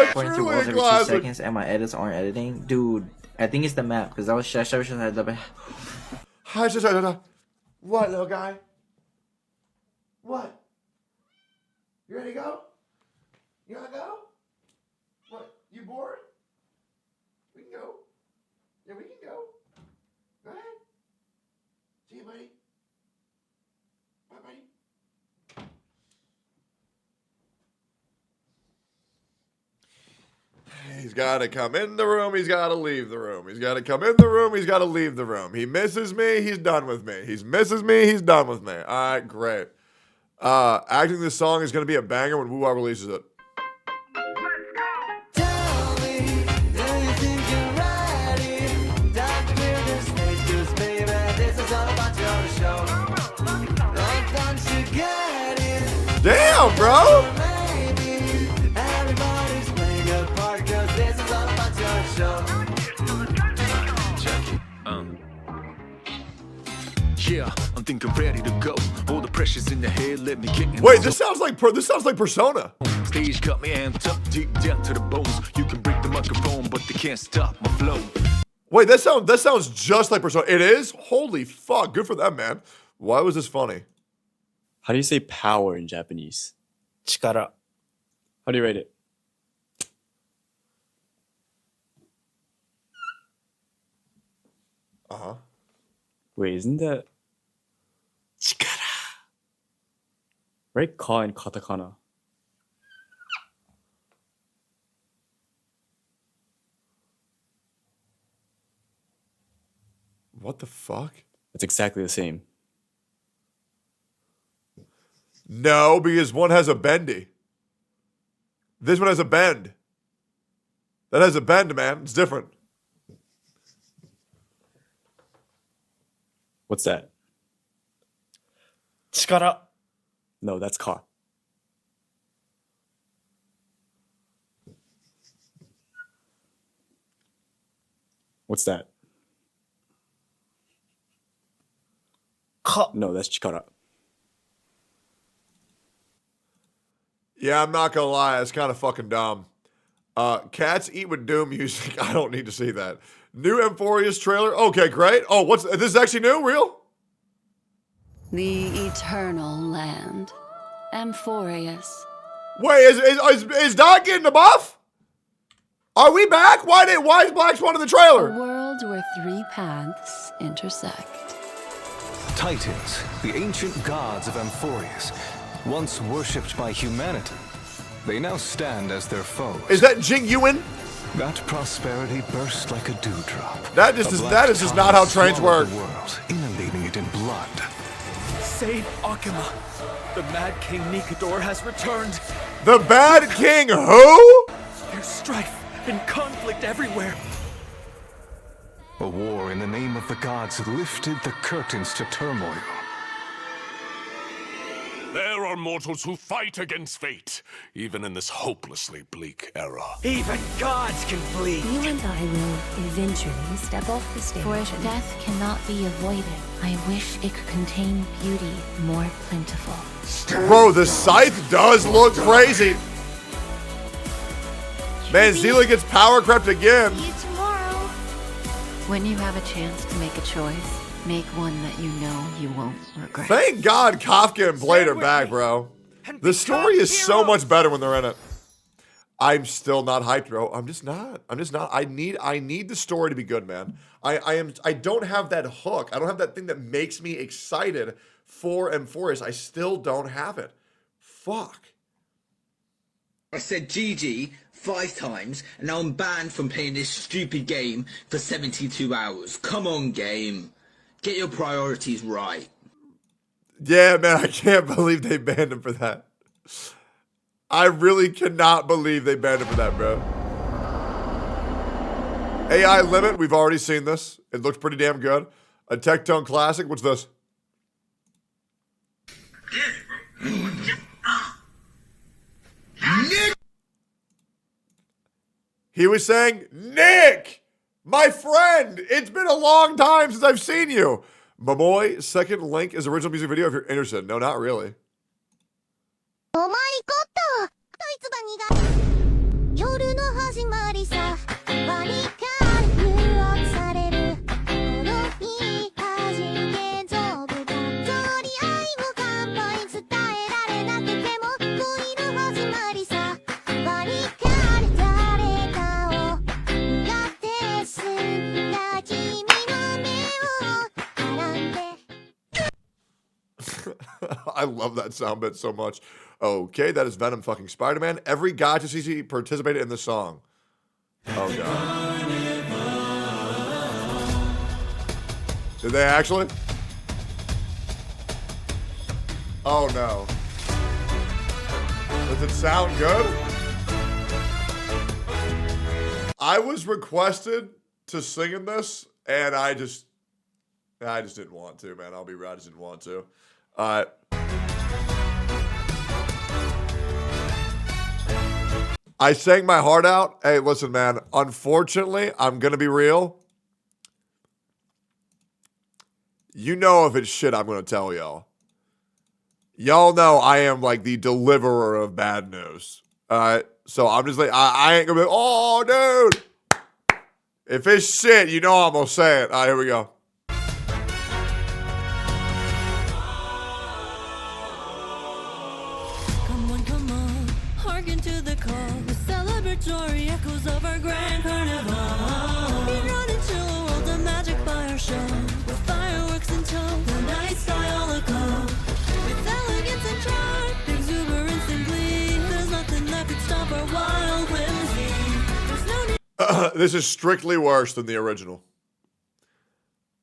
According to rules every 2 seconds and my edits aren't editing. Dude, I think it's the map because that was What, little guy? What? You ready to go? You wanna go? What? You bored? We can go. Yeah, we can go. Go ahead. See you, buddy. Bye, buddy. He's got to come in the room. He's got to leave the room. He's got to come in the room. He's got to leave the room. He misses me. He's done with me. He misses me. He's done with me. All right, great. Acting this song is gonna be a banger when Woo-Wah releases it. Damn, bro! Yeah, I'm thinking ready to go. All the pressure's in the head, let me get in. Wait, this sounds like Persona. Stage got me amped up deep down to the bones. You can break the microphone, but they can't stop my flow. Wait, that sounds just like Persona. It is? Holy fuck, good for them, man. Why was this funny? How do you say power in Japanese? Chikara. How do you rate it? Uh-huh. Wait, isn't that chikara? Right? Ka in katakana. What the fuck? It's exactly the same. No, because one has a bendy. This one has a bend. That has a bend, man. It's different. What's that? Chikara. No, that's ka. What's that? Ka. No, that's chikara. Yeah, I'm not gonna lie, it's kind of fucking dumb. Cats Eat with Doom music. I don't need to see that. New Emphorius trailer. Okay, great. Oh, what's this? Is actually new? Real? The eternal land. Amphorius. Wait, is Doc getting the buff? Are we back? Why is Black Swan in the trailer? A world where three paths intersect. Titans, the ancient gods of Amphorius, once worshipped by humanity, they now stand as their foes. Is that Jing Yuan? That prosperity burst like a dewdrop. That is just not how trains work. The world, inundating it in blood. Save Akima. The Mad King Nikador has returned. The Bad King who? There's strife and conflict everywhere. A war in the name of the gods lifted the curtains to turmoil. There are mortals who fight against fate, even in this hopelessly bleak era. Even gods can bleed. You and I will eventually step off the stage. For if death cannot be avoided, I wish it could contain beauty more plentiful. Bro, the scythe does look crazy. Man, Zila gets power crept again. See you tomorrow. When you have a chance to make a choice, make one that you know you won't regret. Thank God Kafka and Blade are back, bro. The story is so much better when they're in it. I'm still not hyped, bro. I'm just not. I need the story to be good, man. I don't have that hook. I don't have that thing that makes me excited for Amphorius. I still don't have it. Fuck. I said GG 5 times, and now I'm banned from playing this stupid game for 72 hours. Come on, game. Get your priorities right. Yeah, man, I can't believe they banned him for that. I really cannot believe they banned him for that, bro. AI Limit, we've already seen this. It looks pretty damn good. A Tectone Classic, what's this? Nick! He was saying, Nick! My friend, it's been a long time since I've seen you. Momoy, second link is original music video if you're interested. No, not really. Oh my god! 夜の始まりさ、割り勘誘惑される。この日、弾け丈夫だ。とりあいを乾杯伝えられなくても、恋の始まりさ、割り勘誰かを苦手すんだ君の目を絡んで。I love that sound bit so much. Okay, that is Venom fucking Spider-Man. Every guy to CC participated in the song. Oh, God. Did they actually? Oh, no. Does it sound good? I was requested to sing in this, and I just didn't want to, man. I'll be right, I just didn't want to. I sang my heart out. Hey, listen, man. Unfortunately, I'm gonna be real. You know if it's shit, I'm gonna tell y'all. Y'all know I am like the deliverer of bad news. So I'm just like, I ain't gonna be like, oh, dude. If it's shit, you know I'm gonna say it. All right, here we go. Come on, hearken to the call. The celebratory echoes of our grand carnival. We run into a world of magic by our show. With fireworks in tow, the night sky all aglow. With elegance and charm, exuberance and glee. There's nothing that could stop our wild whimsy. There's no need. This is strictly worse than the original.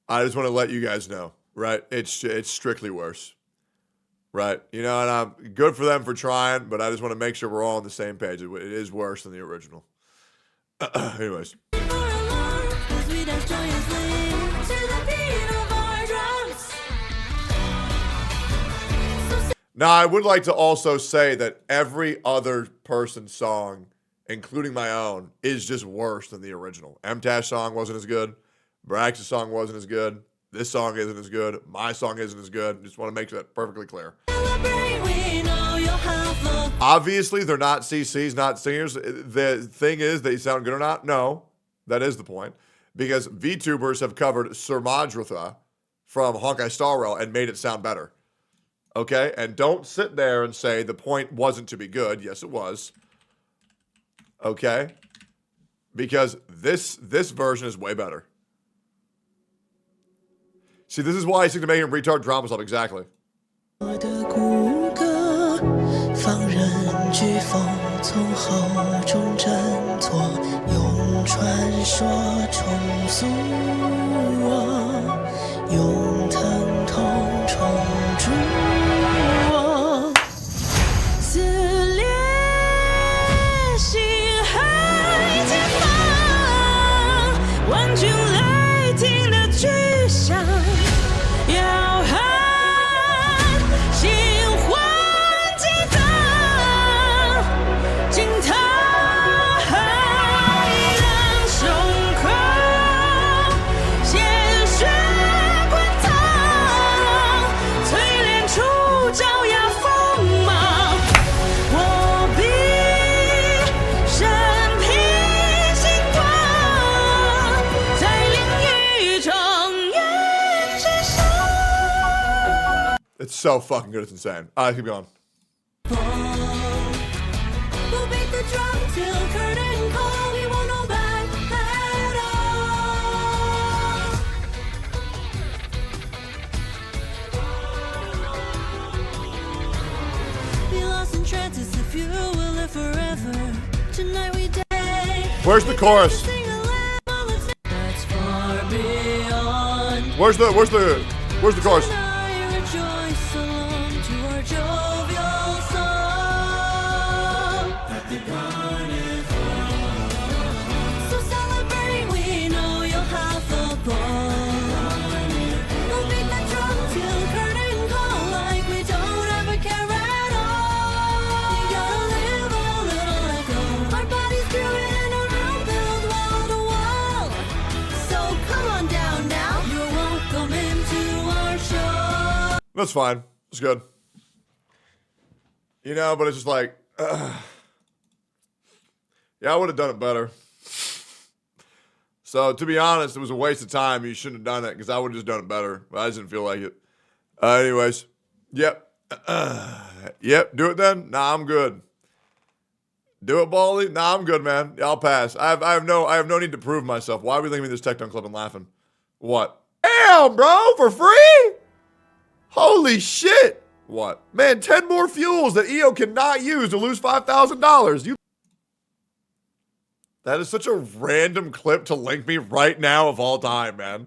I just want to let you guys know, right? It's strictly worse, right? You know, and I'm good for them for trying, but I just want to make sure we're all on the same page. It is worse than the original. Anyways. Now, I would like to also say that every other person's song, including my own, is just worse than the original. MTAS's song wasn't as good. Brax's song wasn't as good. This song isn't as good. My song isn't as good. Just want to make that perfectly clear. Obviously, they're not CCs, not singers. The thing is, they sound good or not? No. That is the point. Because VTubers have covered Sir Madratha from Honkai Star Rail and made it sound better. Okay? And don't sit there and say the point wasn't to be good. Yes, it was. Okay? Because this version is way better. See, this is why I seem to make him retard drama stuff. Exactly. It's so fucking good, it's insane. All right, keep going. We'll beat the drum till curtain call. We won't go back at all. Be lost in trances if you will live forever. Tonight we day. Where's the chorus? That's far beyond. Where's the chorus? That's fine. It's good. You know, but it's just like, yeah, I would have done it better. So, to be honest, it was a waste of time. You shouldn't have done it because I would have just done it better. But I just didn't feel like it. Anyways, yep. Yep, do it then? Nah, I'm good. Do it, Baldy? Nah, I'm good, man. I'll pass. I have no need to prove myself. Why are we linking me this Tectone clip and laughing? What? Damn, bro, for free? Holy shit. What? Man, 10 more fuels that EO cannot use to lose $5,000. That is such a random clip to link me right now of all time, man.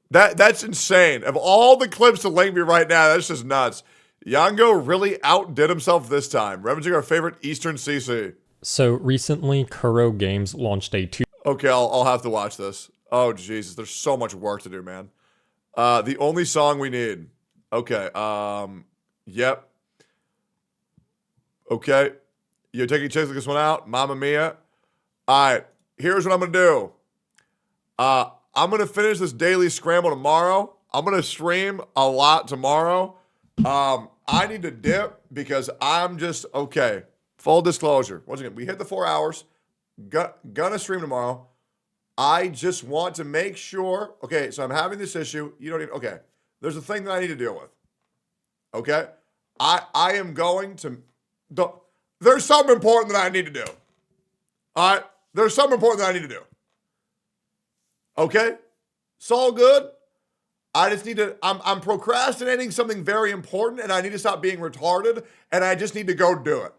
That's insane. Of all the clips to link me right now, that's just nuts. Yango really outdid himself this time, referencing our favorite Eastern CC. So recently, Kuro Games launched a Okay, I'll have to watch this. Oh, Jesus, there's so much work to do, man. The only song we need. Okay, yep. Okay. You're taking a chance to this one out? Mamma Mia. All right, here's what I'm going to do. I'm going to finish this daily scramble tomorrow. I'm going to stream a lot tomorrow. I need to dip because I'm just, okay. Full disclosure. Once again, we hit the 4 hours. Gonna stream tomorrow. I just want to make sure, okay, so I'm having this issue. You don't even, okay. There's a thing that I need to deal with. Okay? I am going to, there's something important that I need to do. All right? There's something important that I need to do. Okay? It's all good. I just need to, I'm procrastinating something very important and I need to stop being retarded and I just need to go do it.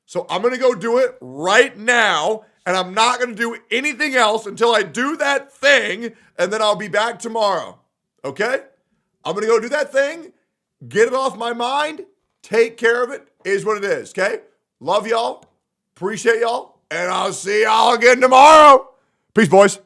So I'm going to go do it right now and I'm not going to do anything else until I do that thing and then I'll be back tomorrow. Okay? I'm going to go do that thing, get it off my mind, take care of it, is what it is. Okay? Love y'all, appreciate y'all, and I'll see y'all again tomorrow. Peace, boys.